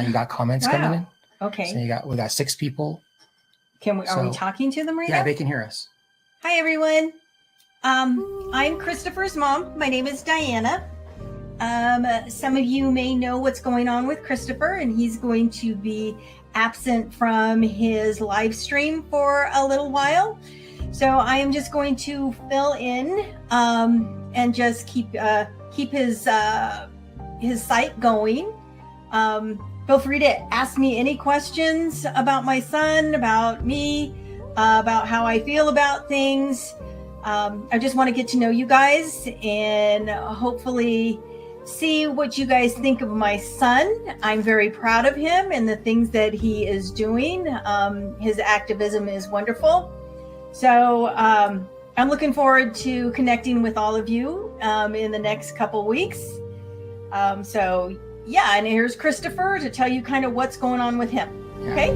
You got comments coming in. Okay. So we got 6 people. Are we talking to them right now? Yeah, they can hear us. Hi, everyone. I'm Christopher's mom. My name is Diana. Some of you may know what's going on with Christopher, and he's going to be absent from his live stream for a little while. So I am just going to fill in and just keep his site going. Feel free to ask me any questions about my son, about me, about how I feel about things. I just want to get to know you guys and hopefully see what you guys think of my son. I'm very proud of him and the things that he is doing. His activism is wonderful. So I'm looking forward to connecting with all of you in the next couple weeks. So yeah, and here's Christopher to tell you kind of what's going on with him. Okay.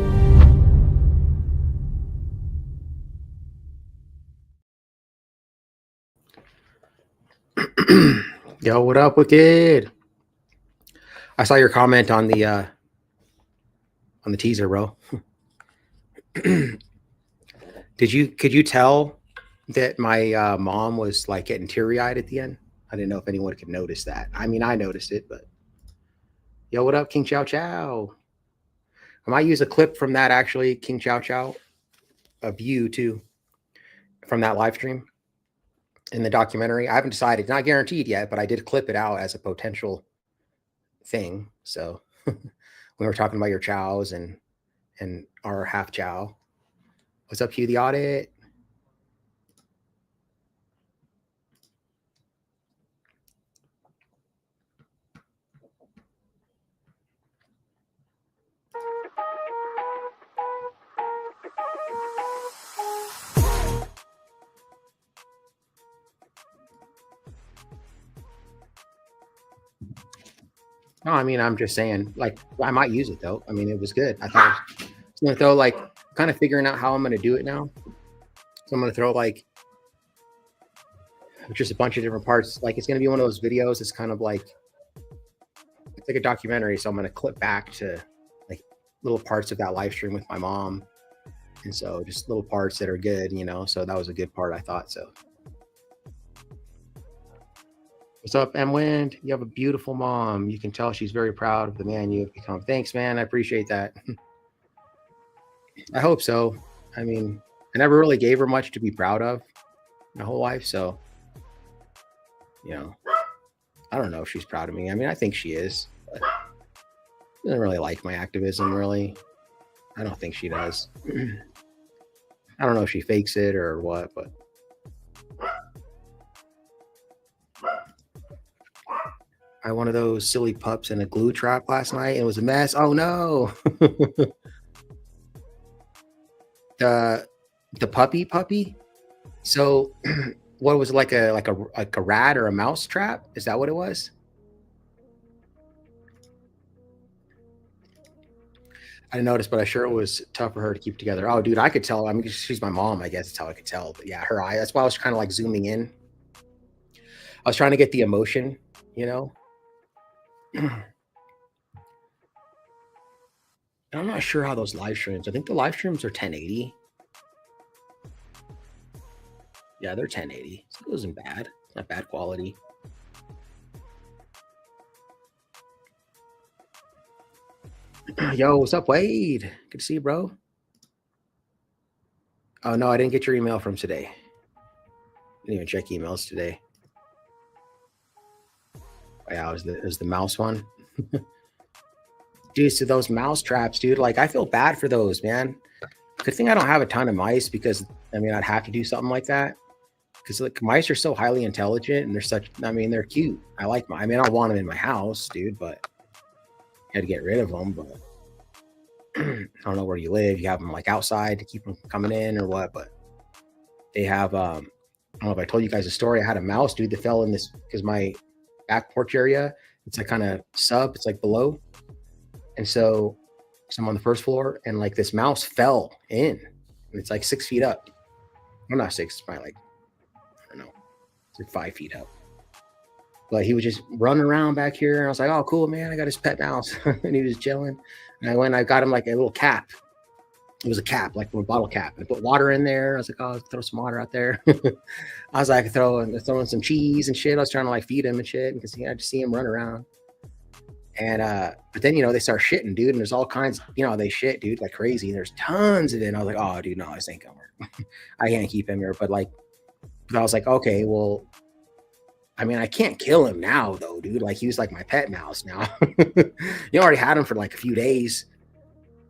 Yo, what up, Wicked? I saw your comment on the teaser, bro. Could you tell that my mom was like getting teary-eyed at the end? I didn't know if anyone could notice that. I mean, I noticed it, but yo, what up, King Chow Chow? I might use a clip from that, actually, King Chow Chow, of you too, from that live stream in the documentary. I haven't decided, not guaranteed yet, but I did clip it out as a potential thing. So we were talking about your chows and our half chow. What's up, Hugh the Audit? No, I mean, I'm just saying, like, I might use it though. I mean, it was good. I thought I was gonna throw, like, kind of figuring out how I'm gonna do it now. So I'm gonna throw like just a bunch of different parts. Like, it's gonna be one of those videos. It's kind of like, it's like a documentary. So I'm gonna clip back to like little parts of that live stream with my mom, and so just little parts that are good, you know. So that was a good part, I thought. So what's up, M Wind? You have a beautiful mom. You can tell she's very proud of the man you have become. Thanks, man. I appreciate that. I hope so. I mean, I never really gave her much to be proud of my whole life. So, you know, I don't know if she's proud of me. I mean, I think she is, but she doesn't really like my activism, really. I don't think she does. I don't know if she fakes it or what, but I had one of those silly pups in a glue trap last night. It was a mess. Oh no. The puppy. So what was it, like a rat or a mouse trap? Is that what it was? I didn't notice, but I sure it was tough for her to keep together. Oh, dude, I could tell. I mean, she's my mom, I guess that's how I could tell. But yeah, her eye. That's why I was kind of like zooming in. I was trying to get the emotion, you know. I'm not sure how those live streams. I think the live streams are 1080. Yeah, they're 1080. So it wasn't bad. Not bad quality. Yo, what's up, Wade? Good to see you, bro. Oh, no, I didn't get your email from today. Didn't even check emails today. Oh, yeah, it was the mouse one. Dude, so those mouse traps, dude, like, I feel bad for those, man. Good thing I don't have a ton of mice, because, I mean, I'd have to do something like that. Because, like, mice are so highly intelligent, and they're such, I mean, they're cute. I like I mean, I don't want them in my house, dude, but I had to get rid of them. But I don't know where you live. You have them, like, outside to keep them coming in or what, but they have, I don't know if I told you guys a story. I had a mouse, dude, that fell in this, because my back porch area, it's like kind of it's like below. And so I'm on the first floor, and like this mouse fell in, and it's like 6 feet up. Well, not 6, it's probably like, I don't know, it's like 5 feet up. But he was just running around back here, and I was like, "Oh, cool, man! I got his pet mouse," and he was chilling. And I got him like a little cap. It was a cap, like a bottle cap, and I put water in there. I was like, "Oh, throw some water out there." I was like throwing some cheese and shit. I was trying to like feed him and shit because I just see him run around. And but then they start shitting, dude, and there's all kinds. They shit, dude, like crazy. There's tons of it. And I was like, "Oh, dude, no, this ain't gonna work. I can't keep him here." But I was like, "Okay, well." I mean, I can't kill him now, though, dude. Like, he was like my pet mouse now. You already had him for like a few days.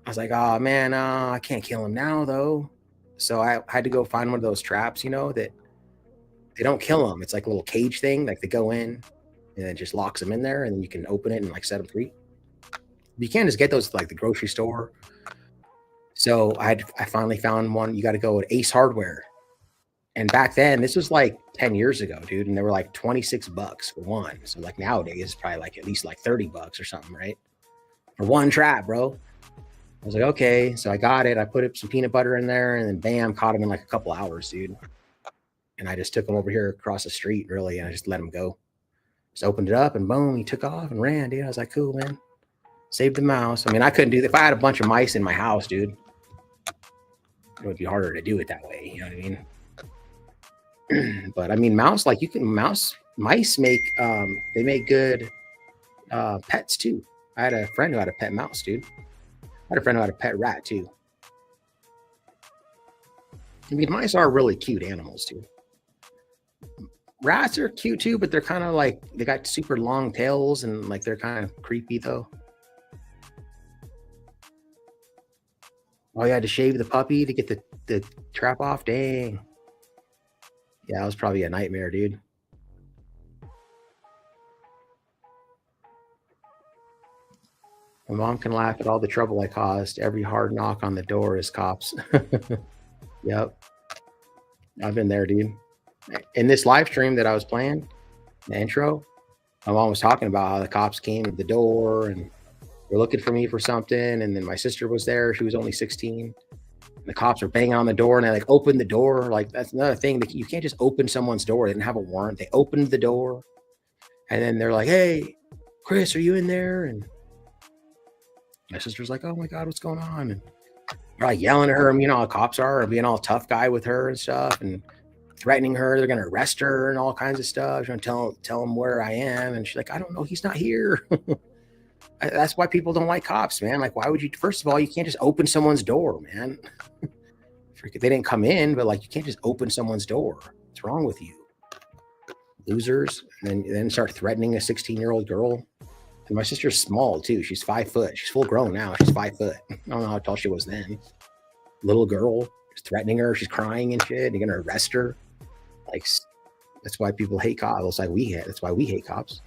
I was like, oh, man, I can't kill him now, though. So I had to go find one of those traps, that they don't kill them. It's like a little cage thing. Like, they go in and it just locks them in there, and then you can open it and like set them free. You can't just get those at like the grocery store. So I finally found one. You got to go with Ace Hardware. And back then, this was like 10 years ago, dude. And they were like $26 for one. So like nowadays, it's probably like at least like $30 or something, right? For one trap, bro. I was like, okay. So I got it. I put some peanut butter in there, and then bam, caught him in like a couple hours, dude. And I just took him over here across the street, really, and I just let him go. Just opened it up, and boom, he took off and ran, dude. I was like, cool, man. Saved the mouse. I mean, I couldn't do that. If I had a bunch of mice in my house, dude, it would be harder to do it that way. You know what I mean? But I mean, mice make they make good pets too. I had a friend who had a pet mouse, dude. I had a friend who had a pet rat too. I mean, mice are really cute animals too. Rats are cute too, but they're kind of like, they got super long tails and like they're kind of creepy though. Oh, you had to shave the puppy to get the trap off? Dang. Yeah, it was probably a nightmare, dude. My mom can laugh at all the trouble I caused. Every hard knock on the door is cops. Yep. I've been there, dude. In this live stream that I was playing, the intro, my mom was talking about how the cops came to the door and were looking for me for something. And then my sister was there. She was only 16. The cops are banging on the door, and they like open the door. Like, that's another thing, that you can't just open someone's door. They didn't have a warrant. They opened the door, and then they're like, "Hey, Chris, are you in there?" And my sister's like, "Oh my God, what's going on?" And they're like yelling at her. How cops are, being all tough guy with her and stuff, and threatening her. They're gonna arrest her and all kinds of stuff. Trying to tell them where I am, and she's like, "I don't know. He's not here." That's why people don't like cops, man. Like, why would you? First of all, you can't just open someone's door, man. They didn't come in, but like, you can't just open someone's door. What's wrong with you, losers? And then start threatening a 16-year-old girl. And my sister's small too. She's 5 foot. She's full grown now. She's 5 foot. I don't know how tall she was then. Little girl, just threatening her. She's crying and shit. You're gonna arrest her. Like, that's why people hate cops. That's why we hate cops.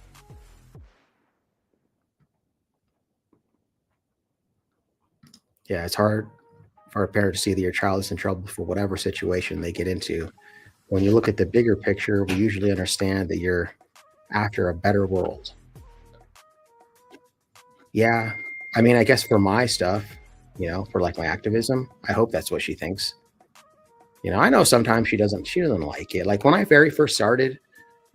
Yeah, it's hard for a parent to see that your child is in trouble for whatever situation they get into. When you look at the bigger picture, we usually understand that you're after a better world. Yeah, I mean, I guess for my stuff, for like my activism, I hope that's what she thinks. I know sometimes she doesn't like it. Like when I very first started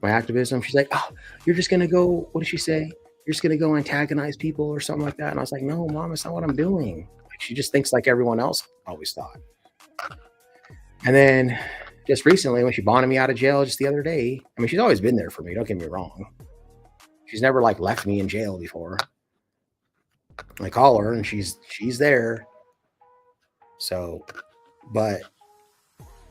my activism, she's like, "Oh, you're just gonna go," what did she say? "You're just gonna go antagonize people or something like that." And I was like, "No, Mom, that's not what I'm doing." She just thinks like everyone else always thought. And then just recently, when she bonded me out of jail just the other day, I mean, she's always been there for me. Don't get me wrong. She's never like left me in jail before. I call her and she's there. So, but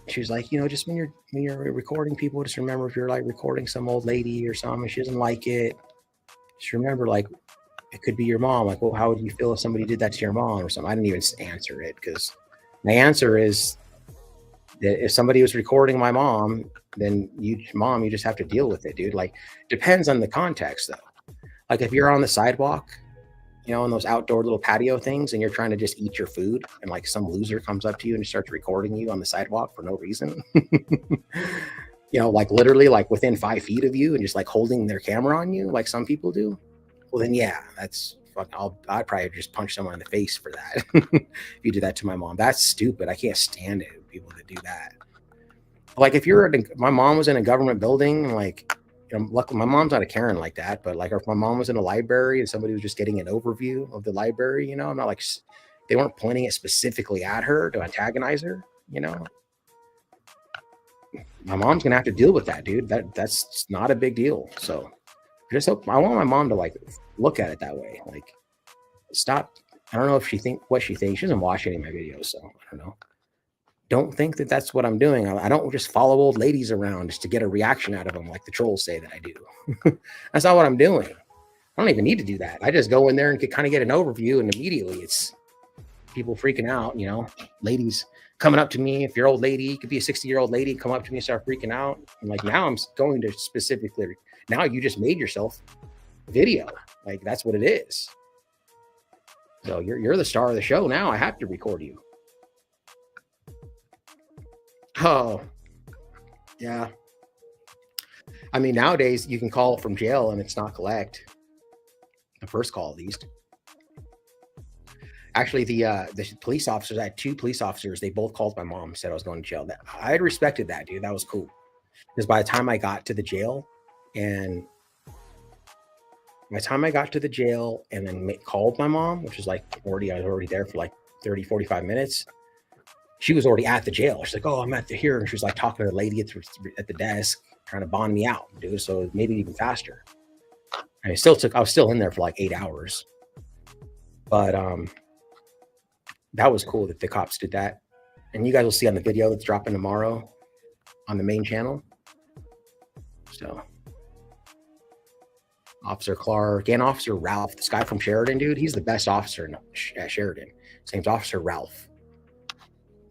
she's like, just when you're recording people, just remember, if you're like recording some old lady or something, she doesn't like it, just remember, like, it could be your mom. Like, well, how would you feel if somebody did that to your mom or something? I didn't even answer it, because my answer is that if somebody was recording my mom, then you just have to deal with it, dude. Like, depends on the context, though. Like, if you're on the sidewalk, in those outdoor little patio things, and you're trying to just eat your food, and like some loser comes up to you and starts recording you on the sidewalk for no reason, like literally like within 5 feet of you, and just like holding their camera on you, like some people do. Well, then, yeah, that's fucking, I'd probably just punch someone in the face for that. If you do that to my mom, that's stupid. I can't stand it, people that do that. Like, if my mom was in a government building, like, luckily my mom's not a Karen like that, but like if my mom was in a library and somebody was just getting an overview of the library, I'm not like, they weren't pointing it specifically at her to antagonize her, my mom's gonna have to deal with that, dude. That's not a big deal. So I want my mom to like look at it that way. Like, stop. I don't know if what she thinks. She doesn't watch any of my videos, so I don't know. Don't think that that's what I'm doing. I don't just follow old ladies around just to get a reaction out of them, like the trolls say that I do. That's not what I'm doing. I don't even need to do that. I just go in there and kind of get an overview, and immediately it's people freaking out. Ladies coming up to me. If you're an old lady, it could be a 60-year-old lady, come up to me and start freaking out. And like, now I'm going to specifically. Now you just made yourself a video. Like, that's what it is. So you're the star of the show now. I have to record you. Oh, yeah. I mean, nowadays you can call from jail and it's not collect. The first call, at least. Actually, the police officers, I had 2 police officers. They both called my mom, said I was going to jail. I had respected that, dude. That was cool. Because by the time I got to the jail and then called my mom, which was like I was already there for like 30, 45 minutes. She was already at the jail. She's like, oh, I'm here. And she was like talking to the lady at the desk, trying to bond me out, dude. So it made it even faster. And I was still in there for like 8 hours. But that was cool that the cops did that. And you guys will see on the video that's dropping tomorrow on the main channel. So Officer Clark and Officer Ralph, this guy from Sheridan, dude, he's the best officer at Sheridan. His name's Officer Ralph.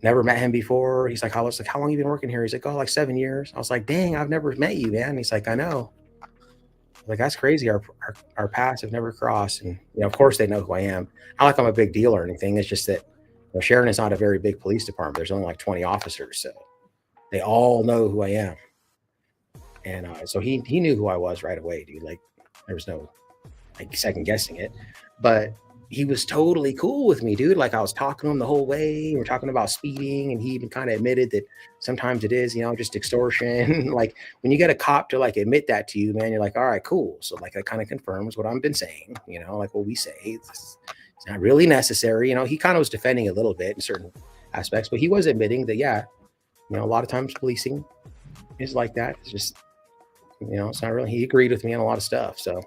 Never met him before. He's like, how long you been working here? He's like, oh, like 7 years. I was like, dang, I've never met you, man. He's like, I know. Like, that's crazy. Our paths have never crossed. And, of course they know who I am. Not like I'm a big deal or anything. It's just that Sheridan is not a very big police department. There's only like 20 officers. So they all know who I am. And so he knew who I was right away, dude. Like, there was no like second guessing it. But he was totally cool with me, dude. Like, I was talking to him the whole way. We're talking about speeding, and he even kind of admitted that sometimes it is, just extortion. Like, when you get a cop to like admit that to you, man, you're like, all right, cool. So like, that kind of confirms what I've been saying, like what we say. It's not really necessary. He kind of was defending a little bit in certain aspects, but he was admitting that, yeah, a lot of times policing is like that. It's just, it's not really, he agreed with me on a lot of stuff. So,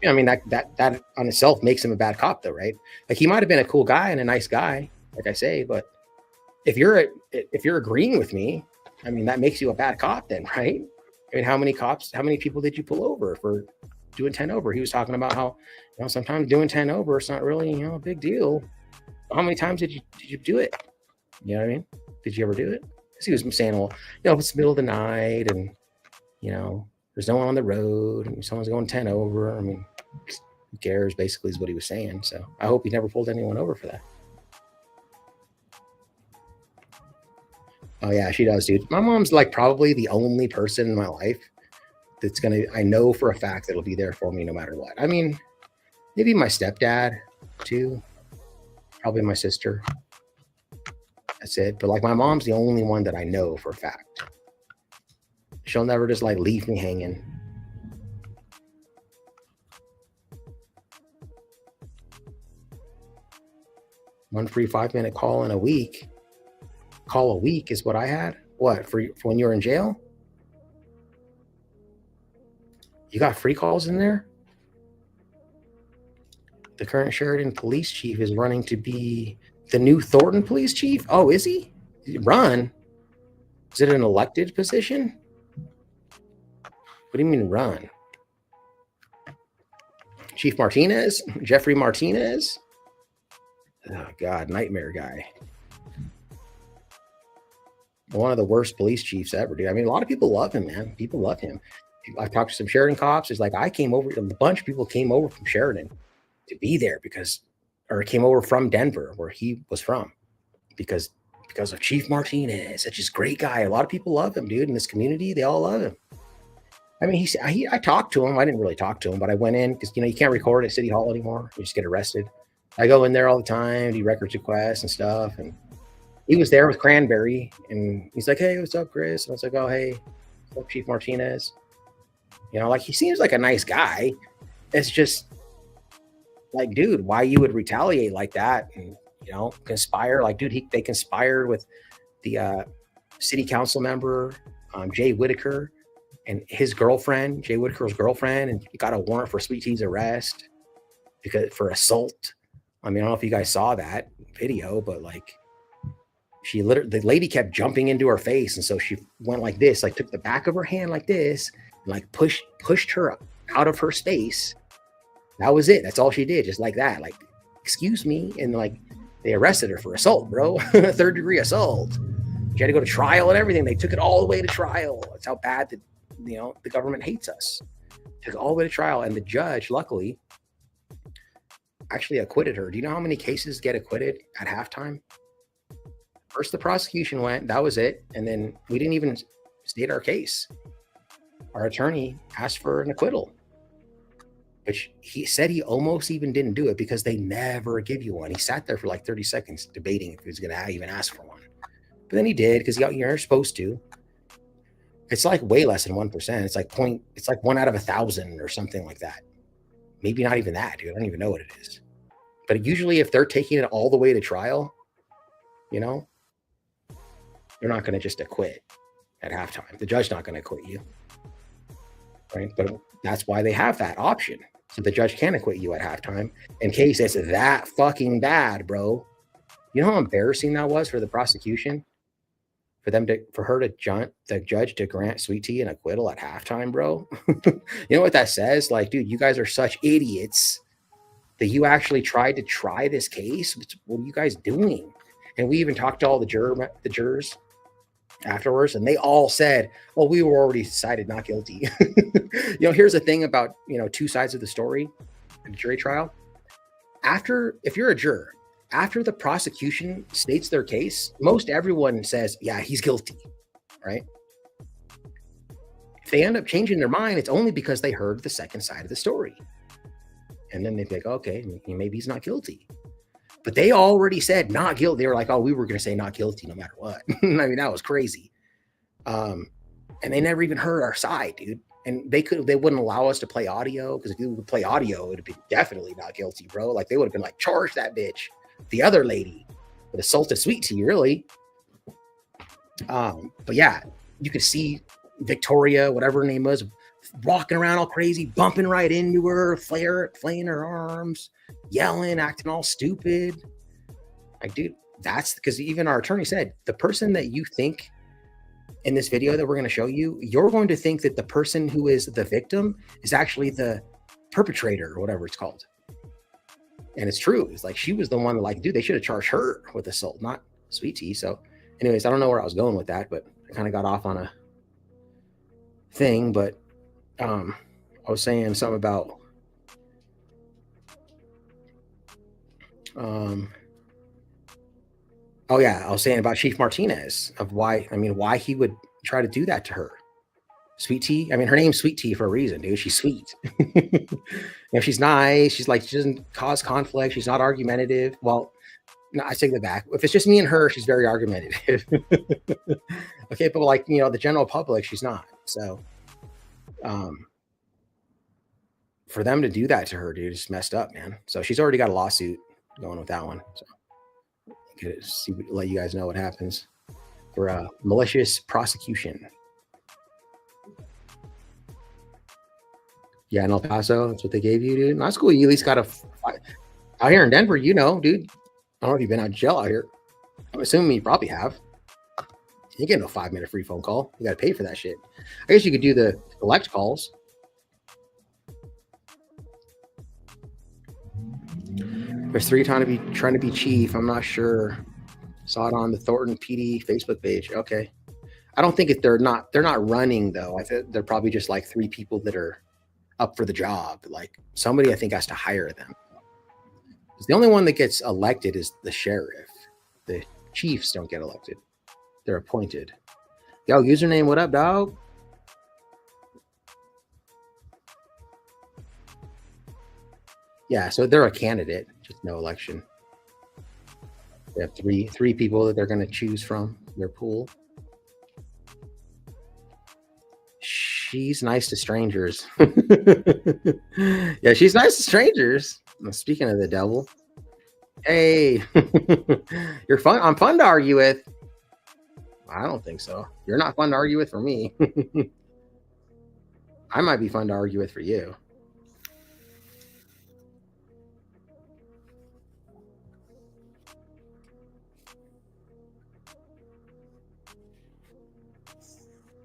I mean, that on itself makes him a bad cop, though, right? Like, he might have been a cool guy and a nice guy, like I say, but if you're agreeing with me, I mean, that makes you a bad cop then, right? I mean, how many people did you pull over for doing 10 over? He was talking about how, sometimes doing 10 over, it's not really, a big deal. How many times did you do it? You know what I mean? Did you ever do it? Because he was saying, well, it's the middle of the night and, there's no one on the road and someone's going 10 over. I mean, who cares, basically, is what he was saying. So I hope he never pulled anyone over for that. Oh, yeah, she does, dude. My mom's like probably the only person in my life that's I know for a fact that'll be there for me no matter what. I mean, maybe my stepdad too. Probably my sister. That's it. But like, my mom's the only one that I know for a fact. She'll never just like leave me hanging. One free 5-minute call in a week. Call a week is what I had. What, for when you were in jail? You got free calls in there? The current Sheridan police chief is running to be the new Thornton police chief. Oh, is he? Run? Is it an elected position? What do you mean run? Chief Martinez? Jeffrey Martinez? Oh, God, nightmare guy. One of the worst police chiefs ever, dude. I mean, a lot of people love him, man. People love him. I've talked to some Sheridan cops. It's like, a bunch of people came over from Sheridan to be there came over from Denver, where he was from, because of Chief Martinez. Such a great guy. A lot of people love him, dude. In this community, they all love him. I mean, I talked to him. I didn't really talk to him, but I went in because, you can't record at City Hall anymore. You just get arrested. I go in there all the time, do records requests and stuff. And he was there with Cranberry, and he's like, hey, what's up, Chris? And I was like, oh, hey, what's up, Chief Martinez? You know, like he seems like a nice guy. It's just like, dude, why you would retaliate like that and, you know, conspire? Like, dude, they conspired with the city council member, Jay Whitaker, and his girlfriend, Jay Whitaker's girlfriend, and got a warrant for Sweet Tea's arrest because for assault. I mean, I don't know if you guys saw that video, but like the lady kept jumping into her face. And so she went like this, like took the back of her hand like this, and like pushed her out of her space. That was it. That's all she did. Just like that. Like, excuse me. And like, they arrested her for assault, bro. 3rd-degree assault. She had to go to trial and everything. They took it all the way to trial. That's how bad the government hates us. Took it all the way to trial. And the judge, luckily, actually acquitted her. Do you know how many cases get acquitted at halftime? First, the prosecution went. That was it. And then we didn't even state our case. Our attorney asked for an acquittal, which he said he almost even didn't do it because they never give you one. He sat there for like 30 seconds debating if he was going to even ask for one. But then he did because you're supposed to. It's like way less than 1%. It's like 1 out of 1,000 or something like that. Maybe not even that, dude. I don't even know what it is. But usually if they're taking it all the way to trial, you know, they're not going to just acquit at halftime. The judge's not going to acquit you. Right? But that's why they have that option. So the judge can acquit you at halftime in case it's that fucking bad, bro. You know how embarrassing that was for the prosecution? The judge to grant Sweet Tea an acquittal at halftime, bro. You know what that says? Like, dude, you guys are such idiots that you actually tried to try this case. What are you guys doing? And we even talked to all the jurors afterwards, and they all said, well, we were already decided not guilty. You know, here's the thing about, you know, two sides of the story in a jury trial. If you're a juror, after the prosecution states their case, most everyone says, yeah, he's guilty, right? If they end up changing their mind, it's only because they heard the second side of the story. And then they'd be like, okay, maybe he's not guilty. But they already said not guilty. They were like, oh, we were going to say not guilty no matter what. I mean, that was crazy. And they never even heard our side, dude. And they wouldn't allow us to play audio, because if you would play audio, it would be definitely not guilty, bro. Like, they would have been like, charge that bitch, the other lady, with assaulted Sweet Tea, really. But yeah, you could see Victoria, whatever her name was, walking around all crazy, bumping right into her, flaying her arms, yelling, acting all stupid. Like, dude, that's because even our attorney said the person that you think in this video that we're going to show you, you're going to think that the person who is the victim is actually the perpetrator or whatever it's called. And it's true. It's like, she was the one that, like, dude, they should have charged her with assault, not Sweet Tea. So anyways, I don't know where I was going with that, but I kind of got off on a thing. But I was saying something about oh yeah, I was saying about Chief Martinez, of why he would try to do that to her. Sweet Tea. I mean, her name's Sweet Tea for a reason, dude. She's sweet. You know, she's nice. She's like, she doesn't cause conflict. She's not argumentative. Well, no, I take that back. If it's just me and her, she's very argumentative. Okay, but like, you know, the general public, she's not. So for them to do that to her, dude, is messed up, man. So she's already got a lawsuit going with that one. So let you guys know what happens for malicious prosecution. Yeah, in El Paso, that's what they gave you, dude. And that's cool. You at least got out here in Denver, you know, dude. I don't know if you've been out of jail out here. I'm assuming you probably have. You get no 5-minute free phone call. You got to pay for that shit. I guess you could do the collect calls. There's 3 trying to be chief. I'm not sure. Saw it on the Thornton PD Facebook page. Okay. I don't think they're not running though. I think they're probably just like 3 people that are up for the job. Like, somebody I think has to hire them. The only one that gets elected is the sheriff. The chiefs don't get elected. They're appointed. Yo, username, what up, dog? Yeah, so they're a candidate, just no election. They have three people that they're going to choose from their pool. Shh. she's nice to strangers. Yeah, she's nice to strangers. Speaking of the devil, hey, you're fun. I'm fun to argue with. I don't think so. You're not fun to argue with for me. I might be fun to argue with for you.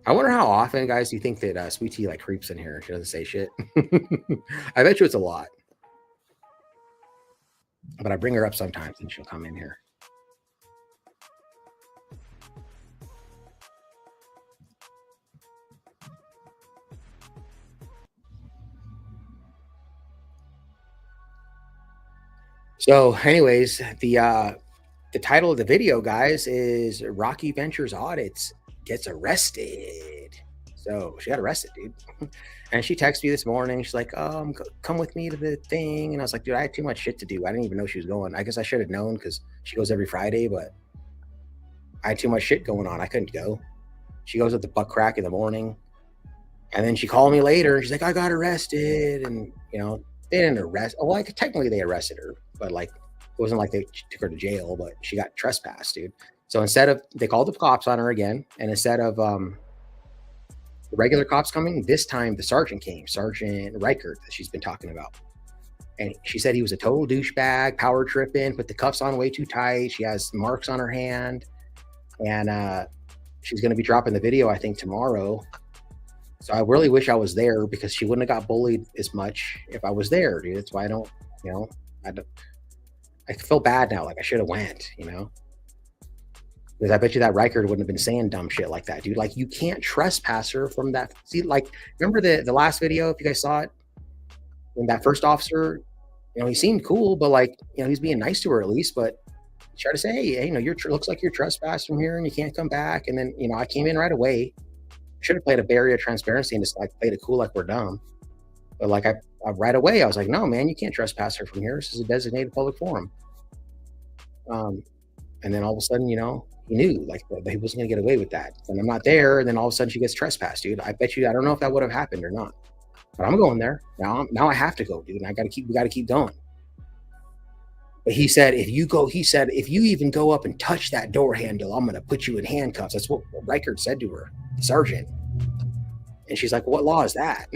I wonder how often, guys, do you think that Sweet Tea like creeps in here? She doesn't say shit. I bet you it's a lot. But I bring her up sometimes and she'll come in here. So anyways, the title of the video, guys, is Rocky Ventures Audits Gets Arrested. So she got arrested, dude. And she texted me this morning. She's like, come with me to the thing. And I was like, dude, I had too much shit to do. I didn't even know she was going. I guess I should have known because she goes every Friday, but I had too much shit going on. I couldn't go. She goes at the butt crack in the morning. And then she called me later and she's like, I got arrested. And, you know, they didn't arrest. Well, like, technically they arrested her, but like, it wasn't like they took her to jail, but she got trespassed, dude. So instead of, they called the cops on her again. And instead of the regular cops coming, this time the sergeant came, Sergeant Reichert, that she's been talking about. And she said he was a total douchebag, power tripping, put the cuffs on way too tight. She has marks on her hand. And she's going to be dropping the video, I think, tomorrow. So I really wish I was there because she wouldn't have got bullied as much if I was there, dude. That's why I don't, you know, I feel bad now. Like I should have went, you know, because I bet you that Reichert wouldn't have been saying dumb shit like that, dude. Like you can't trespass her from that. See, like, remember the last video, if you guys saw it, when that first officer, you know, he seemed cool, but like, you know, he's being nice to her at least, but he tried to say, hey, you know, looks like you're trespassed from here and you can't come back. And then, you know, I came in right away. Should have played a barrier of transparency and just like played it cool like we're dumb. But like I right away, I was like, no, man, you can't trespass her from here. This is a designated public forum. And then all of a sudden, you know, he knew like that he wasn't gonna get away with that. And I'm not there. And then all of a sudden she gets trespassed, dude. I bet you, I don't know if that would have happened or not, but I'm going there now. Now I have to go, dude. And we got to keep going. But he said, if you even go up and touch that door handle, I'm going to put you in handcuffs. That's what Reichert said to her, the sergeant. And she's like, what law is that?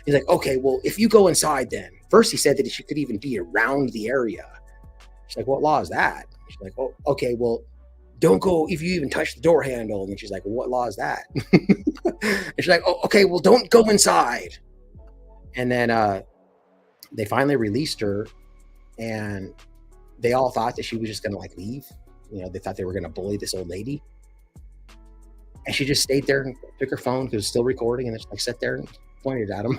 He's like, okay, well, if you go inside then. First he said that she could even be around the area. She's like, what law is that? She's like, oh, okay, well, don't go if you even touch the door handle. And she's like, well, what law is that? And she's like, oh, okay, well, don't go inside. And then they finally released her. And they all thought that she was just going to like leave. You know, they thought they were going to bully this old lady. And she just stayed there and took her phone because it was still recording and just like sat there and pointed at him.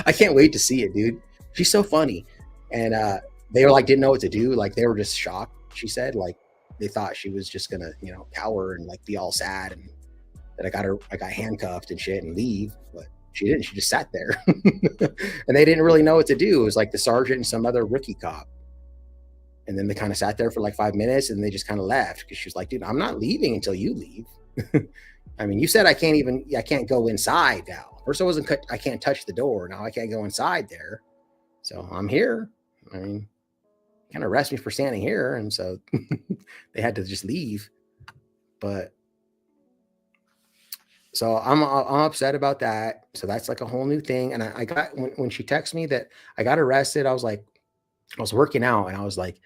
I can't wait to see it, dude. She's so funny. And they were like, didn't know what to do. Like they were just shocked. She said like they thought she was just going to, you know, cower and like be all sad. And that I got handcuffed and shit and leave. But she didn't. She just sat there. And they didn't really know what to do. It was like the sergeant and some other rookie cop. And then they kind of sat there for like 5 minutes and they just kind of left because she was like, dude, I'm not leaving until you leave. I mean, you said I can't go inside now. First I can't touch the door. Now I can't go inside there. So I'm here. I mean, you can't arrest me for standing here. And so they had to just leave. But so I'm upset about that. So that's like a whole new thing. And I got, when she texted me that I got arrested, I was like, I was working out and I was like,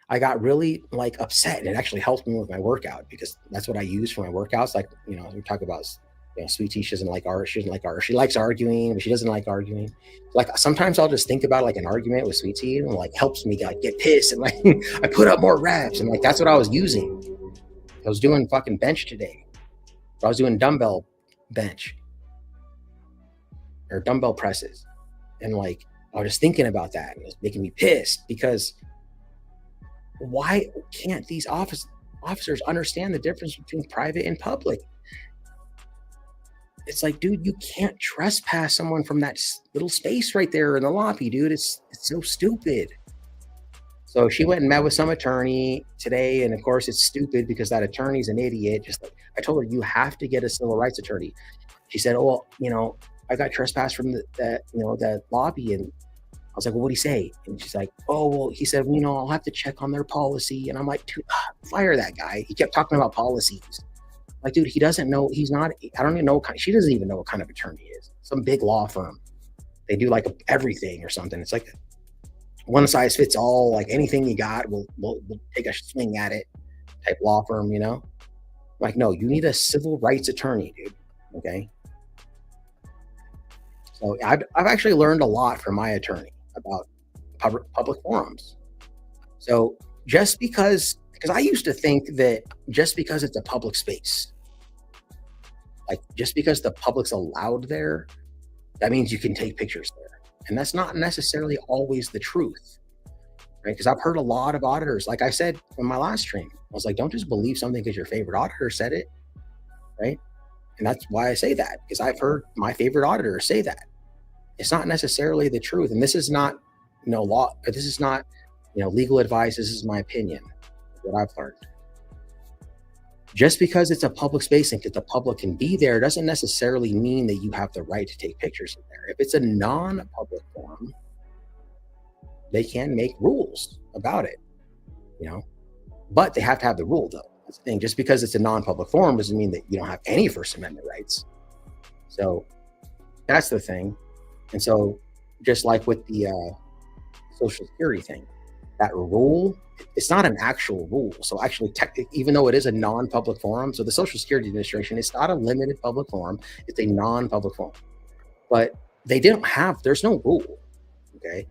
I got really like upset. And it actually helped me with my workout because that's what I use for my workouts. Like, you know, we talk about, you know, Sweet Tea, she doesn't like art. She doesn't like art. She likes arguing, but she doesn't like arguing. Like sometimes I'll just think about like an argument with Sweet Tea and like helps me like get pissed. And like, I put up more reps and like, that's what I was using. I was doing fucking bench today. I was doing dumbbell bench or dumbbell presses. And like, I was just thinking about that and it was making me pissed because why can't these officers understand the difference between private and public? It's like, dude, you can't trespass someone from that little space right there in the lobby, dude. It's so stupid. So she went and met with some attorney today. And of course it's stupid because that attorney's an idiot. Just like I told her, you have to get a civil rights attorney. she said, "Oh, I got trespassed from that lobby." And I was like, "Well, what'd he say?" And she's like, "Oh, well, he said, I'll have to check on their policy." And I'm like, "Dude, fire that guy. He kept talking about policies." Like, dude, he doesn't know. He's not, I don't even know she doesn't even know what kind of attorney he is. Some big law firm. They do like everything or something. It's like one size fits all, like anything you got, we'll take a swing at it type law firm, Like, no, you need a civil rights attorney, dude. Okay. So I've actually learned a lot from my attorney about public forums. So just because I used to think that just because it's a public space, like just because the public's allowed there, that means you can take pictures there. And that's not necessarily always the truth, right? Because I've heard a lot of auditors, like I said in my last stream, I was like, don't just believe something because your favorite auditor said it, right? And that's why I say that, because I've heard my favorite auditor say that. It's not necessarily the truth. And this is not, law, this is not, legal advice. This is my opinion, what I've learned. Just because it's a public space and that the public can be there doesn't necessarily mean that you have the right to take pictures in there. If it's a non-public forum, they can make rules about it, but they have to have the rule though. That's the thing. Just because it's a non-public forum doesn't mean that you don't have any First Amendment rights. So that's the thing. And so just like with the Social Security thing, that rule, it's not an actual rule. So actually, even though it is a non-public forum, so the Social Security Administration, it's not a limited public forum, it's a non-public forum. But there's no rule, okay?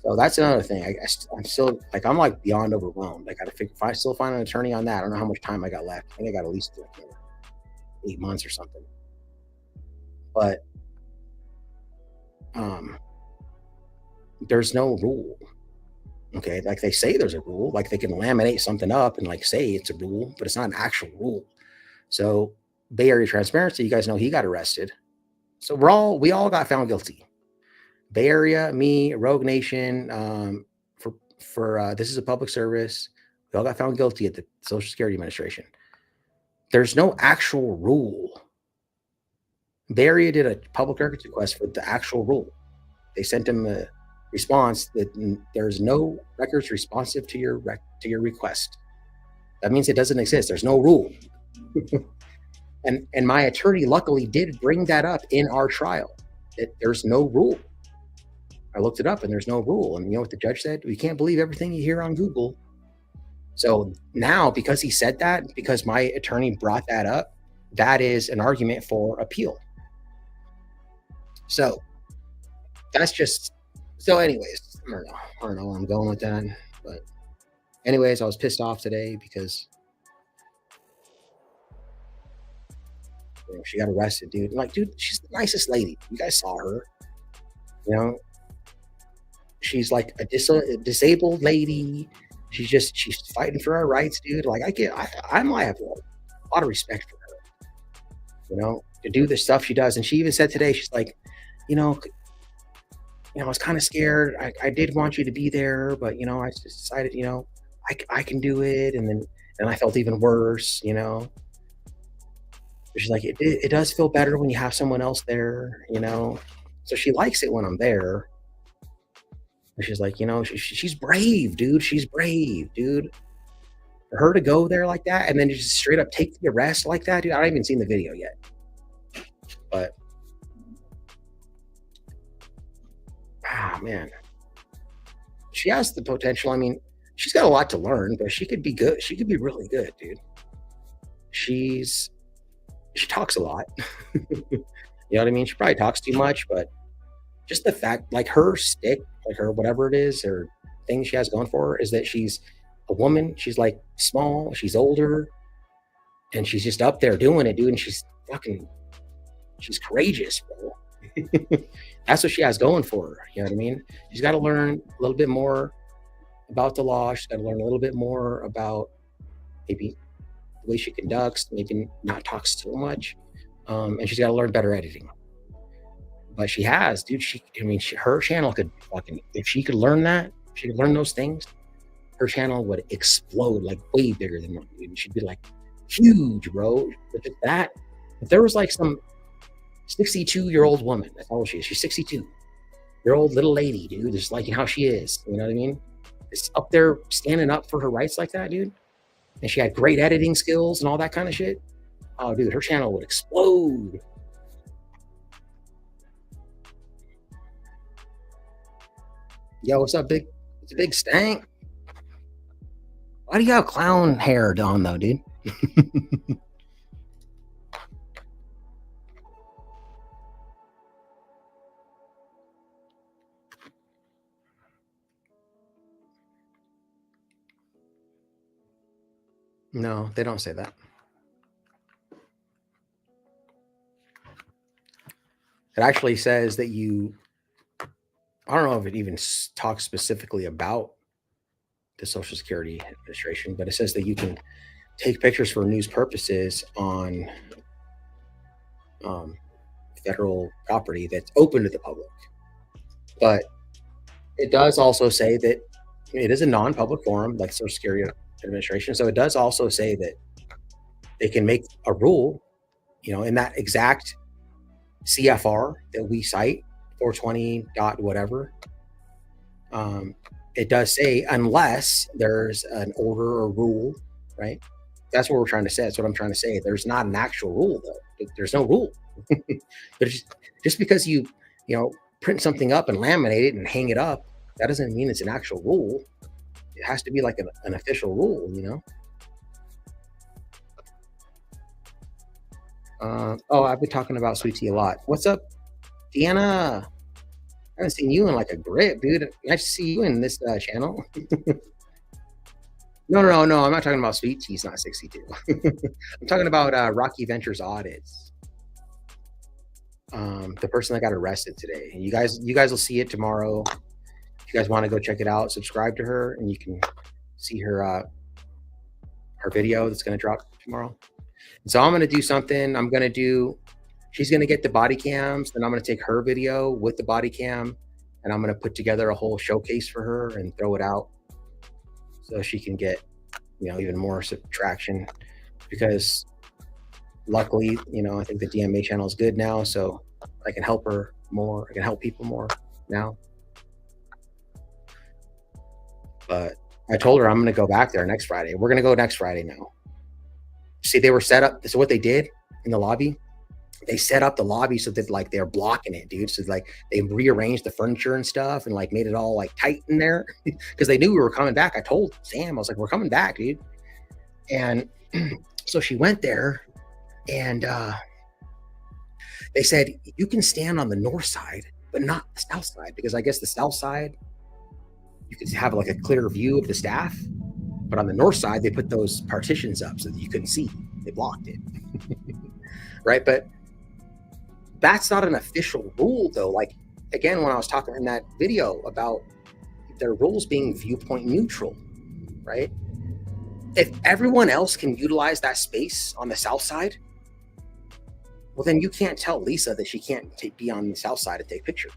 So that's another thing. I'm still, I'm like beyond overwhelmed. I got to figure, if I still find an attorney on that, I don't know how much time I got left. I think I got at least 8 months or something. But there's no rule. Okay, like they say there's a rule, like they can laminate something up and like say it's a rule, but it's not an actual rule. So Bay Area Transparency, you guys know he got arrested. So we all got found guilty. Bay Area, me, Rogue Nation, for this is a public service. We all got found guilty at the Social Security Administration. There's no actual rule. Bay Area did a public records request for the actual rule. They sent him a response that there's no records responsive to your request. That means it doesn't exist. There's no rule. and my attorney luckily did bring that up in our trial, that there's no rule. I looked it up and there's no rule. And you know what the judge said? We can't believe everything you hear on Google. So now, because he said that, because my attorney brought that up, that is an argument for appeal. So that's just, so anyways, I don't know where I'm going with that. But anyways, I was pissed off today because she got arrested, dude. Like, dude, she's the nicest lady. You guys saw her. She's like a disabled lady. She's fighting for our rights, dude. Like I might have a lot of respect for her, to do the stuff she does. And she even said today, she's like, I was kind of scared. I did want you to be there, but I just decided, I can do it. And then I felt even worse, She's like, it does feel better when you have someone else there, So she likes it when I'm there. And she's like, she's brave, dude. She's brave, dude. For her to go there like that and then just straight up take the arrest like that, dude. I haven't even seen the video yet. But man, she has the potential. I mean, she's got a lot to learn, but she could be good. She could be really good, dude. She talks a lot. You know what I mean? She probably talks too much, but just the fact, like her stick, like her, whatever it is, or thing she has going for her is that she's a woman. She's like small, she's older, and she's just up there doing it, dude. And she's courageous, bro. That's what she has going for her. You know what I mean? She's got to learn a little bit more about the law. She's got to learn a little bit more about maybe the way she conducts, maybe not talk so much. And she's got to learn better editing. But she has, dude. Her channel could if she could learn that, if she could learn those things, her channel would explode like way bigger than mine. She'd be like huge, bro. But that, if there was like some 62-year-old woman. That's all she is. She's 62-year-old little lady, dude. Just like how she is. You know what I mean? It's up there standing up for her rights like that, dude. And she had great editing skills and all that kind of shit. Oh, dude, her channel would explode. Yo, what's up, big? It's a big stank. Why do you have clown hair on though, dude? No, they don't say that. It actually says that you, I don't know if it even talks specifically about the Social Security Administration, but it says that you can take pictures for news purposes on federal property that's open to the public. But it does also say that it is a non-public forum, like Social Security Administration. So it does also say that they can make a rule, you know, in that exact CFR that we cite, 420 dot whatever. It does say unless there's an order or rule, right? That's what we're trying to say. That's what I'm trying to say. There's not an actual rule though. There's no rule. But just because you know, print something up and laminate it and hang it up, that doesn't mean it's an actual rule. It has to be like an official rule, you know? Oh, I've been talking about Sweet Tea a lot. What's up, Deanna? I haven't seen you in like a grip, dude. Nice to see you in this channel. No, I'm not talking about Sweet Tea. It's not 62. I'm talking about Rocky Ventures Audits. The person that got arrested today. You guys will see it tomorrow. If you guys want to go check it out, subscribe to her, and you can see her video that's going to drop tomorrow. And so I'm going to do something. She's going to get the body cams, and I'm going to take her video with the body cam, and I'm going to put together a whole showcase for her and throw it out so she can get, you know, even more traction. Because luckily, you know, I think the DMA channel is good now, so I can help her more. I can help people more now. But I told her I'm going to go back there next Friday. We're going to go next Friday now. See, they were set up. So what they did in the lobby, they set up the lobby so that like they're blocking it, dude. So like they rearranged the furniture and stuff and like made it all like tight in there because they knew we were coming back. I told Sam, I was like, we're coming back, dude. And so she went there and they said, you can stand on the north side, but not the south side, because I guess the south side, you could have like a clear view of the staff. But on the north side, they put those partitions up so that you couldn't see. They blocked it. Right? But that's not an official rule, though. Like, again, when I was talking in that video about their rules being viewpoint neutral, right? If everyone else can utilize that space on the south side, well, then you can't tell Lisa that she can't be on the south side and take pictures.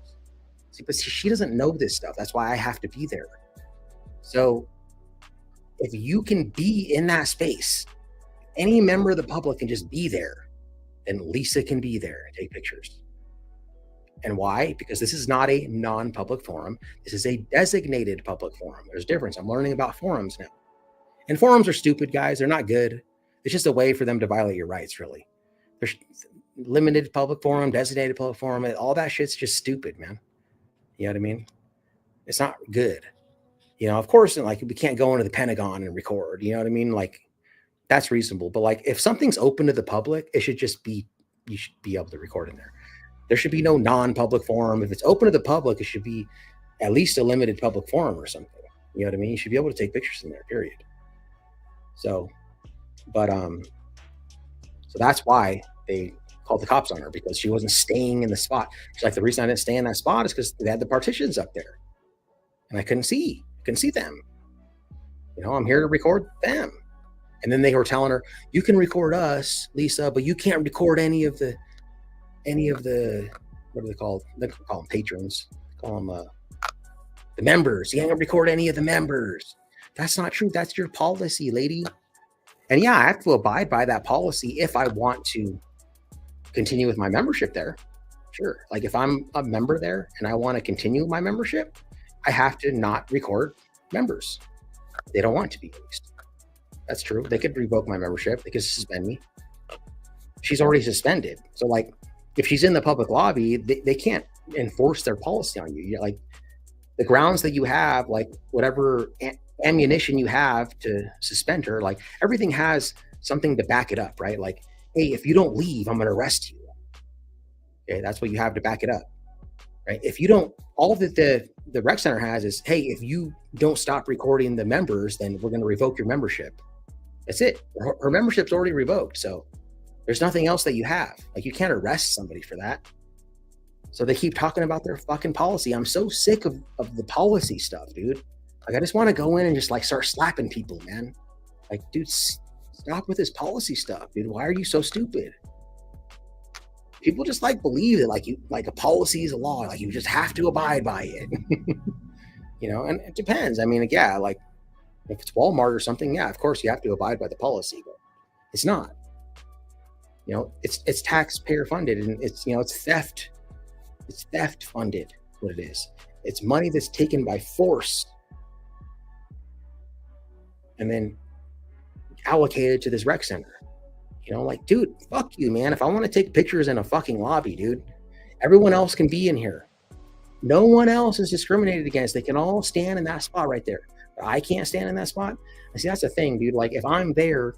See, but she doesn't know this stuff. That's why I have to be there. So if you can be in that space, any member of the public can just be there, then Lisa can be there and take pictures. And why? Because this is not a non-public forum. This is a designated public forum. There's a difference. I'm learning about forums now. And forums are stupid, guys. They're not good. It's just a way for them to violate your rights, really. There's limited public forum, designated public forum. All that shit's just stupid, man. You know what I mean? It's not good. You know, of course, like we can't go into the Pentagon and record, you know what I mean? Like that's reasonable. But like if something's open to the public, it should just be, you should be able to record in there. There should be no non-public forum. If it's open to the public, it should be at least a limited public forum or something. You know what I mean? You should be able to take pictures in there, period. So, but, so that's why they called the cops on her, because she wasn't staying in the spot. She's like, the reason I didn't stay in that spot is because they had the partitions up there and I couldn't see them. You know, I'm here to record them. And then they were telling her, you can record us, Lisa, but you can't record any of the, what are they called? They call them patrons. They call them the members. You can't record any of the members. That's not true. That's your policy, lady. And yeah, I have to abide by that policy if I want to continue with my membership there. Sure. Like if I'm a member there and I want to continue my membership, I have to not record members. They don't want to be released. That's true. They could revoke my membership. They could suspend me. She's already suspended. So like if she's in the public lobby, they can't enforce their policy on you. Like the grounds that you have, like whatever ammunition you have to suspend her, like everything has something to back it up, right? Like, hey, if you don't leave, I'm going to arrest you. Okay, that's what you have to back it up, right? If you don't, all that the rec center has is, hey, if you don't stop recording the members, then we're going to revoke your membership. That's it. Her membership's already revoked. So there's nothing else that you have. Like you can't arrest somebody for that. So they keep talking about their fucking policy. I'm so sick of the policy stuff, dude. Like I just want to go in and just like start slapping people, man. Like, dude, stop with this policy stuff, dude. Why are you so stupid? People just like believe that like a policy is a law, like you just have to abide by it. You know, and it depends. I mean, yeah, like if it's Walmart or something, yeah, of course you have to abide by the policy, but it's not. You know, it's taxpayer funded and it's, you know, it's theft. It's theft funded, what it is. It's money that's taken by force and then allocated to this rec center. You know, like, dude, fuck you, man. If I want to take pictures in a fucking lobby, dude, everyone else can be in here. No one else is discriminated against. They can all stand in that spot right there. But I can't stand in that spot. I see, that's the thing, dude. Like, if I'm there,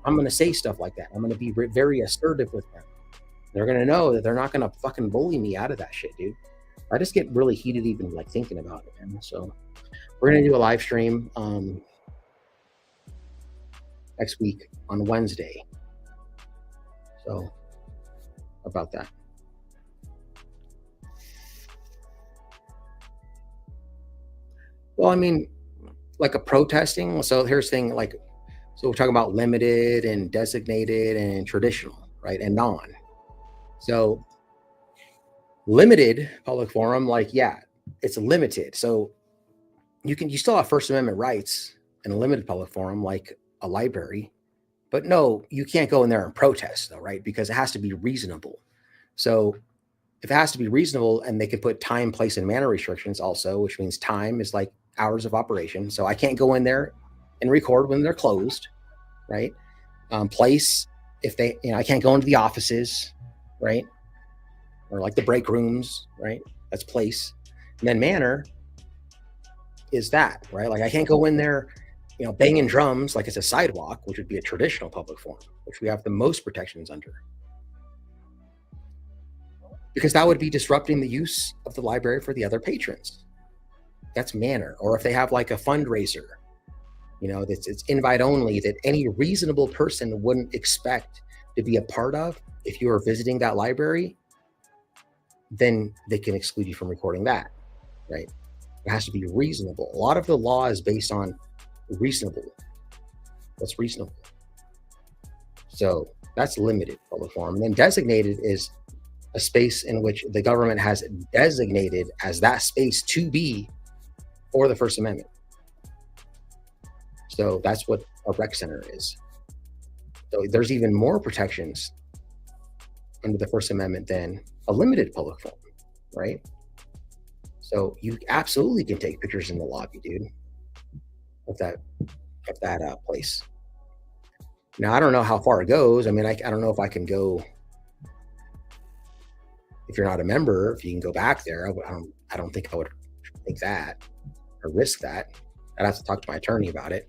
I'm going to say stuff like that. I'm going to be very assertive with them. They're going to know that they're not going to fucking bully me out of that shit, dude. I just get really heated even like thinking about it, man. So we're going to do a live stream next week on Wednesday. So about that. Well, I mean, like a protesting. So here's the thing, like, so we're talking about limited and designated and traditional, right? And non. So limited public forum, like, yeah, it's limited. So you still have First Amendment rights in a limited public forum, like a library. But no, you can't go in there and protest though, right? Because it has to be reasonable. So if it has to be reasonable and they can put time, place, and manner restrictions also, which means time is like hours of operation. So I can't go in there and record when they're closed, right? Place, if they, you know, I can't go into the offices, right? Or like the break rooms, right? That's place. And then manner is that, right? Like I can't go in there, you know, banging drums like it's a sidewalk, which would be a traditional public forum, which we have the most protections under. Because that would be disrupting the use of the library for the other patrons. That's manner. Or if they have like a fundraiser, you know, it's invite only that any reasonable person wouldn't expect to be a part of. If you are visiting that library, then they can exclude you from recording that, right? It has to be reasonable. A lot of the law is based on reasonable. What's reasonable? So that's limited public forum. And then designated is a space in which the government has designated as that space to be for the First Amendment. So that's what a rec center is. So there's even more protections under the First Amendment than a limited public forum, right? So you absolutely can take pictures in the lobby, dude, of that place. Now, I don't know how far it goes. I mean, I don't know if I can go, if you're not a member, if you can go back there. I don't think I would take that or risk that. I'd have to talk to my attorney about it.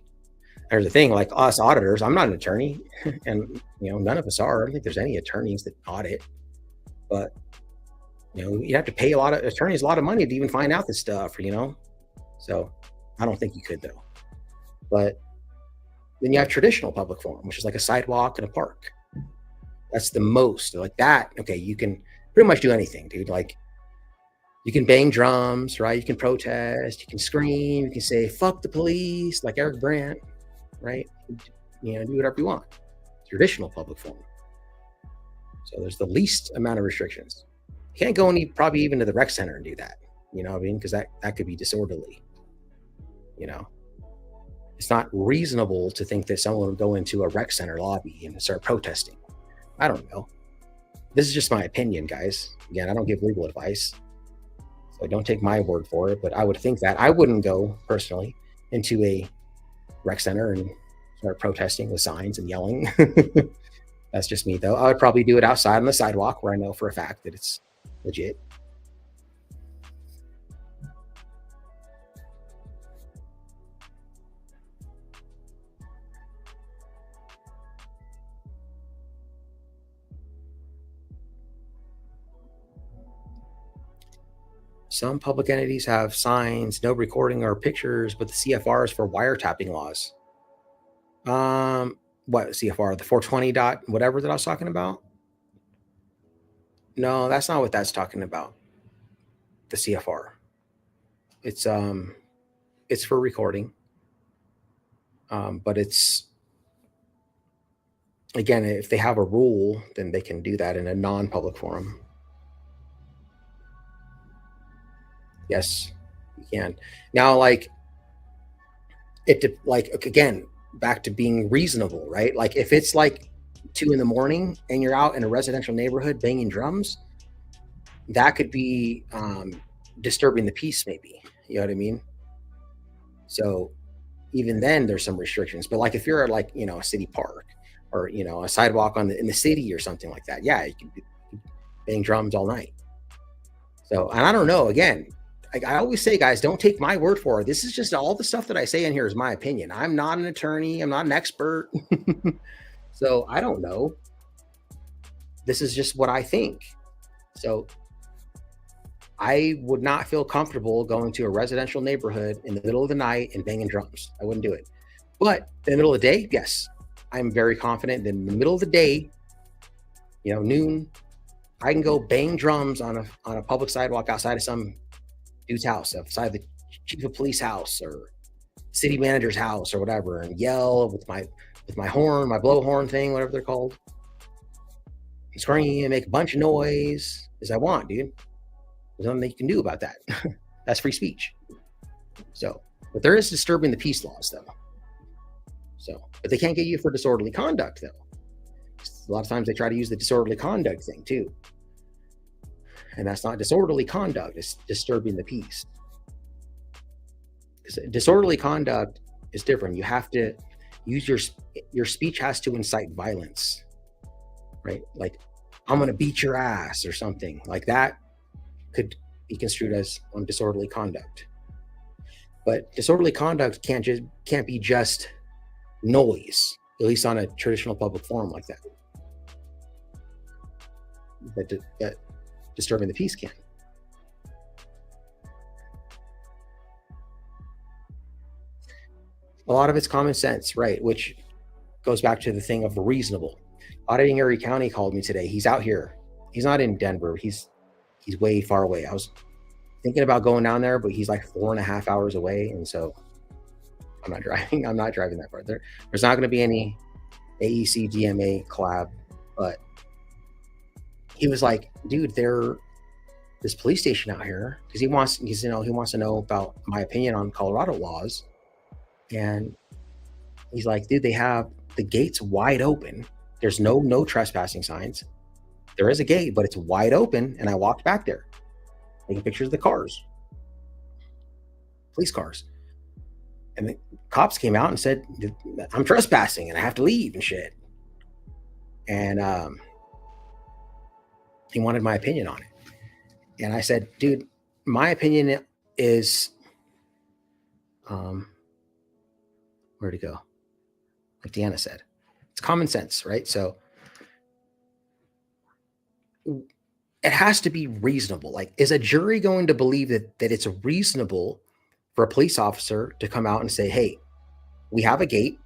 There's the thing, like us auditors, I'm not an attorney, and you know, none of us are. I don't think there's any attorneys that audit, but you know, you have to pay a lot of attorneys a lot of money to even find out this stuff, you know. So I don't think you could though. But then you have traditional public forum, which is like a sidewalk and a park. That's the most like that. Okay, you can pretty much do anything, dude. Like you can bang drums, right? You can protest, you can scream, you can say fuck the police, like Eric Brandt, right? You know, do whatever you want. Traditional public forum. So there's the least amount of restrictions. You can't go probably even to the rec center and do that. You know what I mean? Because that could be disorderly. You know, it's not reasonable to think that someone would go into a rec center lobby and start protesting. I don't know. this is just my opinion, guys. Again, I don't give legal advice, so don't take my word for it. But I would think that I wouldn't go personally into a rec center and start protesting with signs and yelling. That's just me, though. I would probably do it outside on the sidewalk where I know for a fact that it's legit. Some public entities have signs, no recording or pictures, but the CFR is for wiretapping laws. What CFR? The 420 dot whatever that I was talking about? No, that's not what that's talking about. The CFR. It's for recording. But it's, again, if they have a rule, then they can do that in a non-public forum. Yes, you can. Now, like, again, back to being reasonable, right? Like, if it's like 2 a.m. and you're out in a residential neighborhood banging drums, that could be disturbing the peace, maybe. You know what I mean? So even then, there's some restrictions. But like, if you're at, like, a city park or a sidewalk in the city or something like that, yeah, you can bang drums all night. So, and I don't know. Again, I always say, guys, don't take my word for it. This is just all the stuff that I say in here is my opinion. I'm not an attorney. I'm not an expert. So I don't know. This is just what I think. So I would not feel comfortable going to a residential neighborhood in the middle of the night and banging drums. I wouldn't do it. But in the middle of the day, yes, I'm very confident that in the middle of the day, noon, I can go bang drums on a public sidewalk outside of some dude's house, outside the chief of police house or city manager's house or whatever, and yell with my horn, my blowhorn thing, whatever they're called, and scream and make a bunch of noise as I want, dude. There's nothing that you can do about that. That's free speech. So, but there is disturbing the peace laws, though. So, but they can't get you for disorderly conduct, though. A lot of times they try to use the disorderly conduct thing too. And that's not disorderly conduct, it's disturbing the peace. Because disorderly conduct is different. You have to use your speech has to incite violence, right? Like, I'm going to beat your ass or something like that could be construed as disorderly conduct. But disorderly conduct can't be just noise, at least on a traditional public forum like that. That disturbing the peace can. A lot of it's common sense, right? Which goes back to the thing of reasonable. Auditing Erie County called me today. He's out here. He's not in Denver. He's way far away. I was thinking about going down there, but he's like 4.5 hours away. And so I'm not driving. I'm not driving that far. There's not going to be any AEC DMA collab, but he was like, dude, this police station out here, because he wants to know about my opinion on Colorado laws. And he's like, dude, they have the gates wide open. There's no trespassing signs. There is a gate, but it's wide open. And I walked back there, taking pictures of the cars, police cars. And the cops came out and said, I'm trespassing and I have to leave and shit. And he wanted my opinion on it. And I said, dude, my opinion is, where'd it go? Like Deanna said, it's common sense, right? So it has to be reasonable. Like, is a jury going to believe that it's reasonable for a police officer to come out and say, hey, we have a gate.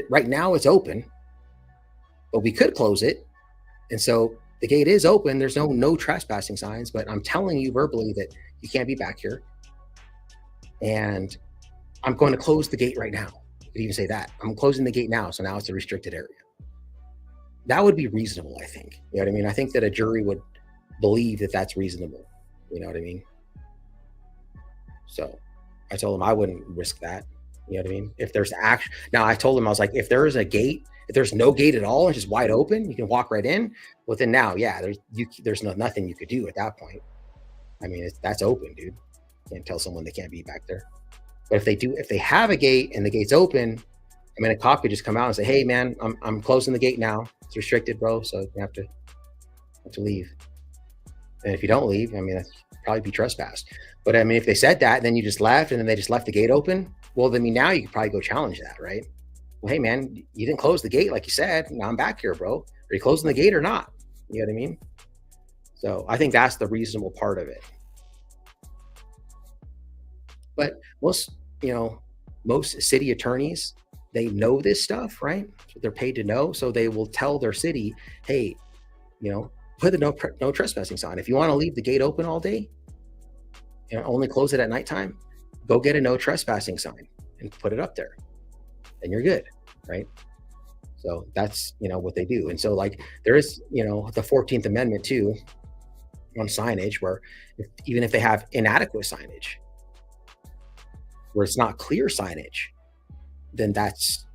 Right now it's open, but we could close it. And so the gate is open. There's no trespassing signs, but I'm telling you verbally that you can't be back here. And I'm going to close the gate right now. You could even say that. I'm closing the gate now. So now it's a restricted area. That would be reasonable, I think. You know what I mean? I think that a jury would believe that that's reasonable. You know what I mean? So I told him I wouldn't risk that. You know what I mean? If there's action, now I told him, I was like, if there is a gate, if there's no gate at all, and just wide open, you can walk right in. Well, then now, yeah, there's nothing you could do at that point. I mean, that's open, dude. You can't tell someone they can't be back there. But if they have a gate and the gate's open, I mean, a cop could just come out and say, hey man, I'm closing the gate now. It's restricted, bro. So you have to leave. And if you don't leave, I mean, that's probably be trespassed. But I mean, if they said that, then you just left and then they just left the gate open. Well, then I mean, now you could probably go challenge that, right? Well, hey man, you didn't close the gate like you said. Now I'm back here, bro. Are you closing the gate or not? You know what I mean? So I think that's the reasonable part of it. But most city attorneys, they know this stuff, right? They're paid to know. So they will tell their city, hey, put the no trespassing sign. If you want to leave the gate open all day, only close it at nighttime, go get a no trespassing sign and put it up there. And you're good, right? So that's, what they do. And so like there is, the 14th Amendment too on signage where even if they have inadequate signage, where it's not clear signage, then that's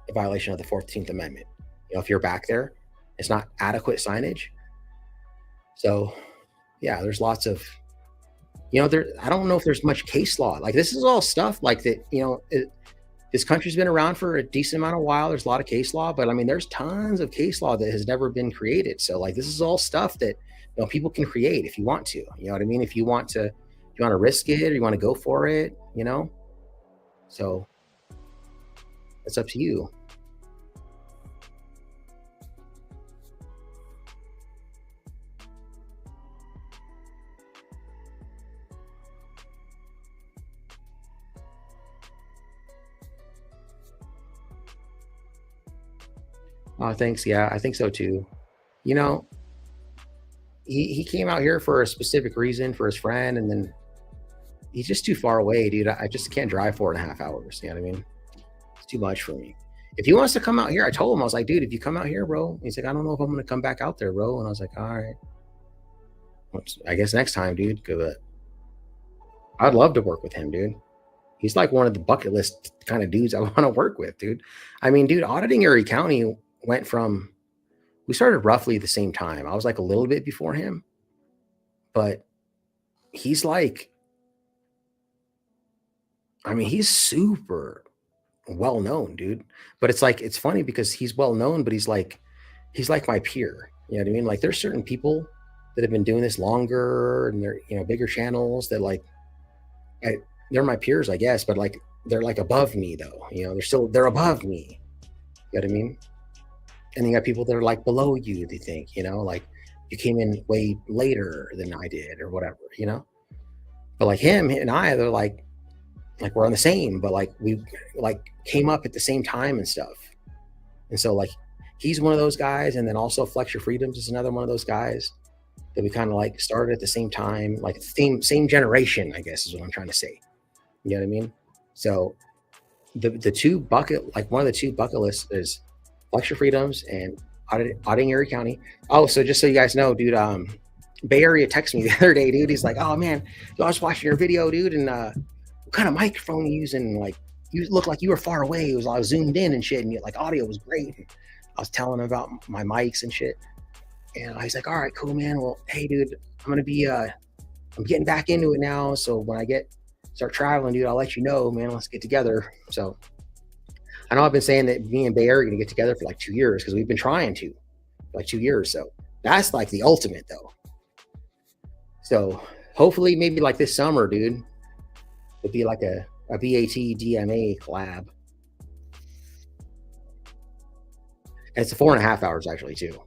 a violation of the 14th Amendment. If you're back there, it's not adequate signage. So yeah, there's lots of, I don't know if there's much case law. Like this is all stuff like that, this country's been around for a decent amount of while. There's a lot of case law, but I mean, there's tons of case law that has never been created. So like, this is all stuff that, people can create if you want to, you know what I mean? If you want to risk it or you want to go for it, so it's up to you. Thanks. Yeah, I think so too. He came out here for a specific reason for his friend, and then he's just too far away, dude. I just can't drive 4.5 hours. You know what I mean? It's too much for me. If he wants to come out here, I told him, I was like, dude, if you come out here, bro. He's like, I don't know if I'm going to come back out there, bro. And I was like, all right. I guess next time, dude. But I'd love to work with him, dude. He's like one of the bucket list kind of dudes I want to work with, dude. I mean, dude, auditing Erie County went from, we started roughly the same time. I was like a little bit before him, but he's like, I mean, he's super well known, dude. But it's like, it's funny because he's well known, but he's like my peer. You know what I mean? Like there's certain people that have been doing this longer and they're, bigger channels that like, they're my peers, I guess, but like, they're like above me though. They're above me. You know what I mean? And you got people that are like below you, they think, like you came in way later than I did or whatever, but like him and I, they're like we're on the same, but like we like came up at the same time and stuff. And so like, he's one of those guys. And then also Flex Your Freedoms is another one of those guys that we kind of like started at the same time, like same generation, I guess is what I'm trying to say. You know what I mean? So the two bucket, like one of the two bucket lists is Flex Your Freedoms and auditing Erie County. Oh, so just so you guys know, dude, Bay Area texted me the other day, dude. He's like, oh man, I was watching your video, dude, and what kind of microphone you using? Like, you look like you were far away. I was zoomed in and shit, and like audio was great. And I was telling him about my mics and shit, and he's like, all right, cool, man. Well, hey, dude, I'm getting back into it now. So when I start traveling, dude, I'll let you know, man. Let's get together. So I know I've been saying that me and Bay Area are going to get together for like 2 years because we've been trying to for like 2 years. So that's like the ultimate though. So hopefully maybe like this summer, dude, it'd be like a BAT DMA collab. And it's 4.5 hours actually too.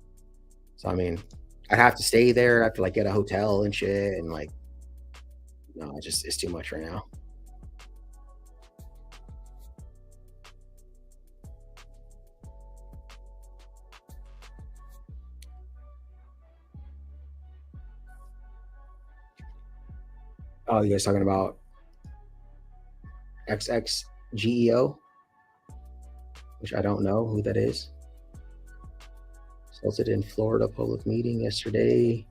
So, I mean, I'd have to stay there. I have to like get a hotel and shit. And like, no, it's too much right now. Oh, you guys talking about XXGEO, which I don't know who that is. Resulted in Florida public meeting yesterday.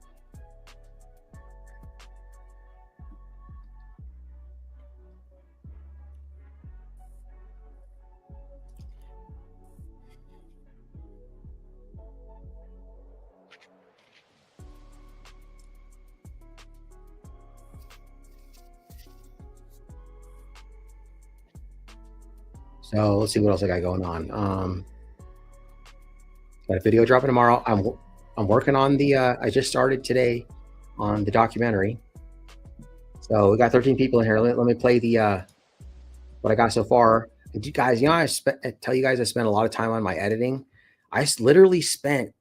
So let's see what else I got going on. Got a video dropping tomorrow. I'm working on the. I just started today on the documentary. So we got 13 people in here. Let me play the what I got so far. And you guys, I tell you guys I spent a lot of time on my editing. I literally spent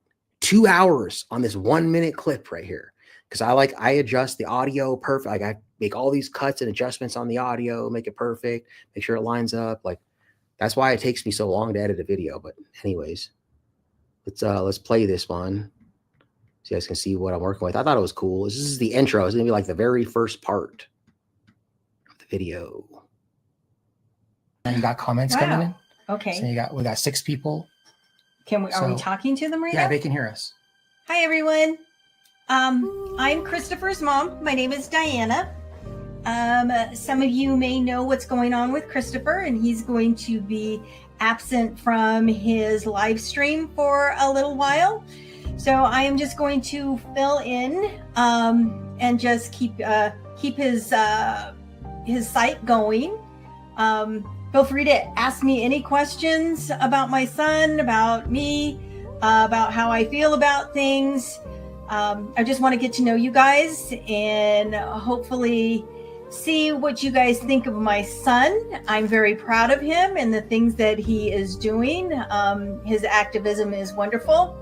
2 hours on this 1 minute clip right here because I adjust the audio perfect. Like I make all these cuts and adjustments on the audio, make it perfect, make sure it lines up. Like that's why it takes me so long to edit a video. But anyways, let's play this one so you guys can see what I'm working with. I thought it was cool. This is the intro. It's gonna be like the very first part of the video. And you got comments coming in. Okay. So we got 6 people. Are we So- talking to them right now? Yeah, they can hear us. Hi, everyone. I'm Christopher's mom. My name is Diana. Some of you may know what's going on with Christopher, and he's going to be absent from his live stream for a little while. So I am just going to fill in and just keep his site going. Feel free to ask me any questions about my son, about me, about how I feel about things. I just want to get to know you guys and hopefully see what you guys think of my son. I'm very proud of him and the things that he is doing. His activism is wonderful.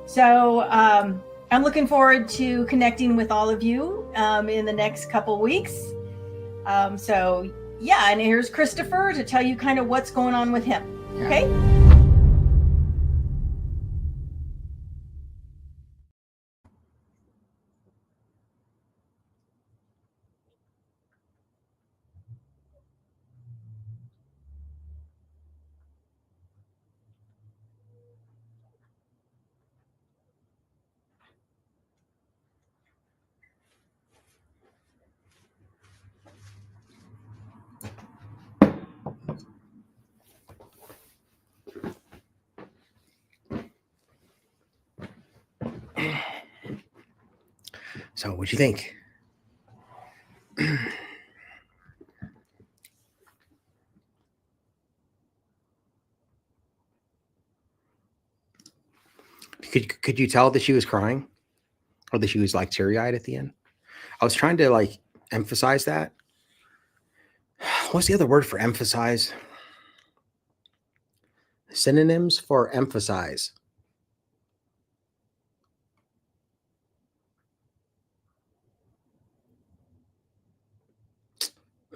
So I'm looking forward to connecting with all of you in the next couple weeks. So yeah, and here's Christopher to tell you kind of what's going on with him. Yeah. Okay. So what'd you think? Could you tell that she was crying or that she was like teary-eyed at the end? I was trying to like emphasize that. What's the other word for emphasize? Synonyms for emphasize.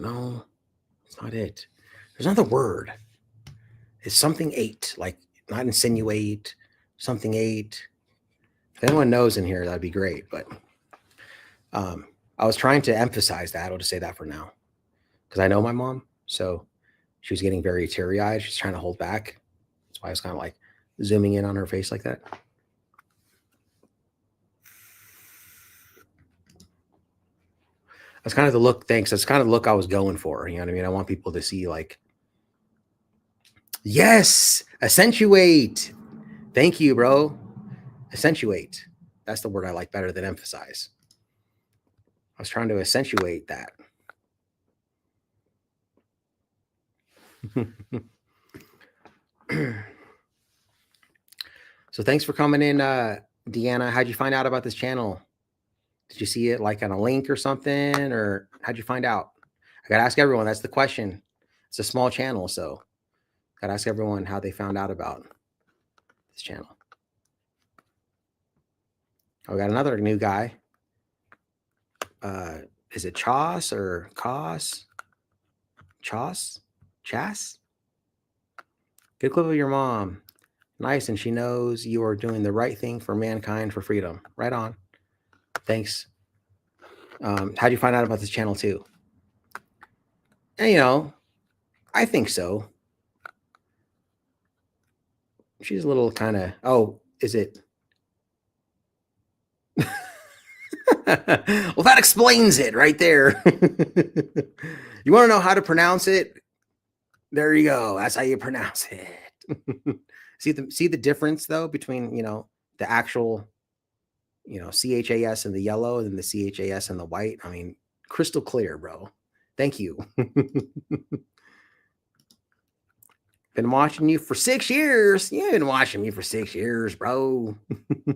No, it's not it. There's another word. It's something eight, like not insinuate, something eight. If anyone knows in here, that'd be great. But I was trying to emphasize that. I'll just say that for now. Because I know my mom. So she was getting very teary-eyed. She's trying to hold back. That's why I was kind of like zooming in on her face like that. That's kind of the look. Thanks. That's kind of the look I was going for. You know what I mean? I want people to see like, yes, accentuate. Thank you, bro. Accentuate. That's the word I like better than emphasize. I was trying to accentuate that. So thanks for coming in, Deanna. How'd you find out about this channel? Did you see it like on a link or something, or how'd you find out? I gotta ask everyone. That's the question. It's a small channel, so gotta ask everyone how they found out about this channel. Oh, we got another new guy. Is it Chas or Cos? Chas? Chas? Good clip of your mom. Nice, and she knows you are doing the right thing for mankind for freedom. Right on. Thanks. How'd you find out about this channel too? And, you know, I think so. She's a little kind of, oh, is it? Well, that explains it right there. You want to know how to pronounce it? There you go. That's how you pronounce it. See the difference though between, you know, the actual, you know, CHAS and the yellow and then the CHAS and the white. I mean, crystal clear, bro. Thank you. Been watching you for 6 years. You've been watching me for 6 years, bro. I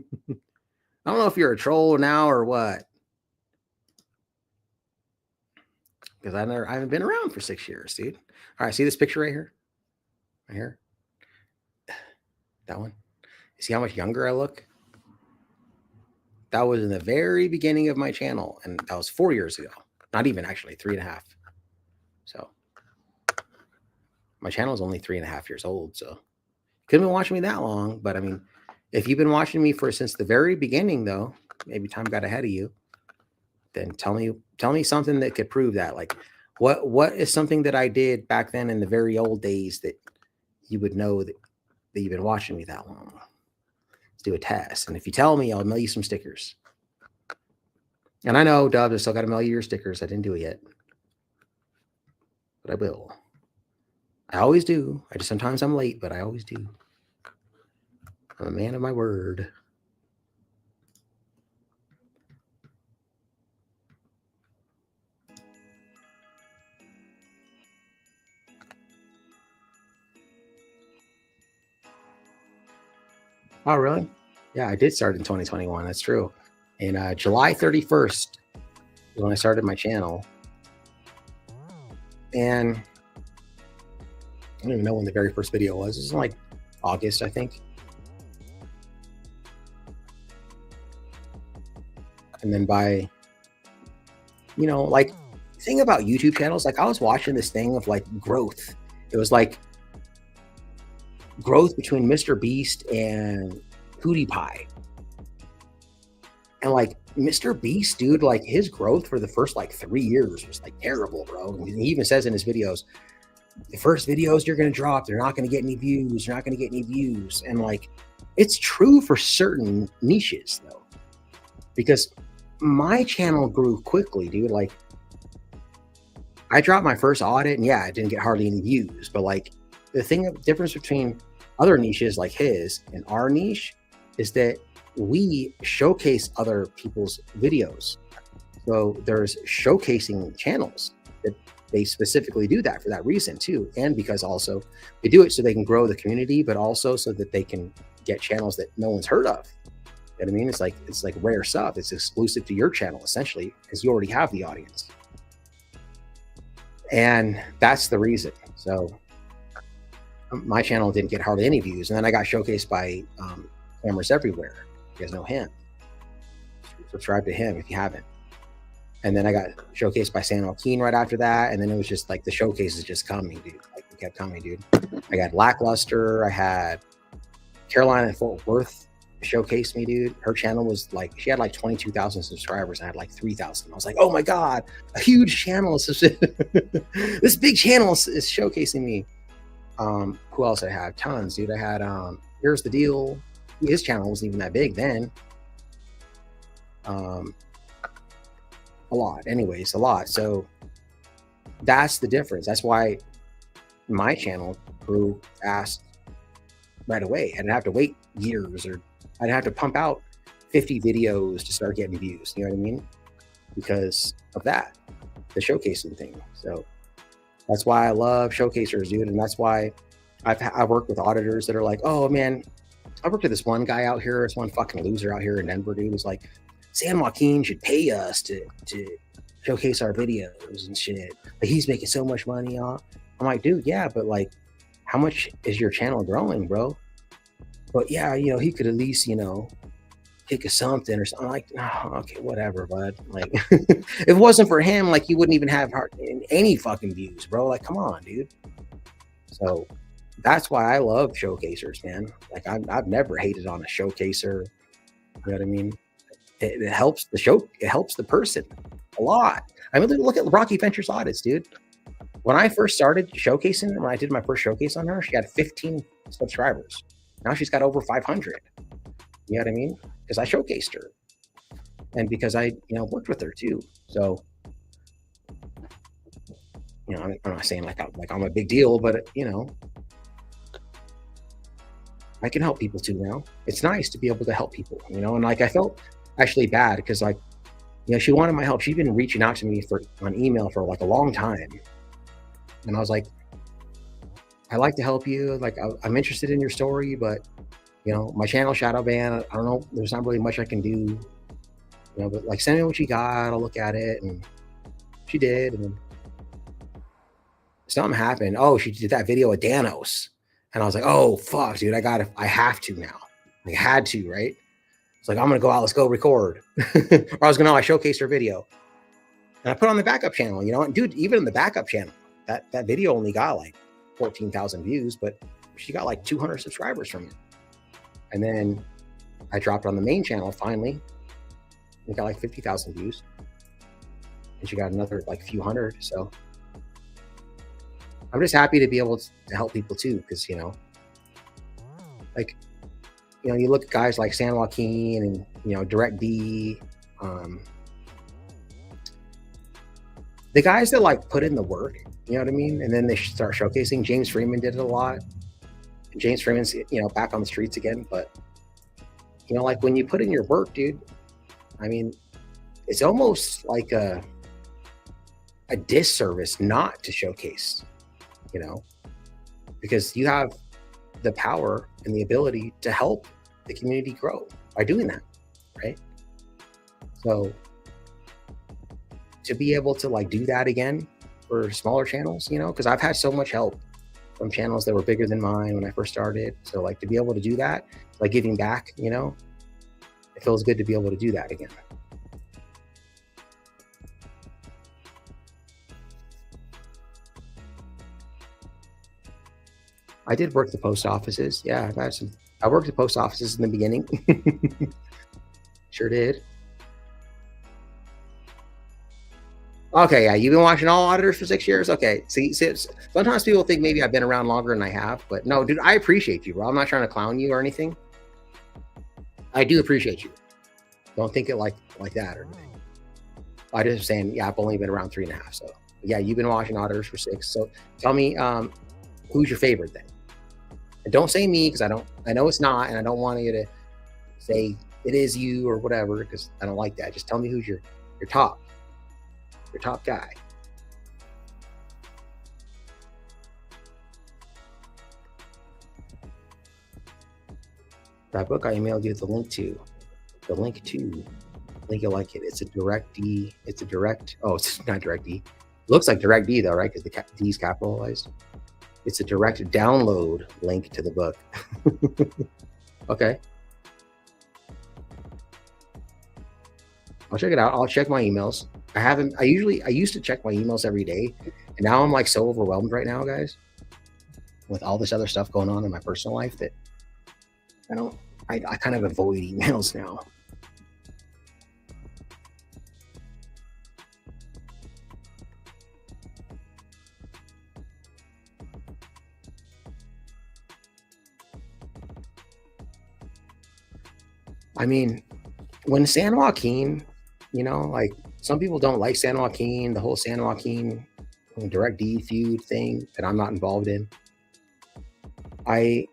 don't know if you're a troll now or what. Because I haven't been around for 6 years, dude. All right, see this picture right here? Right here? That one? You see how much younger I look? That was in the very beginning of my channel, and that was 4 years ago. Not even, actually, 3.5. So my channel is only 3.5 years old, so couldn't been watching me that long. But I mean, if you've been watching me since the very beginning, though, maybe time got ahead of you. Then tell me something that could prove that. Like, what is something that I did back then in the very old days that you would know that you've been watching me that long? Let's do a test, and if you tell me, I'll mail you some stickers. And I know, Dubs, I still got to mail you your stickers. I didn't do it yet, but I will. I always do. Sometimes I'm late, but I always do. I'm a man of my word. Oh, really? Yeah, I did start in 2021. That's true. And July 31st is when I started my channel. And I don't even know when the very first video was. It was in like August, I think. And then by, like, the thing about YouTube channels, like I was watching this thing of like growth. It was like growth between Mr. Beast and PewDiePie. And like Mr. Beast, dude, like his growth for the first like 3 years was like terrible, bro. And he even says in his videos, the first videos you're going to drop, they're not going to get any views. You're not going to get any views. And like, it's true for certain niches though, because my channel grew quickly, dude. Like I dropped my first audit and yeah, I didn't get hardly any views, but like the difference between other niches like his and our niche is that we showcase other people's videos. So there's showcasing channels that they specifically do that for that reason too. And because also they do it so they can grow the community, but also so that they can get channels that no one's heard of. You know what I mean? It's like rare stuff. It's exclusive to your channel essentially, because you already have the audience. And that's the reason. So my channel didn't get hardly any views. And then I got showcased by Cameras Everywhere. You guys know him. Subscribe to him if you haven't. And then I got showcased by San Joaquin right after that. And then it was just like the showcases just coming, dude. Like it kept coming, dude. I got Lackluster. I had Carolina and Fort Worth showcased me, dude. Her channel was like, she had like 22,000 subscribers. And I had like 3,000. I was like, oh my God, a huge channel. This big channel is showcasing me. Who else I had? Tons, dude. I had Here's the Deal. His channel wasn't even that big then. A lot. Anyways, a lot. So that's the difference. That's why my channel grew fast right away. I didn't have to wait years, or I'd have to pump out 50 videos to start getting views. You know what I mean? Because of that, the showcasing thing. So that's why I love showcasers, dude. And that's why I've worked with auditors that are like, oh man, I worked with this one guy out here, this one fucking loser out here in Denver, dude, who's like, San Joaquin should pay us to showcase our videos and shit. But he's making so much money off. I'm like, dude, yeah, but like, how much is your channel growing, bro? But yeah, he could at least, kick us something or something. I'm like, oh, okay, whatever, bud. Like, if it wasn't for him, like, you wouldn't even have any fucking views, bro. Like, come on, dude. So that's why I love showcasers, man. Like, I've never hated on a showcaser. You know what I mean? It helps the show. It helps the person a lot. I mean, look at RockyVentures-Audits, dude. When I first started showcasing, when I did my first showcase on her, she had 15 subscribers. Now she's got over 500. You know what I mean? Because I showcased her, and because I, worked with her too. So, I'm not saying like I'm a big deal, but I can help people too now. It's nice to be able to help people, and like I felt actually bad because like, she wanted my help. She'd been reaching out to me on email for like a long time. And I was like, I like to help you. Like, I'm interested in your story, but you know, my channel shadow ban. I don't know. There's not really much I can do. You know, but like, send me what you got. I'll look at it. And she did, and then something happened. Oh, she did that video with Danos, and I was like, oh fuck, dude, I have to now. I had to, right? It's like, I'm gonna go out. Let's go record. Or I was gonna. I showcased her video, and I put it on the backup channel. You know, and dude, even in the backup channel, that video only got like 14,000 views, but she got like 200 subscribers from it. And then I dropped it on the main channel finally. We got like 50,000 views, and she got another like few hundred. So I'm just happy to be able to help people too, because you know, like, you know, you look at guys like San Joaquin and you know Direct D, the guys that like put in the work. You know what I mean? And then they start showcasing. James Freeman did it a lot. James Freeman's, you know, back on the streets again. But you know, like when you put in your work, dude, I mean, it's almost like a disservice not to showcase, you know, because you have the power and the ability to help the community grow by doing that, right? So to be able to like do that again for smaller channels, you know, because I've had so much help from channels that were bigger than mine when I first started. So like to be able to do that, like giving back, you know, it feels good to be able to do that again. I did work the post offices. Yeah, I worked the post offices in the beginning. Sure did. Okay, yeah, you've been watching all auditors for 6 years? Okay, see, sometimes people think maybe I've been around longer than I have, but no, dude, I appreciate you, bro. I'm not trying to clown you or anything. I do appreciate you. Don't think it like that or anything. I just saying, yeah, I've only been around 3.5, so yeah, you've been watching auditors for 6. So tell me, who's your favorite then? And don't say me, because I know it's not, and I don't want you to say it is you or whatever, because I don't like that. Just tell me who's your top guy. That book I emailed you the link to. I think you'll like it. It's a direct D. Oh, it's not direct D. Looks like direct D though, right? Because the D is capitalized. It's a direct download link to the book. Okay. I'll check it out. I'll check my emails. I used to check my emails every day, and now I'm like so overwhelmed right now, guys, with all this other stuff going on in my personal life that I kind of avoid emails now. I mean, when San Joaquin, you know, like some people don't like San Joaquin, the whole San Joaquin Direct D feud thing that I'm not involved in. I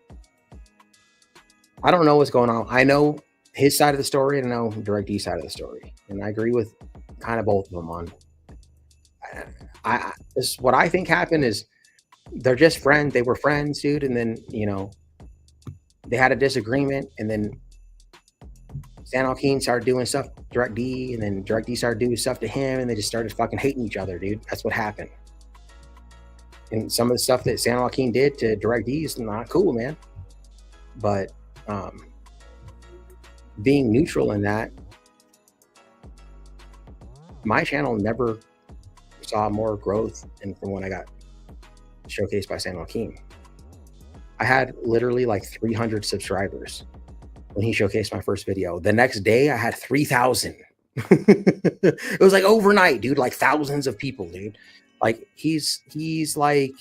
don't know what's going on. I know his side of the story and I know Direct D's side of the story, and I agree with kind of both of them on. What I think happened is they're just friends. They were friends, dude, and then you know they had a disagreement, and then San Joaquin started doing stuff to Direct D, and then Direct D started doing stuff to him, and they just started fucking hating each other, dude. That's what happened. And some of the stuff that San Joaquin did to Direct D is not cool, man. But being neutral in that, my channel never saw more growth than from when I got showcased by San Joaquin. I had literally like 300 subscribers when he showcased my first video. The next day I had 3,000. It was like overnight, dude, like thousands of people, dude. Like he's like,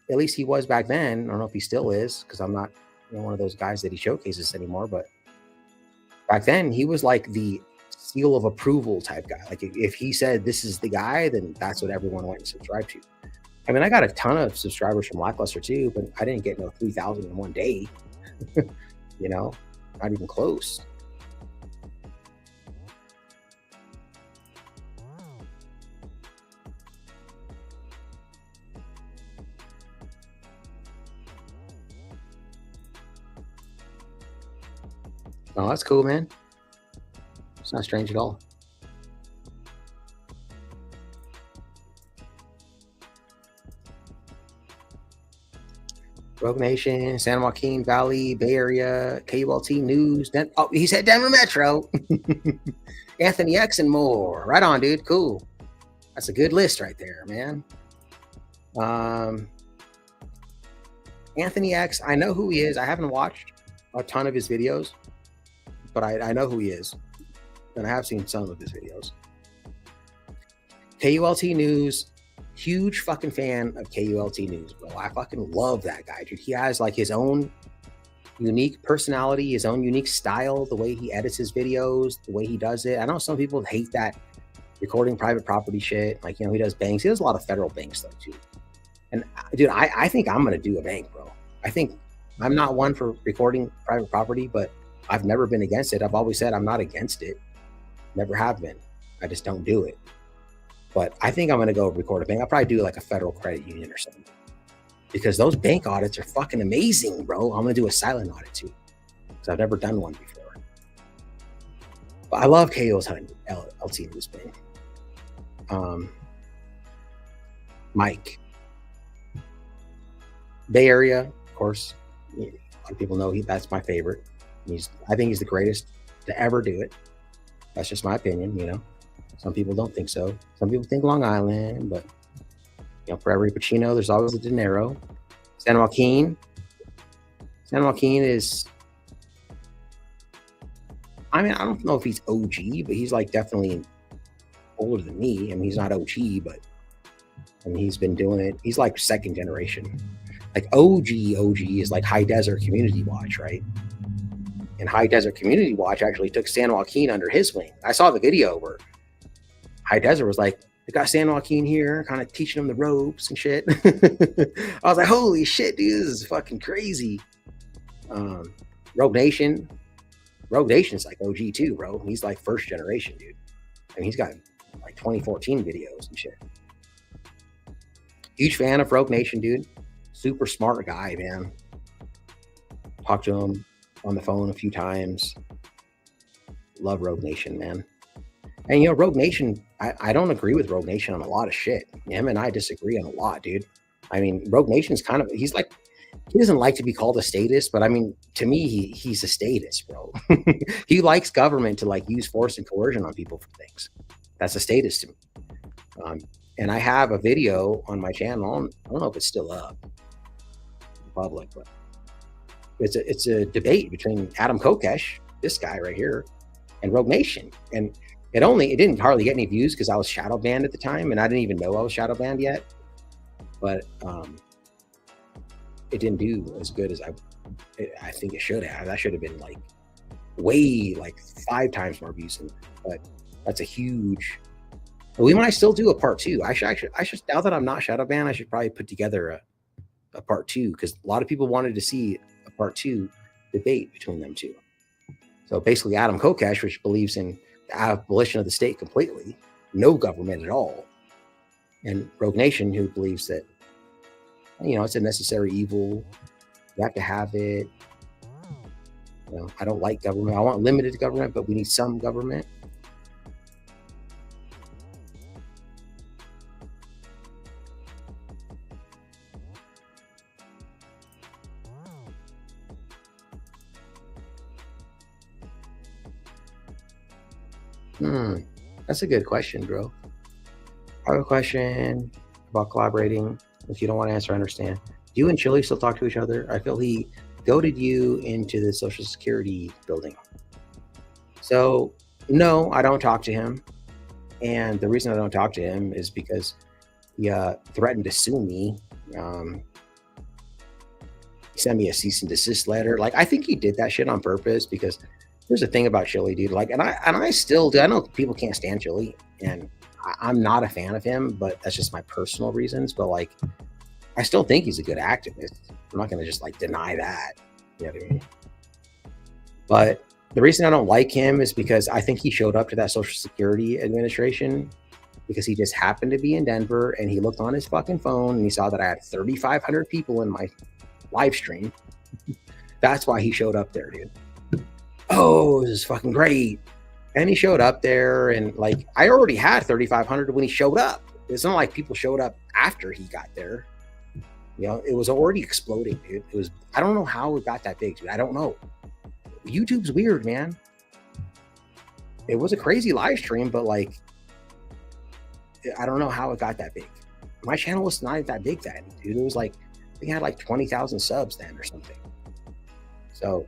at least he was back then. I don't know if he still is, because I'm not, you know, one of those guys that he showcases anymore, but back then he was like the seal of approval type guy. Like if he said this is the guy, then that's what everyone went and subscribed to. I mean, I got a ton of subscribers from Lackluster too, but I didn't get no 3,000 in one day. You know, not even close. Oh, that's cool, man. It's not strange at all. Rogue Nation, San Joaquin Valley, Bay Area, KULT News. Oh, he said Denver Metro. Anthony X and more. Right on, dude. Cool. That's a good list right there, man. Anthony X, I know who he is. I haven't watched a ton of his videos, but I know who he is. And I have seen some of his videos. KULT News, huge fucking fan of KULT News, bro. I fucking love that guy, dude. He has like his own unique personality, his own unique style, the way he edits his videos, the way he does it. I know some people hate that recording private property shit. Like, you know, he does banks. He does a lot of federal banks though, too. And dude, I think I'm going to do a bank, bro. I think I'm not one for recording private property, but I've never been against it. I've always said I'm not against it. Never have been. I just don't do it. But I think I'm going to go record a bank. I'll probably do like a federal credit union or something, because those bank audits are fucking amazing, bro. I'm going to do a silent audit too, because I've never done one before. But I love KO's LT News Bank. Mike, Bay Area, of course. A lot of people know that's my favorite. I think he's the greatest to ever do it. That's just my opinion, you know. Some people don't think so. Some people think Long Island, but you know, for every Pacino, there's always a De Niro. San Joaquin is, I mean, I don't know if he's OG, but he's like definitely older than me. I mean, he's not OG, but I mean, he's been doing it. He's like second generation. Like OG is like High Desert Community Watch, right? And High Desert Community Watch actually took San Joaquin under his wing. I saw the video where High Desert was like, they got San Joaquin here, kind of teaching him the ropes and shit. I was like, holy shit, dude, this is fucking crazy. Rogue Nation's like OG too, bro. He's like first generation, dude. And he's got like 2014 videos and shit. Huge fan of Rogue Nation, dude. Super smart guy, man. Talked to him on the phone a few times. Love Rogue Nation, man. And you know, Rogue Nation, I don't agree with Rogue Nation on a lot of shit. Him and I disagree on a lot, dude. I mean, Rogue Nation's kind of, he's like, he doesn't like to be called a statist, but I mean, to me, he's a statist, bro. He likes government to like use force and coercion on people for things. That's a statist to me. And I have a video on my channel. I don't know if it's still up in public, but it's a debate between Adam Kokesh, this guy right here, and Rogue Nation. And it didn't hardly get any views because I was shadow banned at the time, and I didn't even know I was shadow banned yet. But it didn't do as good as I think it should have. That should have been like way like 5 times more views. But that's a huge. We might still do a part 2. I should now that I'm not shadow banned, I should probably put together a part 2, because a lot of people wanted to see a part 2 debate between them two. So basically, Adam Kokesh, which believes in the abolition of the state completely, no government at all, and Rogue Nation, who believes that, you know, it's a necessary evil, you have to have it. You know, I don't like government. I want limited government, but we need some government. That's a good question, bro. I have a question about collaborating. If you don't want to answer, I understand. Do you and Chili still talk to each other? I feel he goaded you into the Social Security building. So no, I don't talk to him. And the reason I don't talk to him is because he threatened to sue me. He sent me a cease and desist letter. Like, I think he did that shit on purpose, because there's a thing about Chili, dude. Like, and I still do. I know people can't stand Chili, and I'm not a fan of him, but that's just my personal reasons. But like, I still think he's a good activist. I'm not going to just like deny that. You know what I mean? But the reason I don't like him is because I think he showed up to that Social Security Administration because he just happened to be in Denver, and he looked on his fucking phone and he saw that I had 3,500 people in my live stream. That's why he showed up there, dude. oh, this is fucking great. And he showed up there, and like I already had 3,500 when he showed up. It's not like people showed up after he got there. You know, it was already exploding, dude. It was, I don't know how it got that big, dude. I don't know. YouTube's weird, man. It was a crazy live stream, but like, I don't know how it got that big. My channel was not that big then, dude. It was like, I think I had like 20,000 subs then or something. So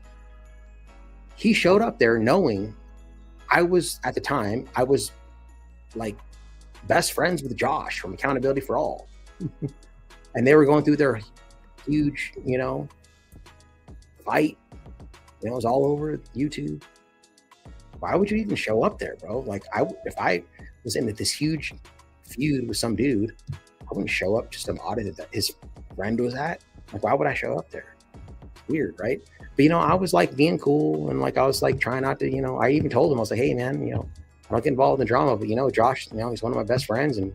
he showed up there knowing I was, at the time, I was like best friends with Josh from Accountability for All. And they were going through their huge, you know, fight. You know, it was all over YouTube. Why would you even show up there, bro? Like, if I was in this huge feud with some dude, I wouldn't show up just an audit that his friend was at. Like, why would I show up there? Weird, right? But, you know, I was like being cool, and like I was like trying not to, you know, I even told him, I was like, hey, man, you know, I don't get involved in the drama, but, you know, Josh, you know, he's one of my best friends, and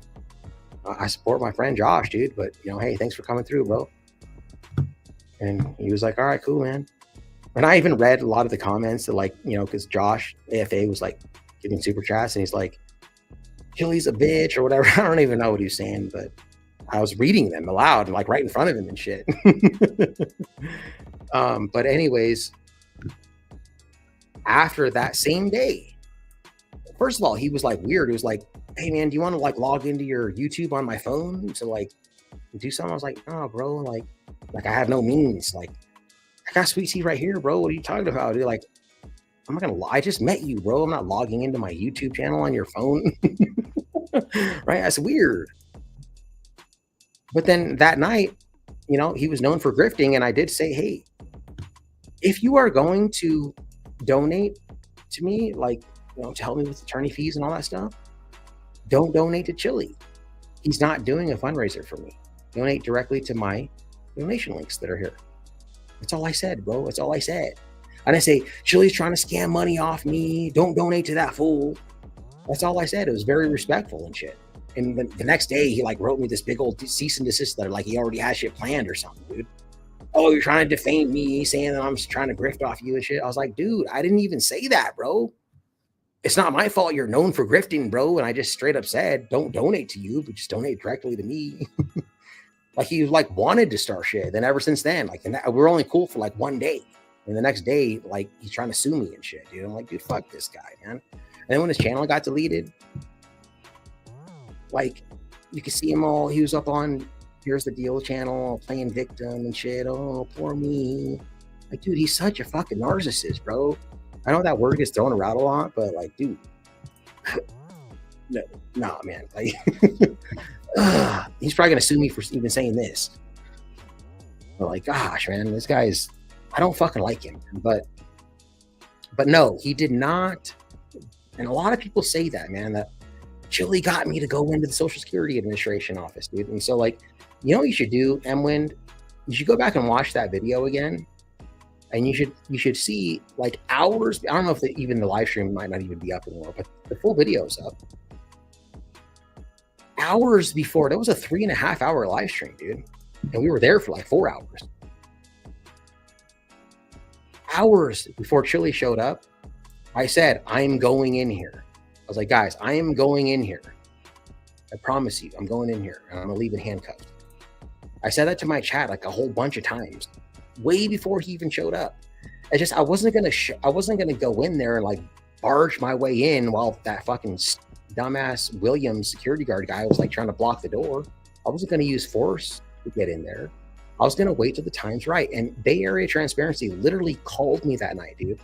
I support my friend Josh, dude. But, you know, hey, thanks for coming through, bro. And he was like, all right, cool, man. And I even read a lot of the comments that, like, you know, because Josh AFA was like giving super chats, and he's like, Chili's a bitch or whatever. I don't even know what he was saying, but I was reading them aloud and like right in front of him and shit. But anyways, after that same day, first of all, he was like weird. He was like, hey man, do you want to like log into your YouTube on my phone to like do something? I was like, no, bro, like I have no means. Like, I got Sweet Tea right here, bro. What are you talking about? Dude, like, I'm not gonna I just met you, bro. I'm not logging into my YouTube channel on your phone. Right? That's weird. But then that night, you know, he was known for grifting, and I did say, hey, if you are going to donate to me, like, you know, to help me with attorney fees and all that stuff, don't donate to Chili. He's not doing a fundraiser for me. Donate directly to my donation links that are here. That's all I said, bro. That's all I said. And I say, Chili's trying to scam money off me. Don't donate to that fool. That's all I said. It was very respectful and shit. And the next day, he like wrote me this big old cease and desist letter, like he already had shit planned or something, dude. Oh, you're trying to defame me, saying that I'm trying to grift off you and shit. I was like, dude, I didn't even say that, bro. It's not my fault you're known for grifting, bro. And I just straight up said, don't donate to you, but just donate directly to me. Like he like wanted to start shit. Then ever since then, like we're only cool for like one day. And the next day, like he's trying to sue me and shit, dude. I'm like, dude, fuck this guy, man. And then when his channel got deleted, like you could see him all, he was up on Here's the Deal channel playing victim and shit. Oh, poor me. Like, dude, he's such a fucking narcissist, bro. I know that word gets thrown around a lot, but like, dude, no, nah, man. Like, he's probably gonna sue me for even saying this. But like, gosh, man, this guy's, I don't fucking like him. But no, he did not. And a lot of people say that, man, that Chili got me to go into the Social Security Administration office, dude. And so like, you know what you should do, Emwind? You should go back and watch that video again. And you should see like hours. I don't know if even the live stream might not even be up anymore, but the full video's up. Hours before, that was a 3.5 hour live stream, dude. And we were there for like 4 hours. Hours before Chili showed up, I said, I'm going in here. I was like, guys, I am going in here. I promise you, I'm going in here and I'm gonna leave it handcuffed. I said that to my chat like a whole bunch of times, way before he even showed up. I just, I wasn't gonna go in there and like barge my way in while that fucking dumbass Williams security guard guy was like trying to block the door. I wasn't gonna use force to get in there. I was gonna wait till the time's right. And Bay Area Transparency literally called me that night, dude.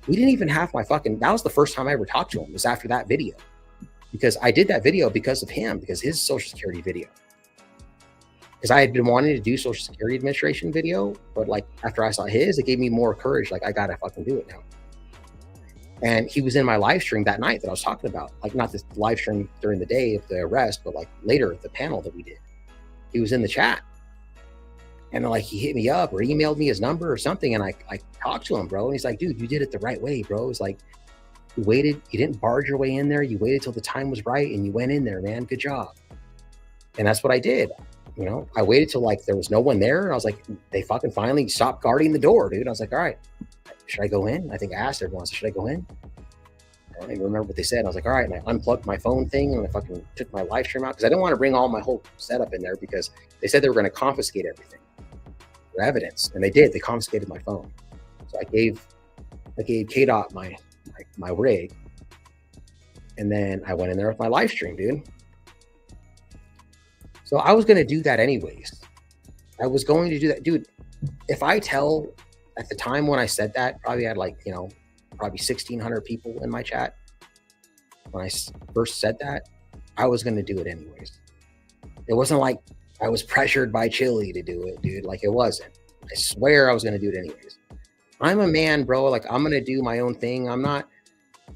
We didn't even have my fucking, that was the first time I ever talked to him, was after that video. Because I did that video because of him, because his Social Security video. Because I had been wanting to do Social Security Administration video, but like after I saw his, it gave me more courage. Like, I gotta fucking do it now. And he was in my live stream that night that I was talking about. Like, not this live stream during the day of the arrest, but like later, the panel that we did. He was in the chat. And like, he hit me up or emailed me his number or something. And I talked to him, bro. And he's like, dude, you did it the right way, bro. It's like, you waited, you didn't barge your way in there. You waited till the time was right and you went in there, man. Good job. And that's what I did. You know, I waited till like there was no one there. And I was like, they fucking finally stopped guarding the door, dude. I was like, all right, should I go in? I think I asked everyone, so should I go in? I don't even remember what they said. I was like, all right, and I unplugged my phone thing and I fucking took my live stream out because I didn't want to bring all my whole setup in there because they said they were going to confiscate everything for evidence, and they did. They confiscated my phone. So I gave KDOT my rig, and then I went in there with my live stream, dude. So I was going to do that anyways. I was going to do that, dude. If I tell at the time when I said that, probably had like, probably 1,600 people in my chat. When I first said that, I was going to do it anyways. It wasn't like I was pressured by Chili to do it, dude. Like, it wasn't. I swear I was going to do it anyways. I'm a man, bro. Like, I'm going to do my own thing. I'm not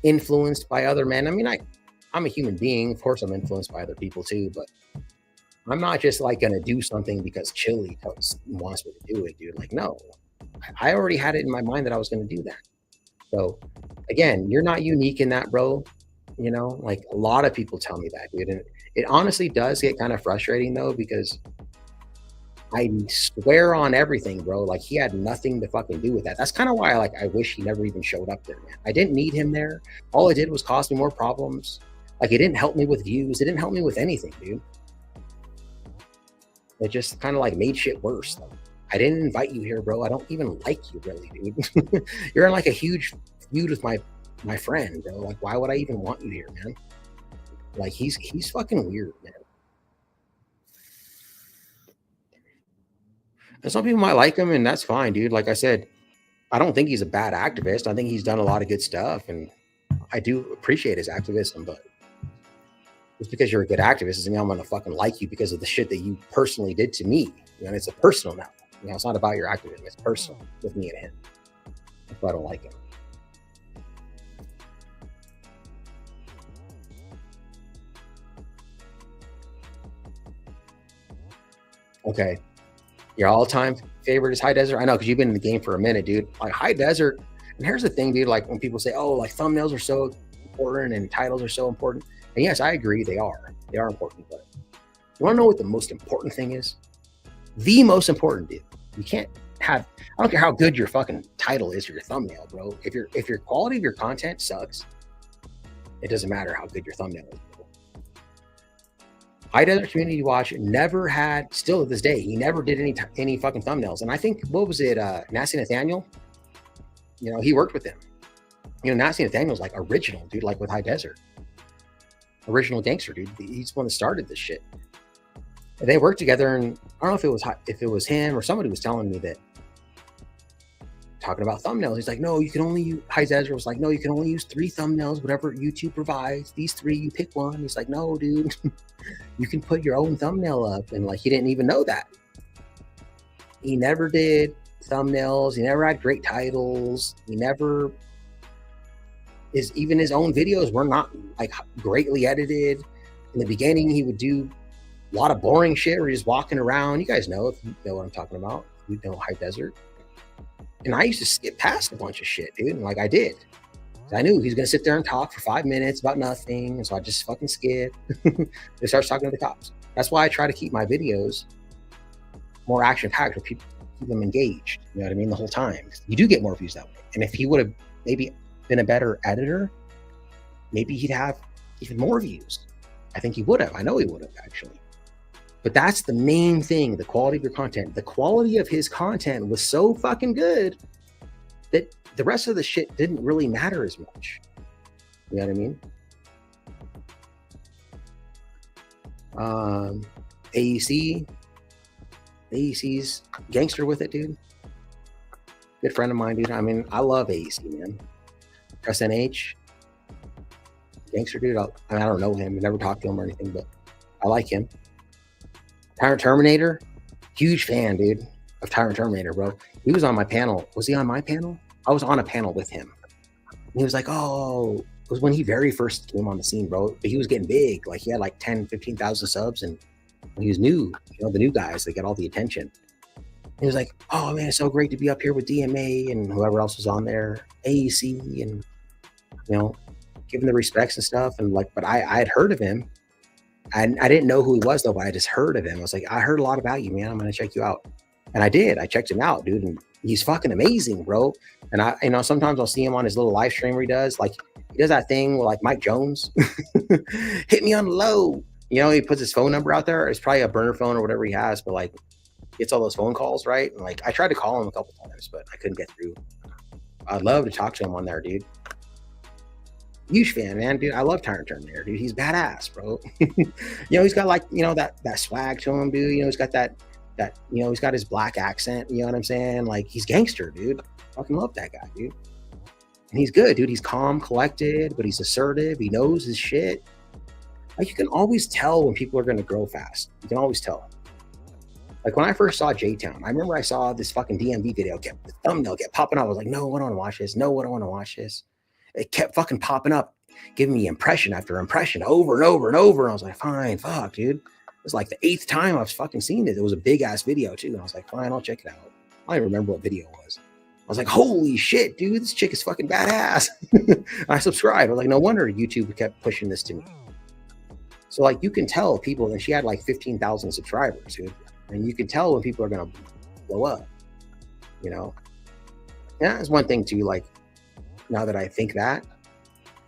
influenced by other men. I mean, I'm a human being. Of course, I'm influenced by other people too, but I'm not just like going to do something because Chili wants me to do it, dude. Like, no, I already had it in my mind that I was going to do that. So again, you're not unique in that, bro. Like a lot of people tell me that, dude. And it honestly does get kind of frustrating though, because I swear on everything, bro. Like he had nothing to fucking do with that. That's kind of why I wish he never even showed up there, man. I didn't need him there. All it did was cause me more problems. Like it didn't help me with views. It didn't help me with anything, dude. It just kind of like made shit worse though. I didn't invite you here, bro. I don't even like you really, dude. You're in like a huge feud with my friend, bro. Like, why would I even want you here, man? Like, he's fucking weird, man. And some people might like him, and that's fine, dude. Like I said, I don't think he's a bad activist. I think he's done a lot of good stuff, and I do appreciate his activism, but just because you're a good activist doesn't mean I'm gonna fucking like you because of the shit that you personally did to me. It's a personal now. It's not about your activism. It's personal with me and him. That's why I don't like him. Okay. Your all-time favorite is High Desert? I know, because you've been in the game for a minute, dude. Like High Desert, and here's the thing, dude, like when people say, oh, like thumbnails are so important and titles are so important. And yes, I agree, they are. They are important, but you wanna know what the most important thing is? The most important, dude. You can't have, I don't care how good your fucking title is or your thumbnail, bro. If your quality of your content sucks, it doesn't matter how good your thumbnail is. High Desert Community Watch never had, still to this day, he never did any fucking thumbnails. And I think, what was it, Nasty Nathaniel? He worked with him. Nasty Nathaniel's like original, dude, like with High Desert. Original gangster, dude. He's the one that started this shit. And they worked together, and I don't know if it was him or somebody was telling me that, talking about thumbnails. He's like, no, you can only use, High Desert was like, no, you can only use 3 thumbnails, whatever YouTube provides. These 3, you pick one. He's like, no, dude, you can put your own thumbnail up. And like, he didn't even know that. He never did thumbnails. He never had great titles. He never even his own videos were not like greatly edited. In the beginning, he would do a lot of boring shit where he's walking around. You guys know, if you know what I'm talking about. You know High Desert. And I used to skip past a bunch of shit, dude. And like I did. I knew he's gonna sit there and talk for 5 minutes about nothing. And so I just fucking skip. He starts talking to the cops. That's why I try to keep my videos more action-packed where people keep them engaged. You know what I mean? The whole time. You do get more views that way. And if he would have maybe been a better editor, maybe he'd have even more views. I think he would have. I know he would have, actually. But that's the main thing, the quality of your content. The quality of his content was so fucking good that the rest of the shit didn't really matter as much. You know what I mean? AEC's gangster with it, dude. Good friend of mine, dude. I mean, I love AEC, man. SNH, gangster, dude. I don't know him. I never talked to him or anything, but I like him. Tyrant Terminator, huge fan, dude, of Tyrant Terminator, bro. He was on my panel. Was he on my panel? I was on a panel with him. And he was like, oh, it was when he very first came on the scene, bro. But he was getting big. Like he had like 10, 15,000 subs. And when he was new, the new guys, they got all the attention. He was like, oh man, it's so great to be up here with DMA and whoever else was on there, AEC, and giving the respects and stuff. And like, but I had heard of him. I didn't know who he was though, but I just heard of him. I was like, I heard a lot about you, man. I'm gonna check you out. And I did. I checked him out, dude. And he's fucking amazing, bro. And I, you know, sometimes I'll see him on his little live stream where he does that thing with like Mike Jones, hit me on the low. You know, he puts his phone number out there. It's probably a burner phone or whatever he has, but like gets all those phone calls, right? And like I tried to call him a couple times, but I couldn't get through. I'd love to talk to him on there, dude. Huge fan, man, dude. I love Tyrant Terminator, dude. He's badass, bro. You know, he's got like, you know, that swag to him, dude. You know, he's got that, you know, he's got his black accent. You know what I'm saying? Like, he's gangster, dude. Fucking love that guy, dude. And he's good, dude. He's calm, collected, but he's assertive. He knows his shit. Like, you can always tell when people are going to grow fast. You can always tell. Like, when I first saw J-Town, I remember I saw this fucking DMV video, the thumbnail kept popping up. I was like, no, I don't want to watch this. No, I don't want to watch this. It kept fucking popping up, giving me impression after impression over and over and over. And I was like, fine, fuck, dude. It was like the 8th time I've fucking seen it. It was a big ass video too. And I was like, fine, I'll check it out. I don't even remember what video it was. I was like, holy shit, dude, this chick is fucking badass. I subscribed. I was like, no wonder YouTube kept pushing this to me. So like, you can tell people, and she had like 15,000 subscribers, dude. And you can tell when people are going to blow up, you know? Yeah, that's one thing too. Like, now that I think that,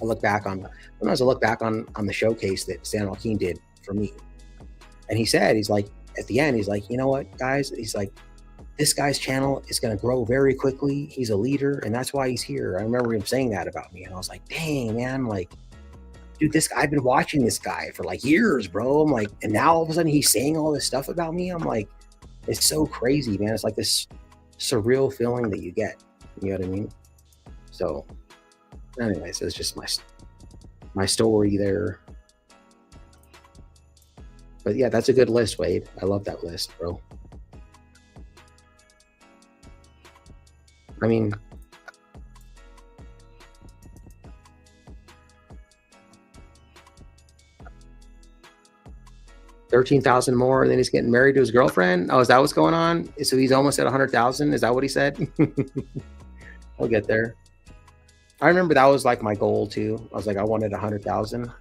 I look back on, sometimes I look back on the showcase that San Joaquin did for me. And he said, he's like, at the end, he's like, you know what, guys? He's like, this guy's channel is going to grow very quickly. He's a leader, and that's why he's here. I remember him saying that about me. And I was like, dang, man, like, dude, I've been watching this guy for like years, bro. I'm like, and now all of a sudden he's saying all this stuff about me. I'm like, it's so crazy, man. It's like this surreal feeling that you get. You know what I mean? So anyways, it's just my story there. But yeah, that's a good list, Wade. I love that list, bro. I mean, $13,000 more, and then he's getting married to his girlfriend. Oh, is that what's going on? So he's almost at 100,000. Is that what he said? I'll get there. I remember that was like my goal too. I was like, I wanted 100,000,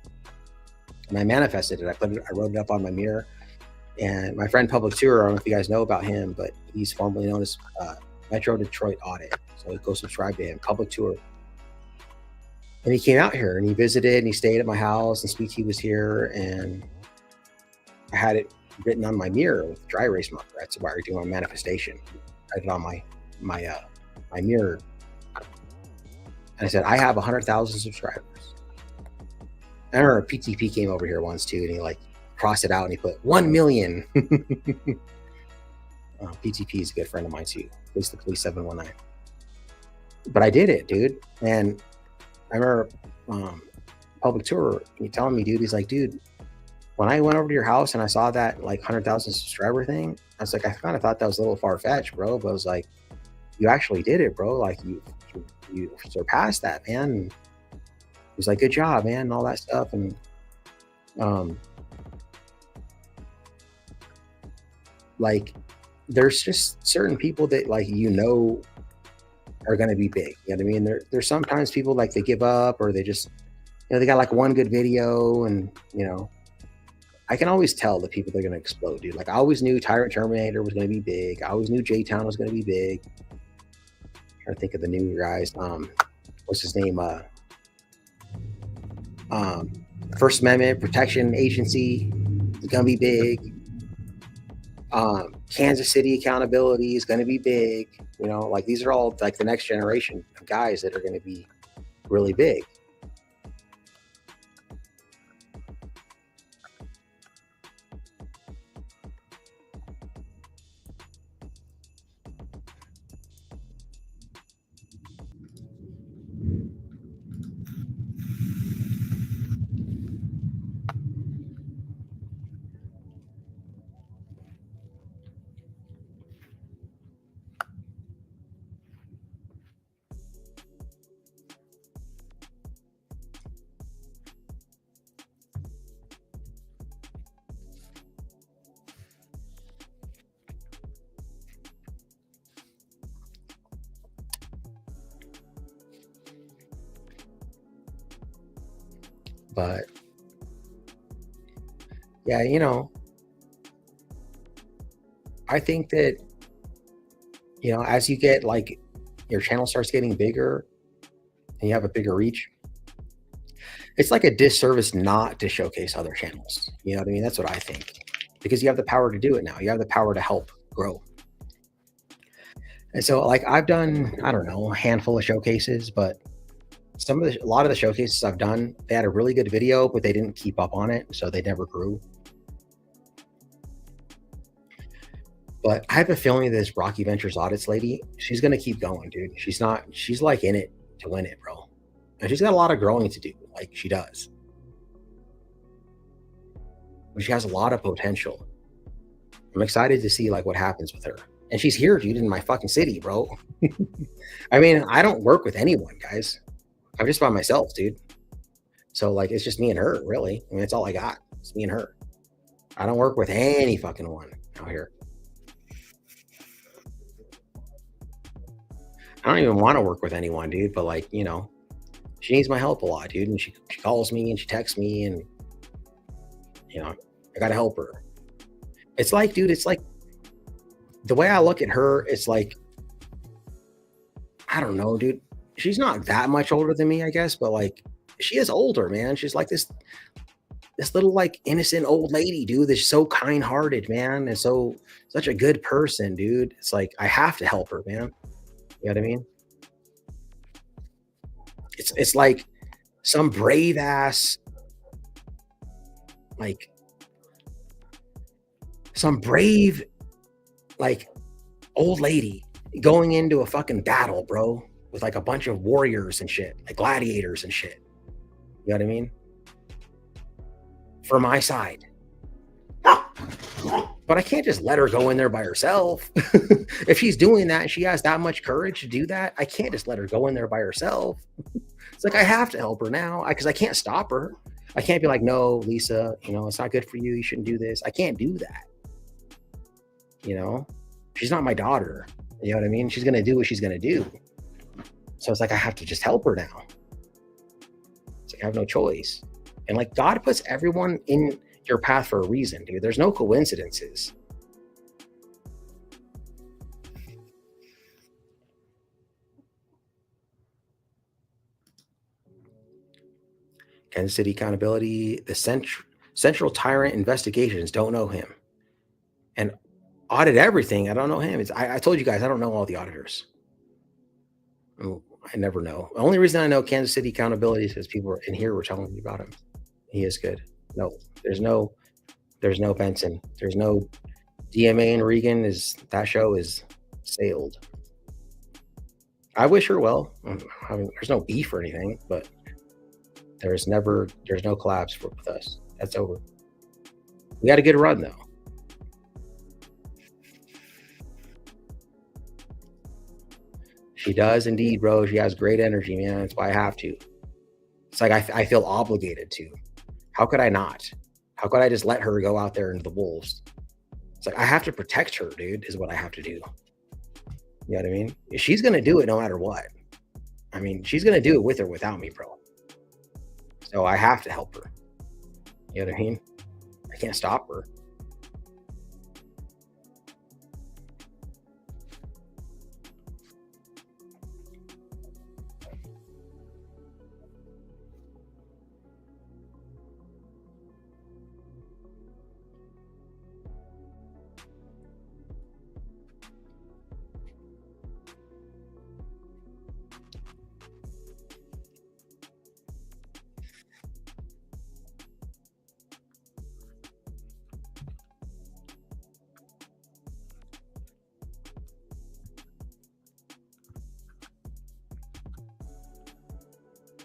and I manifested it. I wrote it up on my mirror. And my friend Public Tour, I don't know if you guys know about him, but he's formerly known as Metro Detroit Audit. So go subscribe to him, Public Tour. And he came out here and he visited and he stayed at my house, and Sweet Tea was here, and I had it written on my mirror with dry erase marker. That's why we're doing manifestation. I write it on my mirror. And I said, I have 100,000 subscribers. I remember PTP came over here once too, and he like crossed it out and he put 1 million. PTP is a good friend of mine too. Police the Police 719. But I did it, dude. And I remember Public Tour, he telling me, dude, he's like, dude, when I went over to your house and I saw that like 100,000 subscriber thing, I was like, I kind of thought that was a little far-fetched, bro. But I was like, you actually did it, bro. Like you surpassed that, man. And he was like, good job, man, and all that stuff. And like, there's just certain people that like, you know, are going to be big. You know what I mean? There's sometimes people like they give up, or they just, you know, they got like one good video, and you know, I can always tell the people that are going to explode, dude. Like, I always knew Tyrant Terminator was going to be big. I always knew J-Town was going to be big. I'm trying to think of the new guys. What's his name? First Amendment Protection Agency is going to be big. Kansas City Accountability is going to be big. You know, like, these are all like the next generation of guys that are going to be really big. But yeah, you know, I think that You know, as you get like your channel starts getting bigger and you have a bigger reach, it's like a disservice not to showcase other channels. You know what I mean? That's what I think, because you have the power to do it now. You have the power to help grow. And so like I've done, I don't know, a handful of showcases, but a lot of the showcases I've done, they had a really good video, but they didn't keep up on it. So they never grew. But I have a feeling this Rocky Ventures Audits lady, she's going to keep going, dude. She's like in it to win it, bro. And she's got a lot of growing to do, like she does. But she has a lot of potential. I'm excited to see like what happens with her. And she's here, dude, in my fucking city, bro. I mean, I don't work with anyone, guys. I'm just by myself, dude. So like, it's just me and her, really. I mean, that's all I got. It's me and her. I don't work with any fucking one out here. I don't even want to work with anyone, dude. But like, you know, she needs my help a lot, dude. And she calls me and she texts me and, you know, I got to help her. It's like, dude, it's like the way I look at her, it's like, I don't know, dude. She's not that much older than me, I guess, but like she is older, man. She's like this little like innocent old lady, dude. That's so kind-hearted, man, and such a good person, dude. It's like I have to help her, man. You know what I mean? It's like some brave ass, like some brave, like old lady going into a fucking battle, bro, with like a bunch of warriors and shit, like gladiators and shit. You know what I mean? For my side. But I can't just let her go in there by herself. If she's doing that and she has that much courage to do that, I can't just let her go in there by herself. It's like I have to help her now because I can't stop her. I can't be like, no, Lisa, you know, it's not good for you. You shouldn't do this. I can't do that. You know, she's not my daughter. You know what I mean? She's going to do what she's going to do. So it's like I have to just help her now. It's like I have no choice. And like God puts everyone in your path for a reason, dude. There's no coincidences. Kansas City Accountability, the Central Tyrant Investigations, don't know him. And Audit Everything, I don't know him. I told you guys, I don't know all the auditors. I never know. The only reason I know Kansas City Accountability is because people in here were telling me about him. He is good. No, there's no Benson. There's no DMA and Regan. That show is sailed. I wish her well. I mean, there's no beef or anything, but there's no collabs with us. That's over. We got a good run though. She does indeed, bro. She has great energy, man. That's why I have to. It's like I feel obligated to. How could I not? How could I just let her go out there into the wolves? It's like I have to protect her, dude, is what I have to do. You know what I mean? She's going to do it no matter what. I mean, she's going to do it with or without me, bro. So I have to help her. You know what I mean? I can't stop her.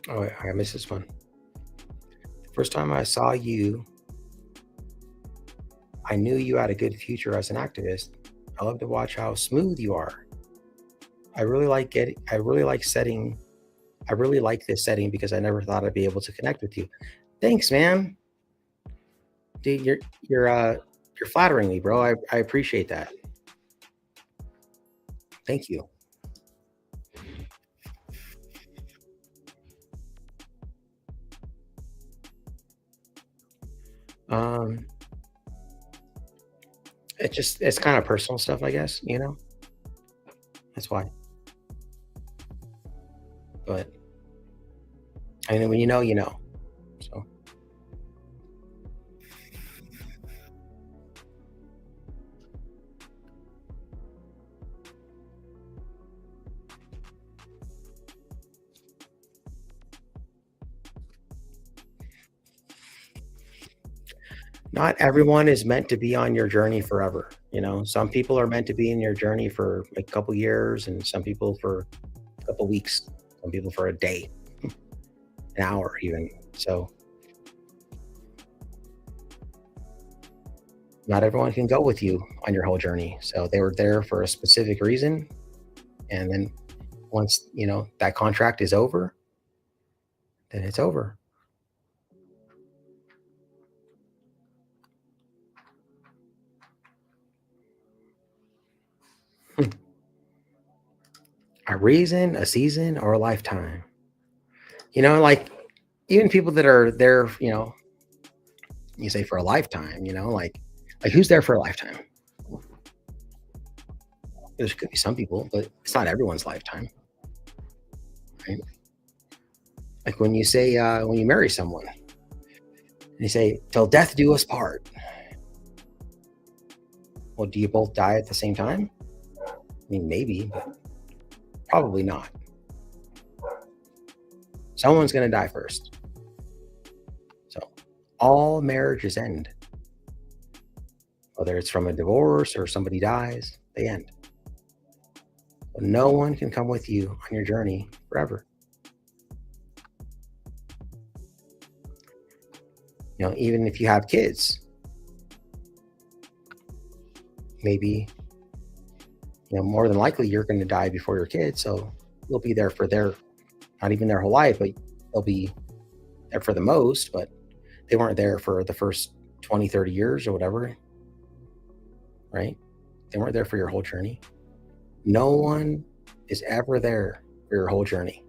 Oh, I missed this one. First time I saw you, I knew you had a good future as an activist. I love to watch how smooth you are. I really like this setting because I never thought I'd be able to connect with you. Thanks, man. Dude, you're flattering me, bro. I appreciate that. Thank you. It's kind of personal stuff, I guess, you know. That's why. But I mean, when you know, you know. So not everyone is meant to be on your journey forever. You know, some people are meant to be in your journey for a couple years, and some people for a couple weeks, some people for a day, an hour even. So not everyone can go with you on your whole journey. So they were there for a specific reason. And then once, you know, that contract is over, then it's over. A reason, a season, or a lifetime. You know, like even people that are there, you know, you say for a lifetime, you know, like who's there for a lifetime? There could be some people, but it's not everyone's lifetime, right? Like when you say, when you marry someone, and you say, till death do us part. Well, do you both die at the same time? I mean, maybe, but probably not. Someone's going to die first. So all marriages end. Whether it's from a divorce or somebody dies, they end. But no one can come with you on your journey forever. You know, even if you have kids, maybe, you know, more than likely you're going to die before your kids. So you'll be there for their, not even their whole life, but they'll be there for the most, but they weren't there for the first 20, 30 years or whatever, right? They weren't there for your whole journey. No one is ever there for your whole journey.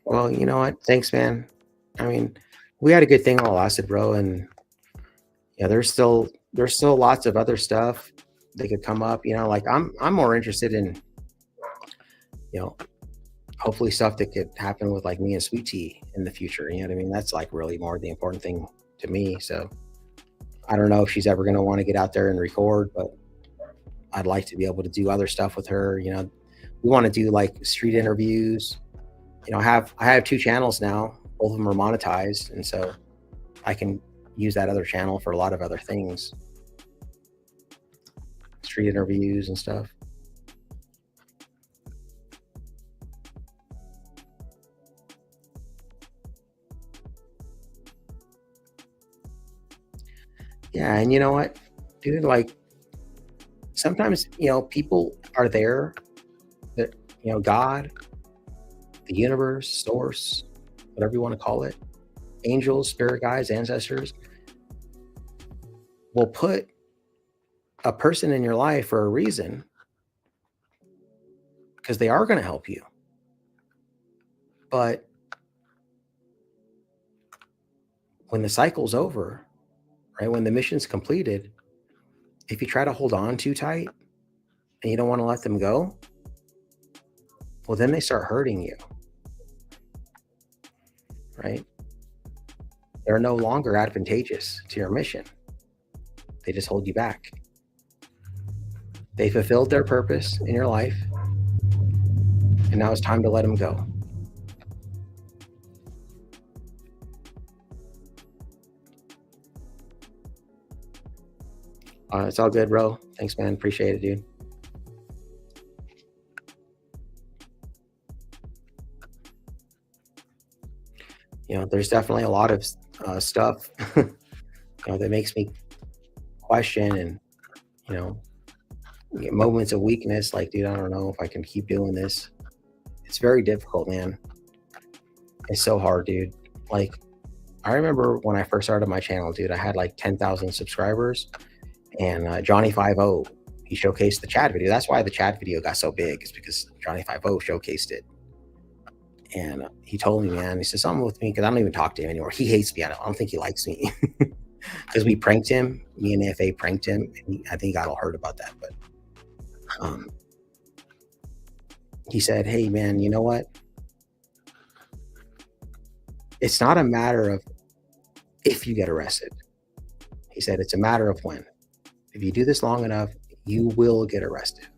Well, you know what? Thanks, man. I mean, we had a good thing all lasted, bro. And yeah, there's still lots of other stuff that could come up. You know, like I'm more interested in, you know, hopefully stuff that could happen with like me and Sweet Tea in the future. You know what I mean? That's like really more the important thing to me. So I don't know if she's ever going to want to get out there and record, but I'd like to be able to do other stuff with her. You know, we want to do like street interviews. You know, I have 2 channels now. Both of them are monetized, and so I can use that other channel for a lot of other things, street interviews and stuff. Yeah, and you know what, dude? Like sometimes, you know, people are there that, you know, God, the universe, source, whatever you want to call it, angels, spirit guides, ancestors, will put a person in your life for a reason, because they are going to help you. But when the cycle's over, right, when the mission's completed, if you try to hold on too tight and you don't want to let them go, well, then they start hurting you, right? They're no longer advantageous to your mission. They just hold you back. They fulfilled their purpose in your life, and now it's time to let them go. It's all good, bro. Thanks, man. Appreciate it, dude. there's definitely a lot of stuff, that makes me question and, get moments of weakness. Like, dude, I don't know if I can keep doing this. It's very difficult, man. It's so hard, dude. Like, I remember when I first started my channel, dude, I had like 10,000 subscribers, and Johnny 50, he showcased the chat video. That's why the chat video got so big, is because Johnny 50 showcased it. And he told me, man, he said something with me, because I don't even talk to him anymore. He hates me. I don't think he likes me, because we pranked him. Me and FA pranked him. And I think he got all hurt about that. But he said, hey, man, you know what? It's not a matter of if you get arrested. He said, it's a matter of when. If you do this long enough, you will get arrested.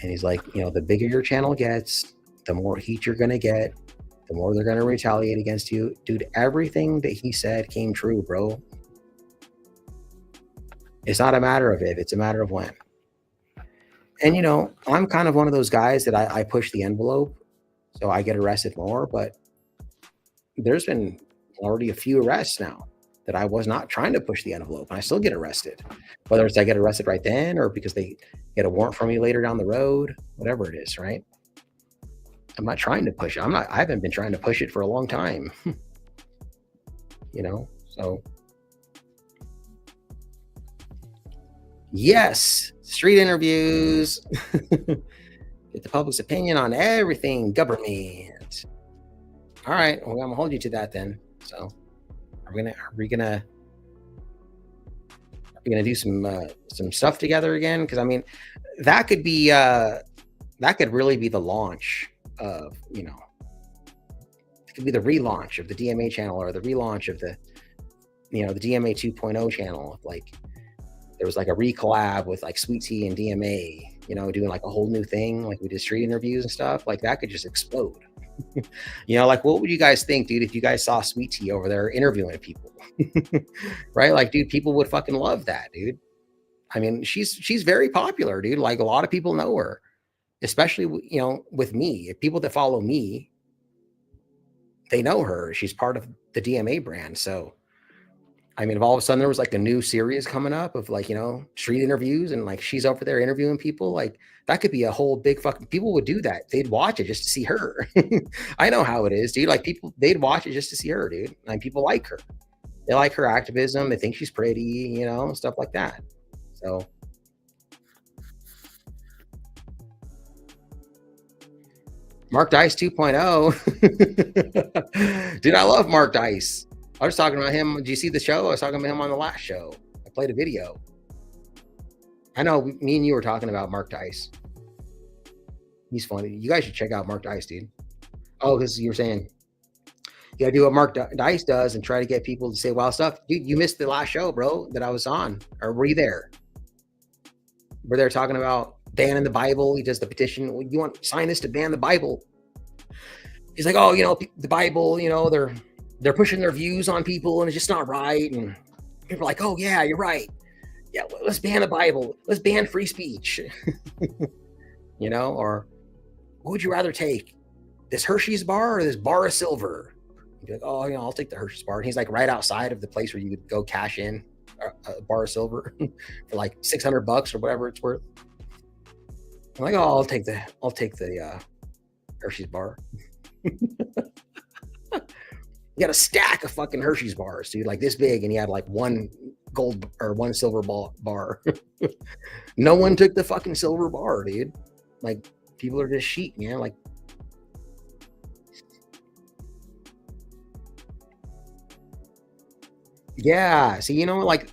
And he's like, the bigger your channel gets, the more heat you're going to get, the more they're going to retaliate against you. Dude, everything that he said came true, bro. It's not a matter of if, it's a matter of when. And, I'm kind of one of those guys that I push the envelope, so I get arrested more. But there's been already a few arrests now that I was not trying to push the envelope, and I still get arrested. Whether it's I get arrested right then, or because they get a warrant from me later down the road, whatever it is, right? I'm not trying to push it. I haven't been trying to push it for a long time. So yes, street interviews. Get the public's opinion on everything government. All right, well, I'm gonna hold you to that then. So are we gonna do some stuff together again? Because I mean, that could really be the launch of, it could be the relaunch of the DMA channel, or the relaunch of the the DMA 2.0 channel. Like, there was like a recollab with like Sweet Tea and DMA, doing like a whole new thing. Like, we did street interviews and stuff. Like, that could just explode. Like, what would you guys think, dude, if you guys saw Sweet Tea over there interviewing people? Right? Like, dude, people would fucking love that, dude. I mean, she's very popular, dude. Like, a lot of people know her, especially, with me. If people that follow me, they know her. She's part of the DMA brand. So, I mean, if all of a sudden there was like a new series coming up of like, street interviews, and like she's over there interviewing people, like that could be a whole big fucking, people would do that. They'd watch it just to see her. I know how it is, dude. Like, they'd watch it just to see her, dude. And people like her. They like her activism. They think she's pretty, stuff like that. So Mark Dice 2.0. Dude, I love Mark Dice. I was talking about him. Did you see the show? I was talking about him on the last show. I played a video. I know me and you were talking about Mark Dice. He's funny. You guys should check out Mark Dice, dude. Oh, because you were saying you gotta do what Mark Dice does and try to get people to say wild stuff. Dude, you missed the last show, bro, that I was on. Or were you there? We're there talking about banning the Bible. He does the petition. Well, you want to sign this to ban the Bible? He's like, oh, the Bible, they're pushing their views on people, and it's just not right. And people are like, oh yeah, you're right. Yeah, let's ban the Bible. Let's ban free speech. Or what would you rather take? This Hershey's bar or this bar of silver? You'd be like, oh, I'll take the Hershey's bar. And he's like right outside of the place where you could go cash in a bar of silver for like $600 or whatever it's worth. I'm like, oh, I'll take the Hershey's bar. You got a stack of fucking Hershey's bars, dude, like this big, and he had like one gold or one silver bar. No one took the fucking silver bar, dude. Like, people are just sheep, man. Like, yeah. So, like,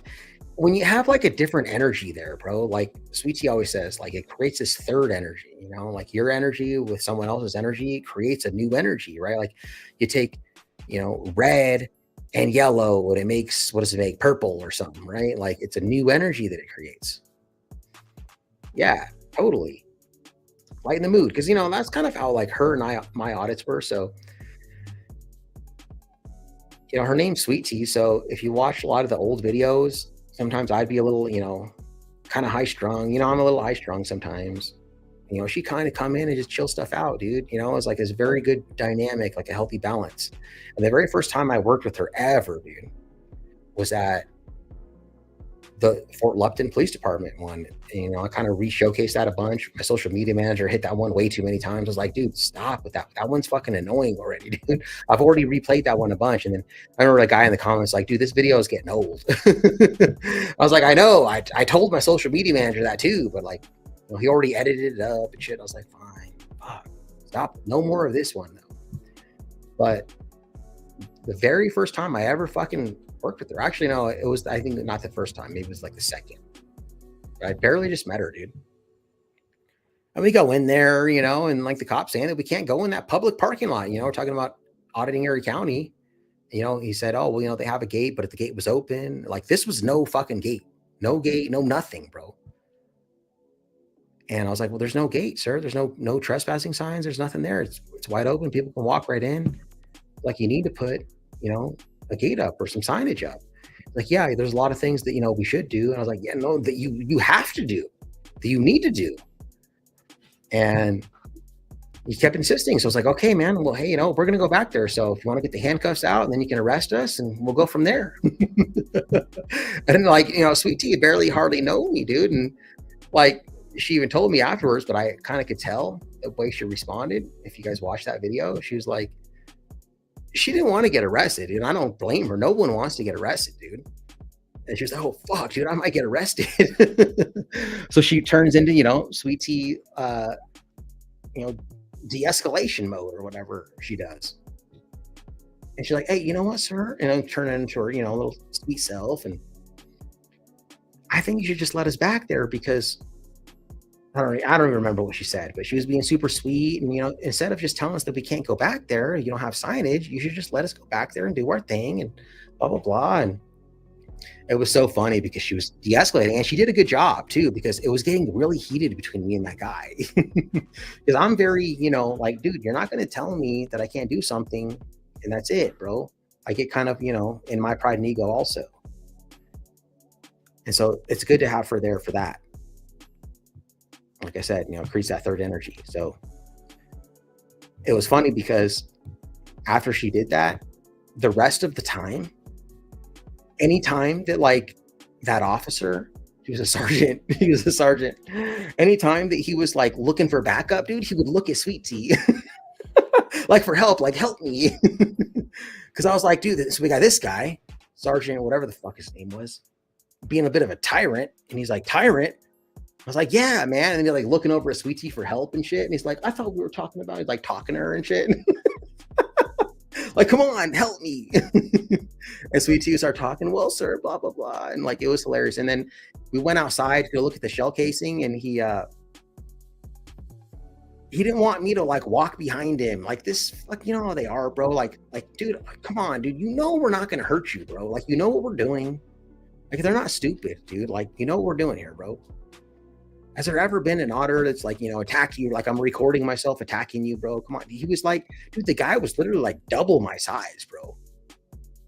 when you have like a different energy there, bro, like Sweet Tea always says, like, it creates this third energy, like your energy with someone else's energy creates a new energy, right? Like, you take, red and yellow, and it makes, what does it make? Purple or something, right? Like, it's a new energy that it creates. Yeah, totally. Lighten the mood. Because, that's kind of how like her and my audits were. So, her name's Sweet Tea. So if you watch a lot of the old videos, sometimes I'd be a little, kind of high strung. I'm a little high strung sometimes. You know, she kind of come in and just chill stuff out, dude. You know, it was like this very good dynamic, like a healthy balance. And the very first time I worked with her ever, dude, was at the Fort Lupton Police Department one. And, you know, I kind of re-showcased that a bunch. My social media manager hit that one way too many times. I was like, dude, stop with that. That one's fucking annoying already, dude. I've already replayed that one a bunch. And then I remember a guy in the comments like, dude, this video is getting old. I was like, I know. I told my social media manager that too, but like, you know, he already edited it up and shit. I was like, fine, fuck, stop. No more of this one though. But the very first time I ever fucking worked with her, actually, no, it was, I think not the first time, maybe it was like the second. I barely just met her, dude. And we go in there, you know, and like the cops saying that we can't go in that public parking lot. You know, we're talking about auditing Erie County. You know, he said, oh, well, you know, they have a gate, but if the gate was open, like this was no fucking gate, no nothing, bro. And I was like, well, there's no gate, sir. There's no trespassing signs. There's nothing there. It's wide open. People can walk right in. Like you need to put, you know, a gate up or some signage up. Like, yeah, there's a lot of things that, you know, we should do. And I was like, yeah, no, that you have to do, that you need to do. And he kept insisting. So I was like, okay, man, well, hey, you know, we're going to go back there. So if you want to get the handcuffs out and then you can arrest us and we'll go from there. And like, you know, Sweet Tea barely hardly know me, dude. And like, she even told me afterwards, but I kind of could tell the way she responded. If you guys watch that video, she was like, she didn't want to get arrested, and I don't blame her. No one wants to get arrested, dude. And she was like, oh, fuck, dude, I might get arrested. So she turns into, you know, Sweet Tea, you know, de-escalation mode or whatever she does. And she's like, hey, you know what, sir? And I'm turning into her, you know, little sweet self. And I think you should just let us back there because I don't even remember what she said, but she was being super sweet. And, you know, instead of just telling us that we can't go back there, you don't have signage, you should just let us go back there and do our thing and blah, blah, blah. And it was so funny because she was de-escalating and she did a good job too, because it was getting really heated between me and that guy. Because I'm very, you know, like, dude, you're not going to tell me that I can't do something and that's it, bro. I get kind of, you know, in my pride and ego also. And so it's good to have her there for that. Like I said, you know, increase that third energy. So it was funny because after she did that, the rest of the time, anytime that like that officer, he was a sergeant, anytime that he was like looking for backup, dude, he would look at Sweet Tea like for help, like help me. Cause I was like, dude, so we got this guy, sergeant, or whatever the fuck his name was, being a bit of a tyrant. And he's like, tyrant? I was like, yeah, man. And they're like looking over at Sweet Tea for help and shit. And he's like, I thought we were talking about, he's like talking to her and shit. Like, come on, help me. And Sweet Tea started talking, well, sir, blah, blah, blah. And like, it was hilarious. And then we went outside to go look at the shell casing and he didn't want me to like walk behind him. Like this, like, you know how they are, bro. Like, dude, come on, dude. You know, we're not going to hurt you, bro. Like, you know what we're doing. Like, they're not stupid, dude. Like, you know what we're doing here, bro. Has there ever been an auditor that's like, you know, attack you? Like I'm recording myself attacking you, bro. Come on. He was like, dude, the guy was literally like double my size, bro.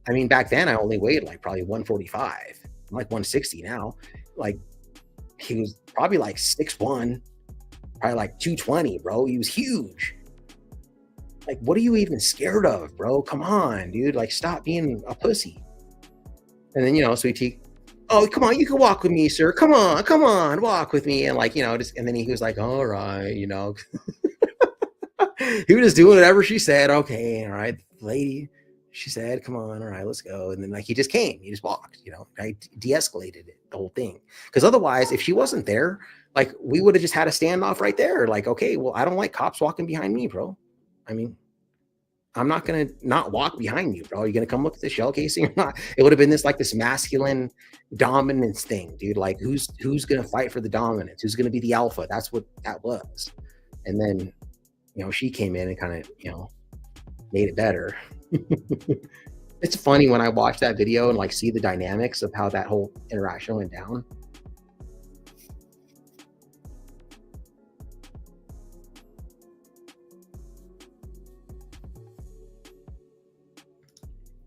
I mean, back then I only weighed like probably 145. I'm like 160 now. Like he was probably like 6'1", probably like 220, bro. He was huge. Like, what are you even scared of, bro? Come on, dude. Like, stop being a pussy. And then, you know, Sweet Tea, oh, come on, you can walk with me, sir. Come on, walk with me. And like, you know, just, and then he was like, all right, you know, he was just doing whatever she said. Okay, all right, lady, she said, come on, all right, let's go. And then like, he just came, he just walked, you know, I de-escalated it, the whole thing. Because otherwise, if she wasn't there, like we would have just had a standoff right there. Like, okay, well, I don't like cops walking behind me, bro. I mean, I'm not going to not walk behind you, bro. Are you going to come look at the shell casing or not? It would have been this like this masculine dominance thing, dude. Like who's going to fight for the dominance? Who's going to be the alpha? That's what that was. And then, you know, she came in and kind of, you know, made it better. It's funny when I watch that video and like see the dynamics of how that whole interaction went down.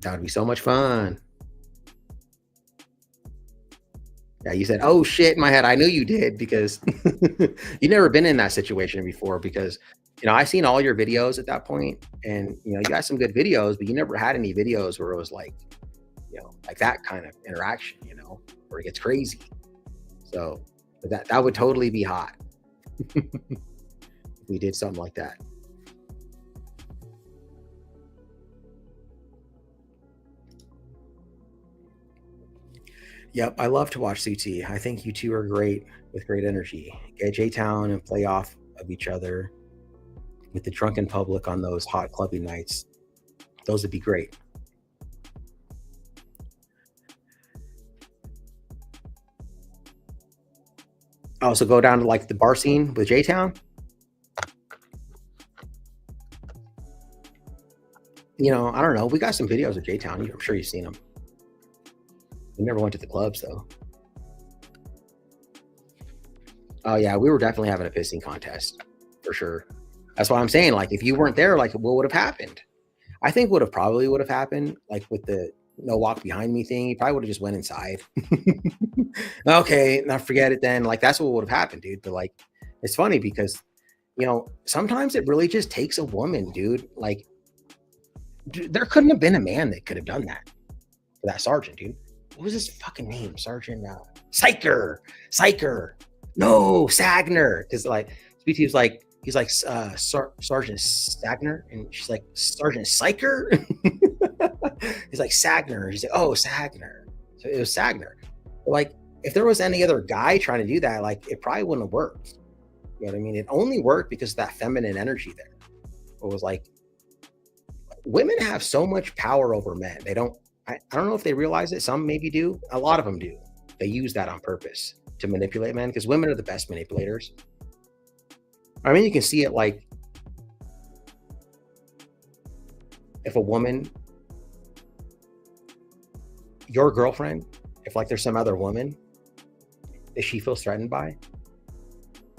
That would be so much fun. Yeah, you said, "Oh shit," in my head. I knew you did because you never been in that situation before. Because I seen all your videos at that point, and you got some good videos, but you never had any videos where it was like, like that kind of interaction, where it gets crazy. So that would totally be hot. If we did something like that. Yep, I love to watch CT. I think you two are great with great energy. Get J-Town and play off of each other with the drunken public on those hot clubbing nights. Those would be great. Oh, so go down to like the bar scene with J-Town? I don't know. We got some videos of J-Town. I'm sure you've seen them. We never went to the clubs though. Oh yeah, we were definitely having a pissing contest for sure. That's why I'm saying, like, if you weren't there, like, what would have happened? I think probably would have happened, like with the no walk behind me thing. You probably would have just went inside. Okay, now forget it then. Like, that's what would have happened, dude. But like, it's funny because, sometimes it really just takes a woman, dude. Like, there couldn't have been a man that could have done that for that sergeant, dude. What was his fucking name? Sergeant Syker. No, Sagner. Because like, BT was like, he's like Sergeant Stagner, and she's like Sergeant Syker. He's like Sagner. She's like, oh, Sagner. So it was Sagner. But like, if there was any other guy trying to do that, like, it probably wouldn't have worked. You know what I mean? It only worked because of that feminine energy there. It was like, women have so much power over men. They don't. I don't know if they realize it. Some maybe do. A lot of them do. They use that on purpose to manipulate men, because women are the best manipulators. I mean, you can see it like, if a woman, your girlfriend, if like there's some other woman that she feels threatened by,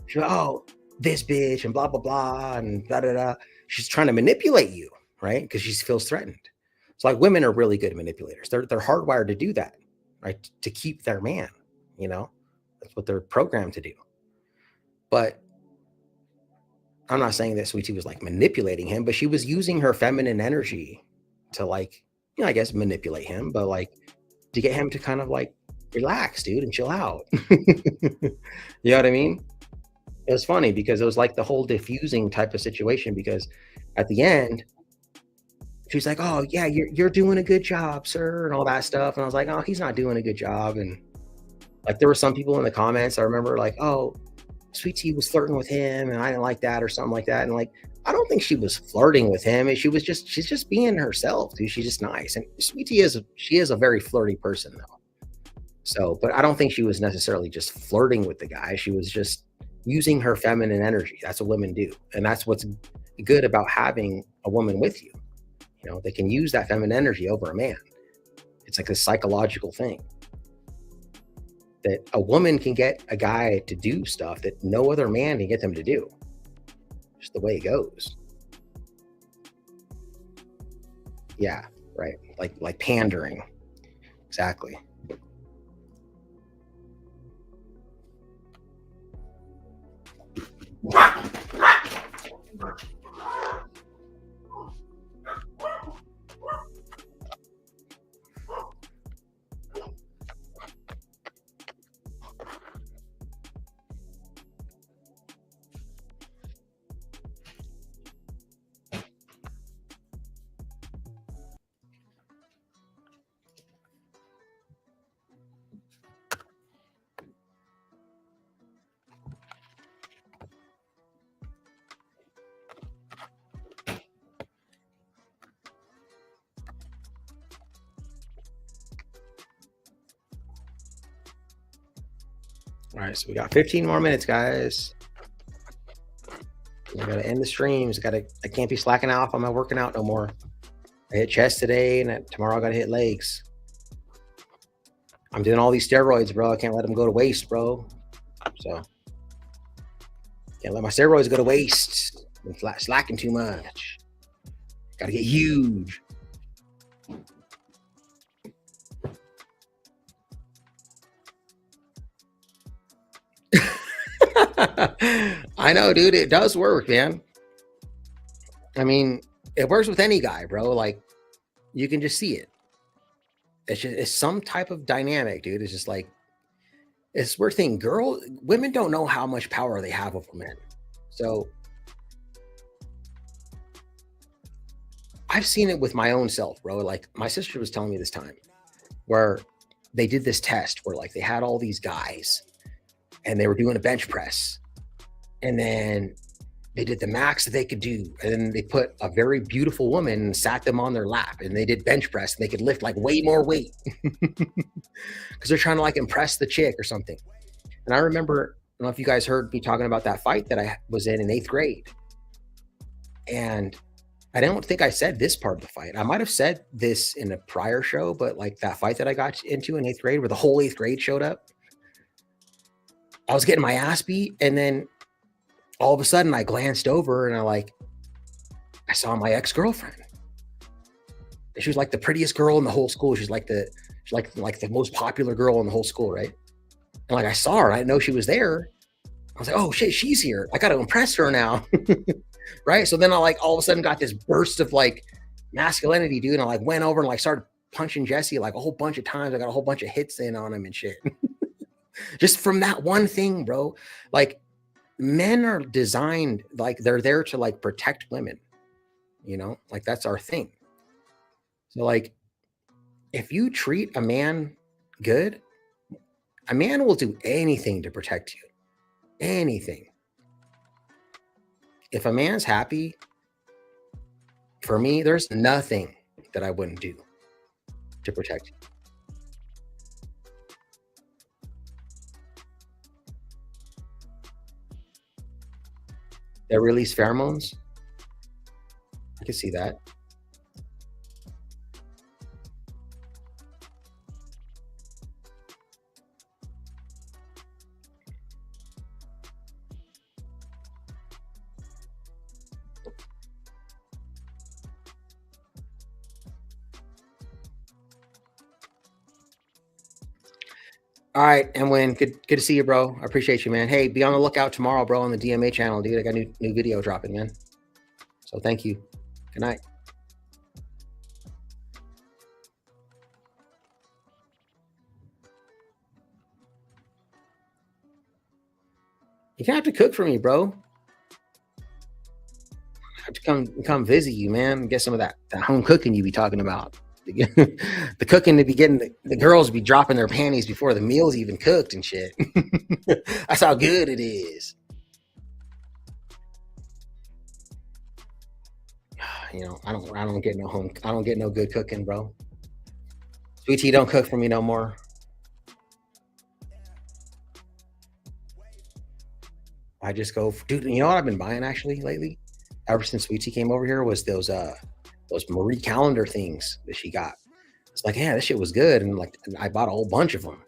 she's like, oh, this bitch and blah, blah, blah, and da, da, da. She's trying to manipulate you, right? Because she feels threatened. It's like, women are really good manipulators. They're hardwired to do that, right? To keep their man, that's what they're programmed to do. But I'm not saying that Sweetie was like manipulating him, but she was using her feminine energy to like, I guess manipulate him, but like to get him to kind of like relax, dude, and chill out. You know what I mean? It was funny because it was like the whole diffusing type of situation, because at the end, she's like, oh yeah, you're doing a good job, sir, and all that stuff. And I was like, oh, he's not doing a good job. And like, there were some people in the comments, I remember, like, oh, Sweet Tea was flirting with him and I didn't like that, or something like that. And like, I don't think she was flirting with him. She's just being herself, dude. She's just nice. And Sweet Tea is a very flirty person though. So, but I don't think she was necessarily just flirting with the guy. She was just using her feminine energy. That's what women do. And that's what's good about having a woman with you. They can use that feminine energy over a man. It's like a psychological thing that a woman can get a guy to do stuff that no other man can get them to do. Just the way it goes. Yeah, right. Like pandering. Exactly. All right, so we got 15 more minutes, guys. I gotta end the streams. I can't be slacking off on my working out no more. I hit chest today, and tomorrow I gotta hit legs. I'm doing all these steroids, bro. I can't let them go to waste, bro. So can't let my steroids go to waste. I'm slacking too much. Gotta get huge. I know, dude. It does work, man. I mean, it works with any guy, bro. Like, you can just see it. It's some type of dynamic, dude. It's just like, it's weird thing. Women don't know how much power they have over men. So I've seen it with my own self, bro. Like, my sister was telling me this time where they did this test where like they had all these guys and they were doing a bench press, and then they did the max that they could do. And then they put a very beautiful woman and sat them on their lap, and they did bench press, and they could lift like way more weight because they're trying to like impress the chick or something. And I remember, I don't know if you guys heard me talking about that fight that I was in 8th grade. And I don't think I said this part of the fight. I might have said this in a prior show, but like that fight that I got into in 8th grade where the whole 8th grade showed up, I was getting my ass beat. And then all of a sudden I glanced over and I saw my ex-girlfriend. And she was like the prettiest girl in the whole school. She's like the most popular girl in the whole school, right? And like I saw her, I didn't know she was there. I was like, oh shit, she's here. I got to impress her now. Right? So then I like all of a sudden got this burst of like masculinity, dude. And I like went over and like started punching Jesse like a whole bunch of times. I got a whole bunch of hits in on him and shit. Just from that one thing, bro. Like, men are designed, like they're there to like protect women, you know, like that's our thing. So like, if you treat a man good, a man will do anything to protect you. Anything. If a man's happy, for me, there's nothing that I wouldn't do to protect you. They release pheromones. I can see that. All right, and good to see you, bro. I appreciate you, man. Hey, be on the lookout tomorrow, bro, on the DMA channel, dude. I got new video dropping, man. So thank you. Good night. You can't have to cook for me, bro. I have to come visit you, man. Get some of that home cooking you be talking about. The cooking to be getting the girls be dropping their panties before the meal's even cooked and shit. That's how good it is. You know, I don't get no good cooking, bro. Sweet tea don't cook for me no more. I just go, dude. You know what I've been buying actually lately, ever since Sweet tea came over here, was those Marie Calendar things that she got. It's like, yeah, this shit was good. And like, I bought a whole bunch of them.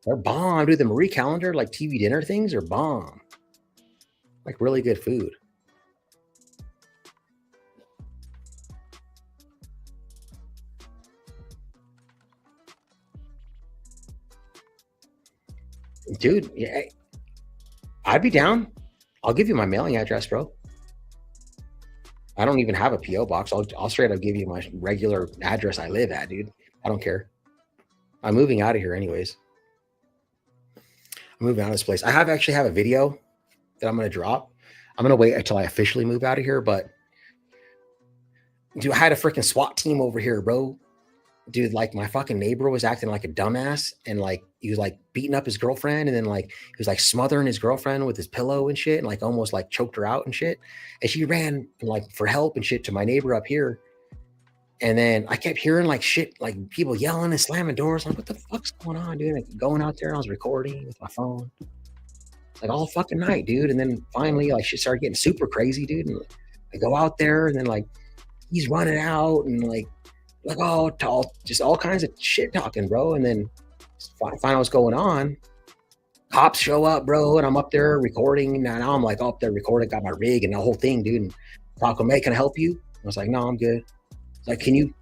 They're bomb, dude. The Marie Calendar, like TV dinner things are bomb. Like really good food. Dude, yeah, I'd be down. I'll give you my mailing address, bro. I don't even have a PO box. I'll straight up give you my regular address I live at, dude. I don't care. I'm moving out of here anyways. I'm moving out of this place. I actually have a video that I'm going to drop. I'm going to wait until I officially move out of here, but dude, I had a freaking SWAT team over here, bro. Dude, like my fucking neighbor was acting like a dumbass, and like he was like beating up his girlfriend, and then like he was like smothering his girlfriend with his pillow and shit, and like almost like choked her out and shit. And she ran like for help and shit to my neighbor up here. And then I kept hearing like shit, like people yelling and slamming doors. I'm like, what the fuck's going on, dude? Like going out there, I was recording with my phone like all fucking night, dude. And then finally like shit started getting super crazy, dude. And I go out there, and then like he's running out and like just all kinds of shit talking, bro. And then find out what's going on. Cops show up, bro, and I'm up there recording. And now I'm like up there recording, got my rig and the whole thing, dude. And Taco May, can I help you? I was like, no, I'm good. It's like, can you,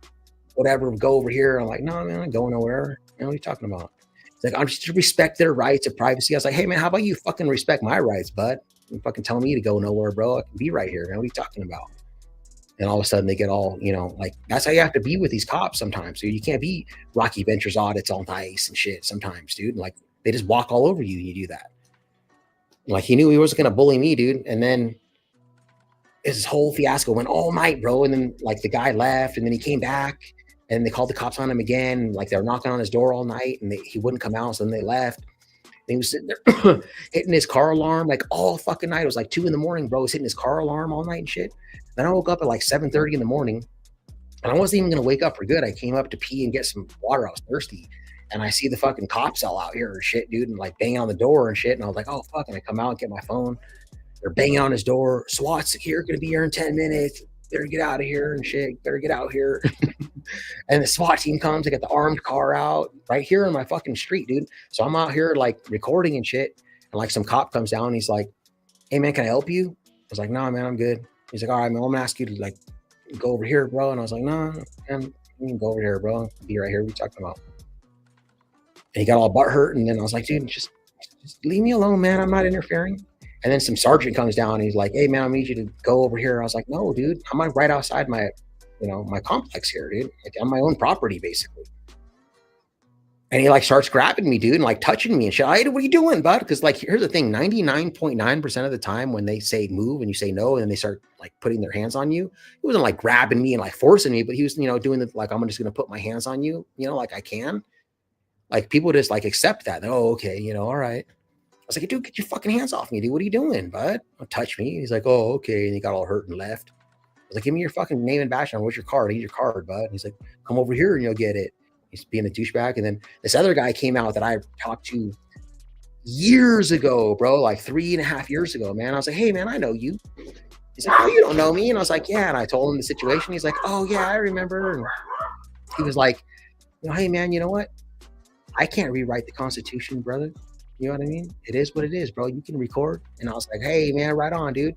whatever, go over here? I'm like, no, man, I'm not going nowhere. Man, what are you talking about? It's Like, I'm just to respect their rights of privacy. I was like, hey man, how about you fucking respect my rights, bud? You're fucking telling me to go nowhere, bro. I can be right here, man. What are you talking about? And all of a sudden they get all, like, that's how you have to be with these cops sometimes. So you can't be Rocky Ventures audits all nice and shit sometimes, dude. Like, they just walk all over you and you do that. Like, he knew he wasn't going to bully me, dude. And then his whole fiasco went all night, bro. And then, like, the guy left and then he came back and they called the cops on him again. Like, they were knocking on his door all night and he wouldn't come out. So then they left. And he was sitting there hitting his car alarm like all fucking night. It was like 2 a.m, bro. He was hitting his car alarm all night and shit. Then I woke up at like 7:30 in the morning and I wasn't even going to wake up for good. I came up to pee and get some water. I was thirsty. And I see the fucking cops all out here and shit, dude, and like banging on the door and shit. And I was like, oh, fuck. And I come out and get my phone. They're banging on his door. SWAT's here, going to be here in 10 minutes. Better get out of here and shit. Better get out here. And the SWAT team comes. They got the armed car out right here on my fucking street, dude. So I'm out here like recording and shit. And like some cop comes down. And he's like, hey, man, can I help you? I was like, nah, man, I'm good. He's like, all right, man, I'm going to ask you to like go over here, bro. And I was like, nah, man, you can go over here, bro. Be right here. What are you talking about? And he got all butt hurt. And then I was like, dude, just leave me alone, man. I'm not interfering. And then some sergeant comes down and he's like, hey, man, I need you to go over here. I was like, no, dude, I'm like right outside my, my complex here, dude. Like, on my own property, basically. And he like starts grabbing me, dude, and like touching me and shit. Hey, what are you doing, bud? Because like, here's the thing, 99.9% of the time when they say move and you say no, and then they start like putting their hands on you, he wasn't like grabbing me and like forcing me, but he was, doing the, like, I'm just going to put my hands on you, like I can. Like, people just like accept that. Oh, okay. All right. I was like, dude, get your fucking hands off me, dude. What are you doing, bud? Don't touch me. He's like, oh, okay. And he got all hurt and left. I was like, give me your fucking name and badge number. What's your card? I need your card, bud. And he's like, come over here and you'll get it. He's being a douchebag. And then this other guy came out that I talked to years ago, bro, like 3.5 years ago, man. I was like, hey, man, I know you. He's like, oh, you don't know me. And I was like, yeah. And I told him the situation. He's like, oh, yeah, I remember. And he was like, hey, man, you know what? I can't rewrite the Constitution, brother. You know what I mean? It is what it is, bro. You can record. And I was like, hey, man, right on, dude.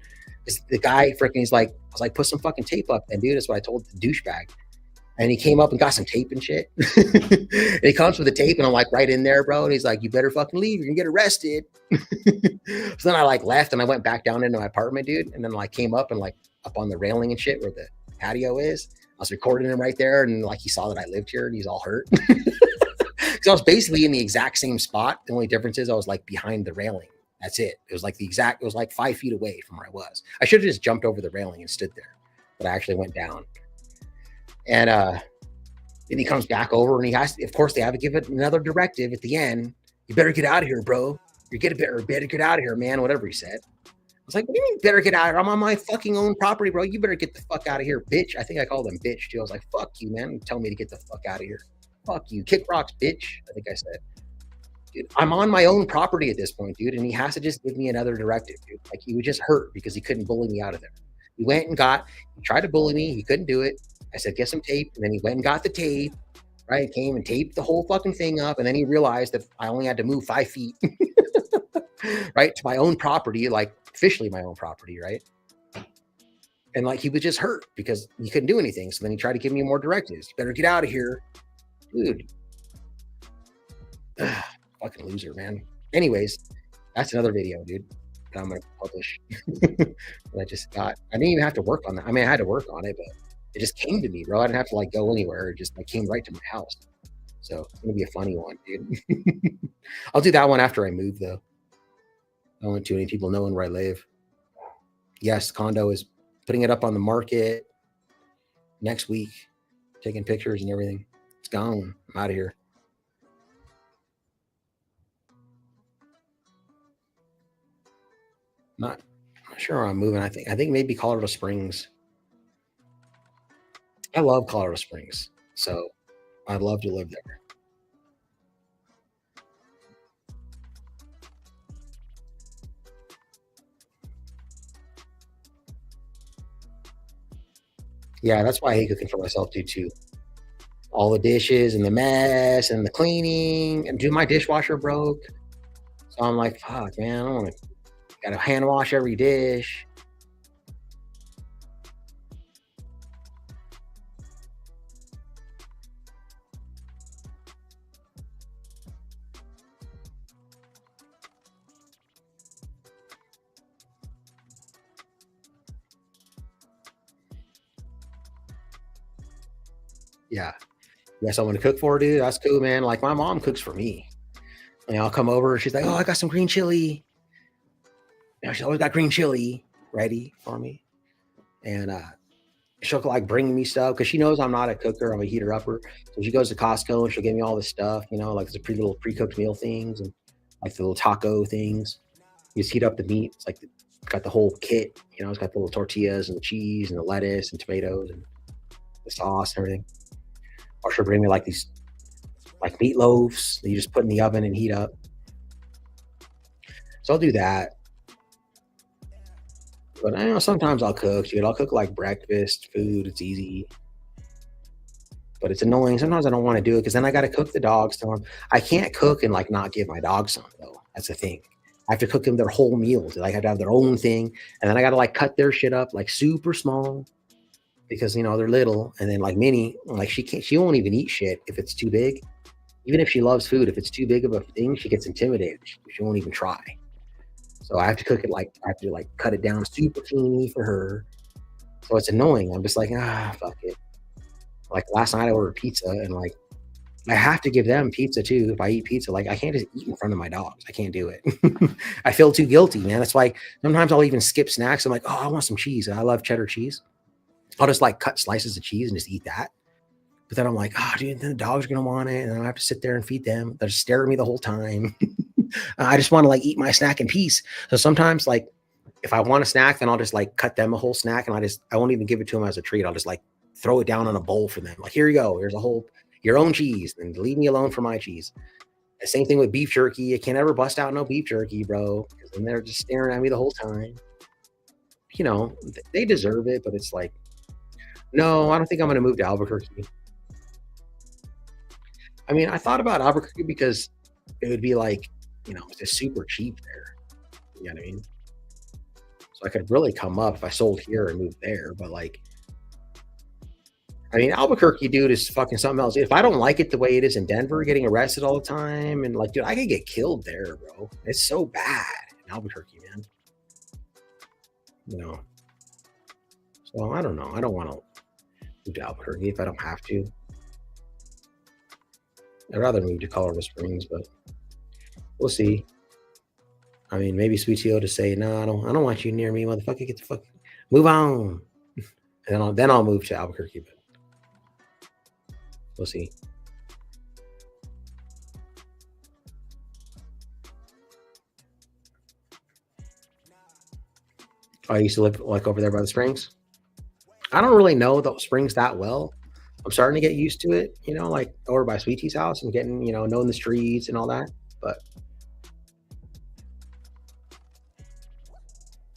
The guy freaking, I was like, put some fucking tape up then, dude. That's what I told the douchebag. And he came up and got some tape and shit. And he comes with the tape and I'm like right in there, bro. And he's like, you better fucking leave. You're gonna get arrested. So then I like left and I went back down into my apartment, dude. And then like came up and like up on the railing and shit where the patio is. I was recording him right there. And like, he saw that I lived here and he's all hurt. Because I was basically in the exact same spot. The only difference is I was like behind the railing. That's it. It was like it was like 5 feet away from where I was. I should have just jumped over the railing and stood there, but I actually went down. And then he comes back over and he has, of course, they have to give it another directive at the end. You better get out of here, bro. You better get out of here, man. Whatever he said. I was like, what do you mean better get out of here? I'm on my fucking own property, bro. You better get the fuck out of here, bitch. I think I called him bitch too. I was like, fuck you, man. Tell me to get the fuck out of here. Fuck you. Kick rocks, bitch. I think I said. Dude, I'm on my own property at this point, dude. And he has to just give me another directive, dude. Like, he was just hurt because he couldn't bully me out of there. He went and he tried to bully me. He couldn't do it. I said, get some tape. And then he went and got the tape, right? Came and taped the whole fucking thing up. And then he realized that I only had to move 5 feet, right? To my own property, like officially my own property, right? And like, he was just hurt because he couldn't do anything. So then he tried to give me more directives. You better get out of here. Dude. Fucking loser, man. Anyways, that's another video, dude, that I'm going to publish. I didn't even have to work on that. I mean, I had to work on it, but it just came to me, bro. I didn't have to like go anywhere. It just like came right to my house. So it's going to be a funny one, dude. I'll do that one after I move, though. I don't want too many people knowing where I live. Yes, condo is putting it up on the market next week, taking pictures and everything. It's gone. I'm out of here. Not sure where I'm moving. I think maybe Colorado Springs. I love Colorado Springs, so I'd love to live there. Yeah, that's why I hate cooking for myself too. All the dishes and the mess and the cleaning, and my dishwasher broke. So I'm like, fuck, man, I don't want to. Got to hand wash every dish. Yeah. You got someone to cook for, dude? That's cool, man. Like my mom cooks for me. And I'll come over. She's like, oh, I got some green chili. You know, she's always got green chili ready for me. And she'll like bring me stuff because she knows I'm not a cooker. I'm a heater upper. So she goes to Costco and she'll give me all this stuff, you know, like the little pre-cooked meal things and like the little taco things. You just heat up the meat. It's like got the whole kit, you know, it's got the little tortillas and the cheese and the lettuce and tomatoes and the sauce and everything. Or she'll bring me like these like meatloaves that you just put in the oven and heat up. So I'll do that. But I know sometimes I'll cook, dude. I'll cook like breakfast food. It's easy. But it's annoying. Sometimes I don't want to do it because then I got to cook the dogs. I can't cook and like not give my dogs some though. That's the thing. I have to cook them their whole meals. They like have to have their own thing. And then I got to like cut their shit up like super small because, you know, they're little. And then like Minnie, like she won't even eat shit if it's too big. Even if she loves food, if it's too big of a thing, she gets intimidated. She won't even try. So I have to cook it like, I have to like cut it down super teeny for her. So it's annoying. I'm just like, fuck it. Like last night I ordered pizza and like, I have to give them pizza too. If I eat pizza, like I can't just eat in front of my dogs. I can't do it. I feel too guilty, man. That's why sometimes I'll even skip snacks. I'm like, oh, I want some cheese. I love cheddar cheese. I'll just like cut slices of cheese and just eat that. But then I'm like, oh, dude, then the dogs are going to want it. And I have to sit there and feed them. They're just staring at me the whole time. I just want to like eat my snack in peace. So sometimes like if I want a snack, then I'll just like cut them a whole snack. And I won't even give it to them as a treat. I'll just like throw it down on a bowl for them. Like, here you go. Here's a whole, your own cheese. And leave me alone for my cheese. The same thing with beef jerky. You can't ever bust out no beef jerky, bro. Because then they're just staring at me the whole time. You know, they deserve it. But it's like, no, I don't think I'm going to move to Albuquerque. I mean, I thought about Albuquerque because it would be like, you know, it's just super cheap there. You know what I mean? So I could really come up if I sold here and moved there. But like, I mean, Albuquerque, dude, is fucking something else. If I don't like it the way it is in Denver, getting arrested all the time, and like, dude, I could get killed there, bro. It's so bad in Albuquerque, man. You know. So I don't know. I don't want to move to Albuquerque if I don't have to. I'd rather move to Colorado Springs, but we'll see. I mean, maybe Sweet Teo to say, no, I don't want you near me, motherfucker. Get the fuck, move on. And then I'll move to Albuquerque, but we'll see. I used to live like over there by the springs. I don't really know the springs that well. I'm starting to get used to it, you know, like over by Sweetie's house and getting, you know, knowing the streets and all that. But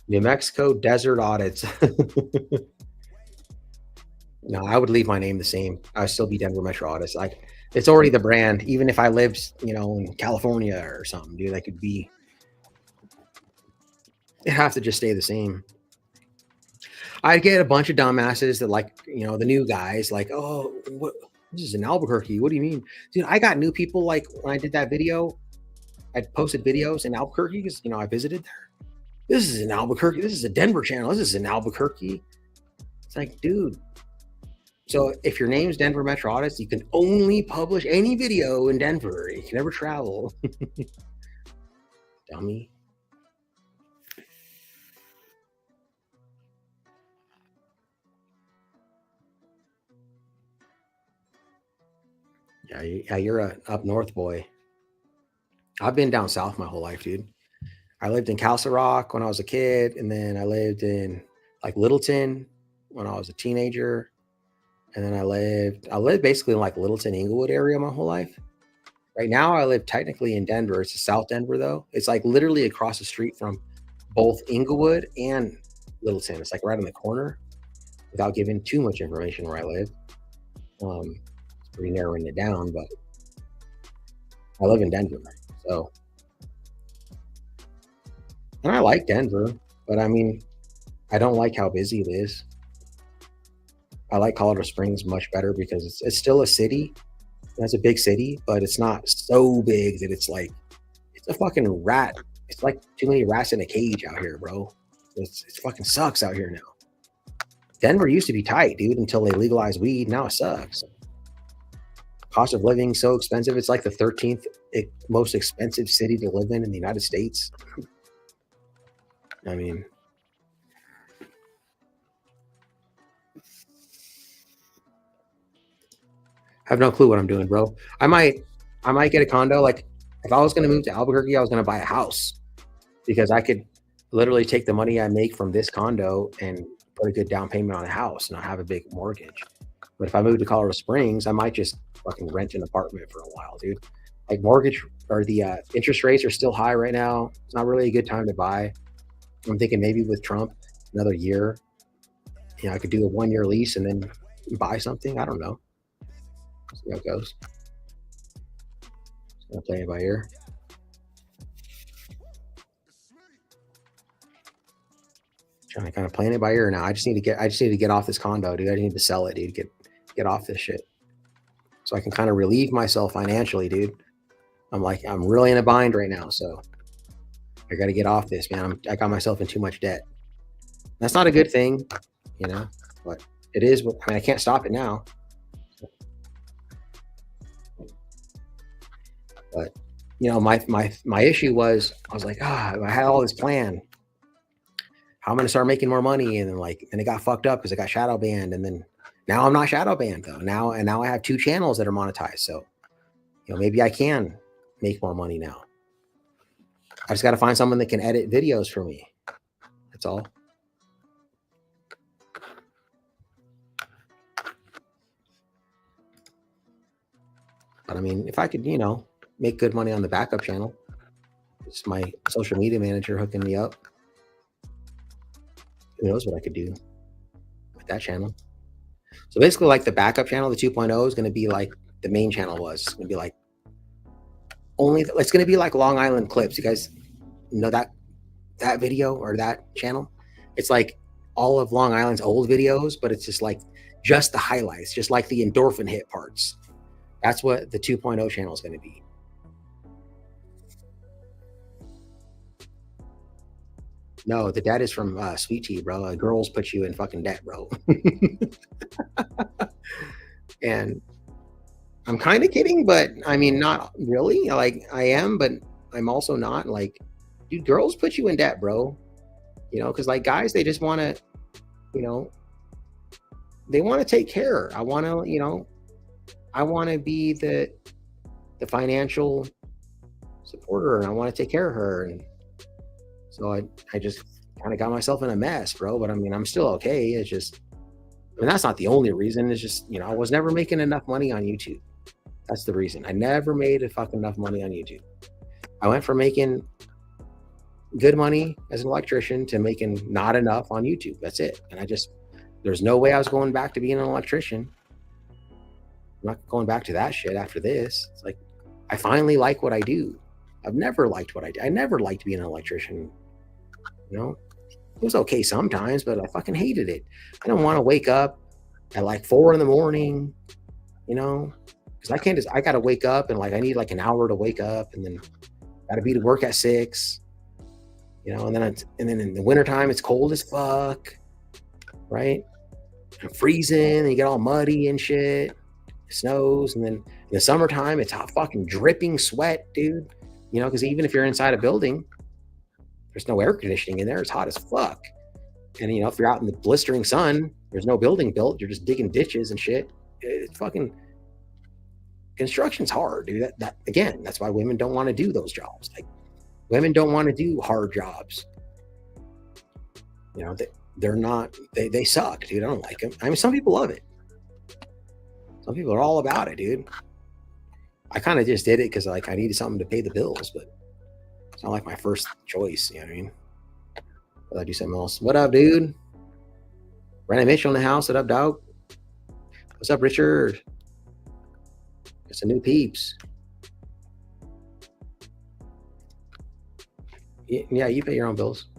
New Mexico Desert Audits. No, I would leave my name the same. I would still be Denver Metro Audits. Like, it's already the brand. Even if I lived, you know, in California or something, dude, I could be. It have to just stay the same. I get a bunch of dumbasses that like, you know, the new guys like, oh, what? This is in Albuquerque. What do you mean? Dude, I got new people like when I did that video, I posted videos in Albuquerque because, you know, I visited there. This is in Albuquerque. This is a Denver channel. This is in Albuquerque. It's like, dude. So if your name's Denver Metro Audits, you can only publish any video in Denver. You can never travel. Dummy. Yeah, you're a up north boy. I've been down south my whole life, dude. I lived in Castle Rock when I was a kid, and then I lived in like Littleton when I was a teenager, and then I lived basically in like Littleton, Inglewood area my whole life. Right now, I live technically in Denver. It's South Denver though. It's like literally across the street from both Inglewood and Littleton. It's like right on the corner. Without giving too much information where I live. Pretty narrowing it down, but I live in Denver, so and I like Denver, but I mean, I don't like how busy it is. I like Colorado Springs much better because it's still a city. It's a big city, but it's not so big that it's like it's a fucking rat. It's like too many rats in a cage out here, bro. It fucking sucks out here now. Denver used to be tight, dude, until they legalized weed. Now it sucks. Cost of living so expensive. It's like the 13th most expensive city to live in the United States. I mean, I have no clue what I'm doing, bro. I might get a condo. Like if I was going to move to Albuquerque, I was going to buy a house because I could literally take the money I make from this condo and put a good down payment on a house and not have a big mortgage. But if I move to Colorado Springs, I might just fucking rent an apartment for a while, dude. Like mortgage or the interest rates are still high right now. It's not really a good time to buy. I'm thinking maybe with Trump, another year, I could do a 1-year lease and then buy something. I don't know. See how it goes. Just gonna play it by ear. Trying to kind of plan it by ear now. I just need to get off this condo, dude. I need to sell it, dude. Get off this shit. So I can kind of relieve myself financially, dude. I'm really in a bind right now, so I got to get off this, man. I got myself in too much debt. That's not a good thing, but it is. I mean, I can't stop it now. But my issue was I was like, I had all this plan. How I'm gonna start making more money, and then it got fucked up because I got shadow banned, and then now I'm not shadow banned though. Now I have 2 channels that are monetized, so maybe I can make more money now. I just got to find someone that can edit videos for me. That's all. But I mean, if I could, make good money on the backup channel, it's my social media manager hooking me up. Who knows what I could do with that channel? So basically, like the backup channel, the 2.0 is going to be like the main channel was. It's going to be like it's going to be like Long Island clips. You guys know that video or that channel? It's like all of Long Island's old videos, but it's just the highlights, just like the endorphin hit parts. That's what the 2.0 channel is going to be. No, the debt is from Sweet Tea, bro. Girls put you in fucking debt, bro. And I'm kind of kidding, but I mean, not really. Like I am, but I'm also not. Like, dude, girls put you in debt, bro. Because like guys, they just want to, they want to take care. I want to be the financial supporter, and I want to take care of her. And so I just kind of got myself in a mess, bro. But I mean, I'm still okay. It's just, that's not the only reason. It's just, I was never making enough money on YouTube. That's the reason. I never made enough money on YouTube. I went from making good money as an electrician to making not enough on YouTube. That's it. And there's no way I was going back to being an electrician. I'm not going back to that shit after this. It's like, I finally like what I do. I've never liked what I do. I never liked being an electrician. It was okay sometimes, but I fucking hated it. I don't want to wake up at 4 a.m, because I got to wake up and I need an hour to wake up, and then got to be to work at 6, and then in the wintertime, it's cold as fuck, right? I'm freezing, and you get all muddy and shit. It snows, and then in the summertime, it's hot, fucking dripping sweat, dude. Because even if you're inside a building, there's no air conditioning in there. It's hot as fuck. And, if you're out in the blistering sun, there's no building built. You're just digging ditches and shit. It's fucking, construction's hard, dude. Again, that's why women don't want to do those jobs. Women don't want to do hard jobs. They're not, they suck, dude. I don't like them. I mean, some people love it. Some people are all about it, dude. I kind of just did it because I needed something to pay the bills, but it's not my first choice. You know what I mean? I'll do something else. What up, dude? Brandon Mitchell in the house. What up, dog? What's up, Richard? Got some new peeps. Yeah, you pay your own bills.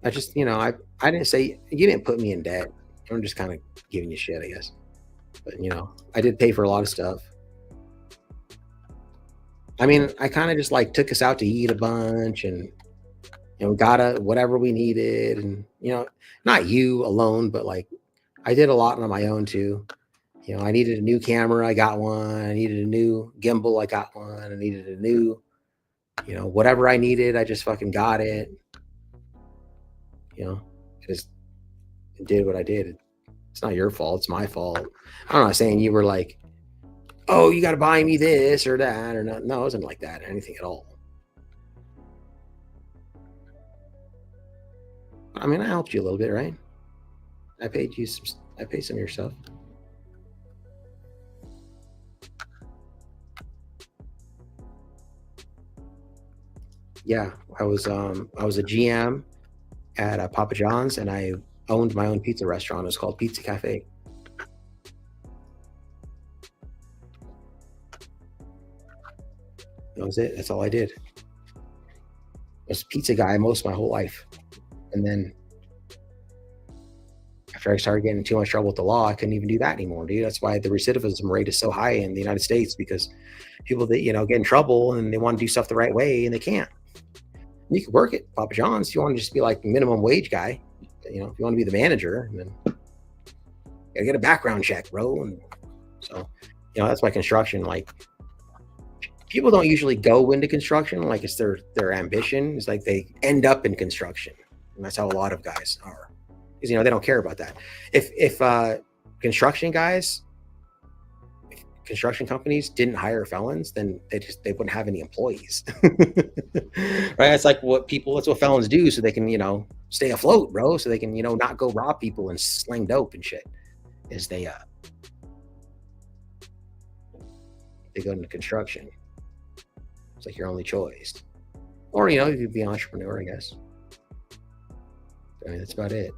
I just, I didn't say, you didn't put me in debt. I'm just kind of giving you shit, I guess. But, I did pay for a lot of stuff. I mean, I kind of just took us out to eat a bunch, and we got whatever we needed, and not you alone, but I did a lot on my own too. You know, I needed a new camera, I got one. I needed a new gimbal, I got one. I needed a new, you know, whatever I needed, I just fucking got it. You know, I just did what I did. It's not your fault, it's my fault. I'm not saying you were like, oh, you got to buy me this or that or not. No, it wasn't like that or anything at all. I mean, I helped you a little bit, right? I paid some of your stuff. Yeah, I was a GM at Papa John's, and I owned my own pizza restaurant. It was called Pizza Cafe. That was it. That's all I did. I was a pizza guy most of my whole life. And then after I started getting in too much trouble with the law, I couldn't even do that anymore, dude. That's why the recidivism rate is so high in the United States, because people that, you know, get in trouble and they want to do stuff the right way and they can't. You could work at Papa John's if you want to just be like minimum wage guy. You know, if you want to be the manager, and then you gotta get a background check, bro. And so, you know, that's why construction, like, people don't usually go into construction like it's their ambition. It's like they end up in construction, and that's how a lot of guys are, because, you know, they don't care about that. If construction companies didn't hire felons, then they wouldn't have any employees. Right? It's like that's what felons do, so they can, you know, stay afloat, bro, so they can, you know, not go rob people and sling dope and shit. Is they go into construction. It's like your only choice. Or, you know, you could be an entrepreneur, I guess. I mean, that's about it.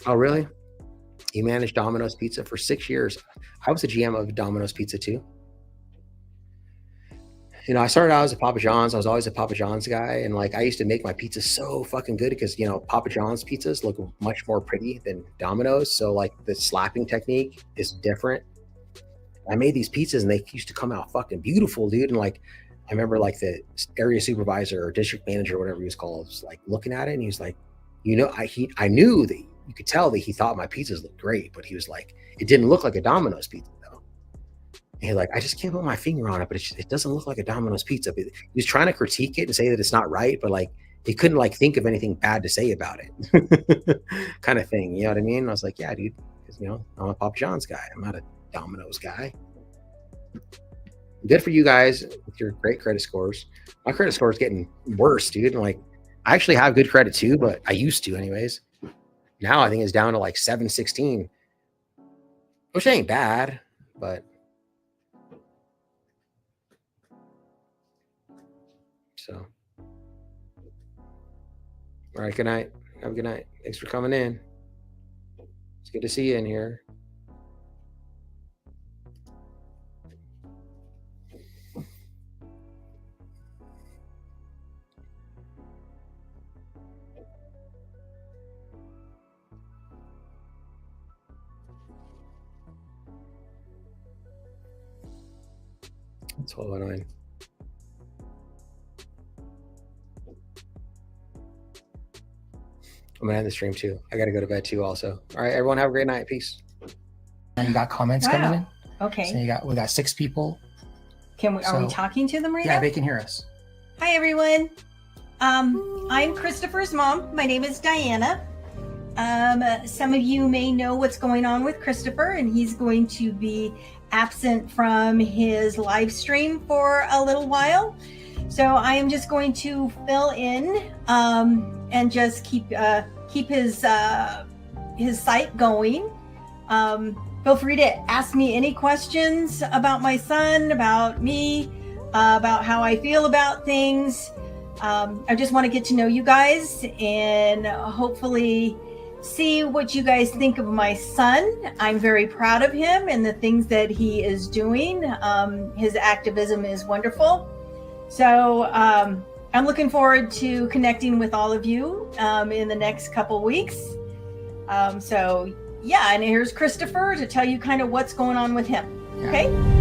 Oh, really? You managed Domino's Pizza for 6 years. I was a GM of Domino's Pizza too. You know, I started out as a Papa John's. I was always a Papa John's guy. And like, I used to make my pizza so fucking good because, you know, Papa John's pizzas look much more pretty than Domino's. So like the slapping technique is different. I made these pizzas and they used to come out fucking beautiful, dude. And like, I remember like the area supervisor or district manager, or whatever he was called, was like looking at it and he was like, you know, I knew that you could tell that he thought my pizzas looked great, but he was like, it didn't look like a Domino's pizza though. And he's like, I just can't put my finger on it, but it doesn't look like a Domino's pizza. But he was trying to critique it and say that it's not right, but like he couldn't like think of anything bad to say about it, kind of thing. You know what I mean? And I was like, yeah, dude, because, you know, I'm a Papa John's guy. I'm not a Domino's guy. Good for you guys with your great credit scores. My credit score is getting worse, dude. And like, I actually have good credit too, but I used to anyways. Now I think it's down to like 716, which ain't bad, but so. All right, good night. Have a good night. Thanks for coming in. It's good to see you in here. That's all annoying. I'm gonna end the stream too. I gotta go to bed too also. All right, everyone have a great night. Peace. And you got comments Wow. coming in. Okay. So we got 6 people. Are we So- talking to them right Yeah, now? they can hear us. Hi, everyone. I'm Christopher's mom. My name is Diana. Some of you may know what's going on with Christopher, and he's going to be absent from his live stream for a little while. So I am just going to fill in and just keep his site going. Feel free to ask me any questions about my son, about me, about how I feel about things. I just want to get to know you guys and hopefully see what you guys think of my son. I'm very proud of him and the things that he is doing. His activism is wonderful. So I'm looking forward to connecting with all of you in the next couple weeks. So yeah, and here's Christopher to tell you kind of what's going on with him. Yeah. Okay.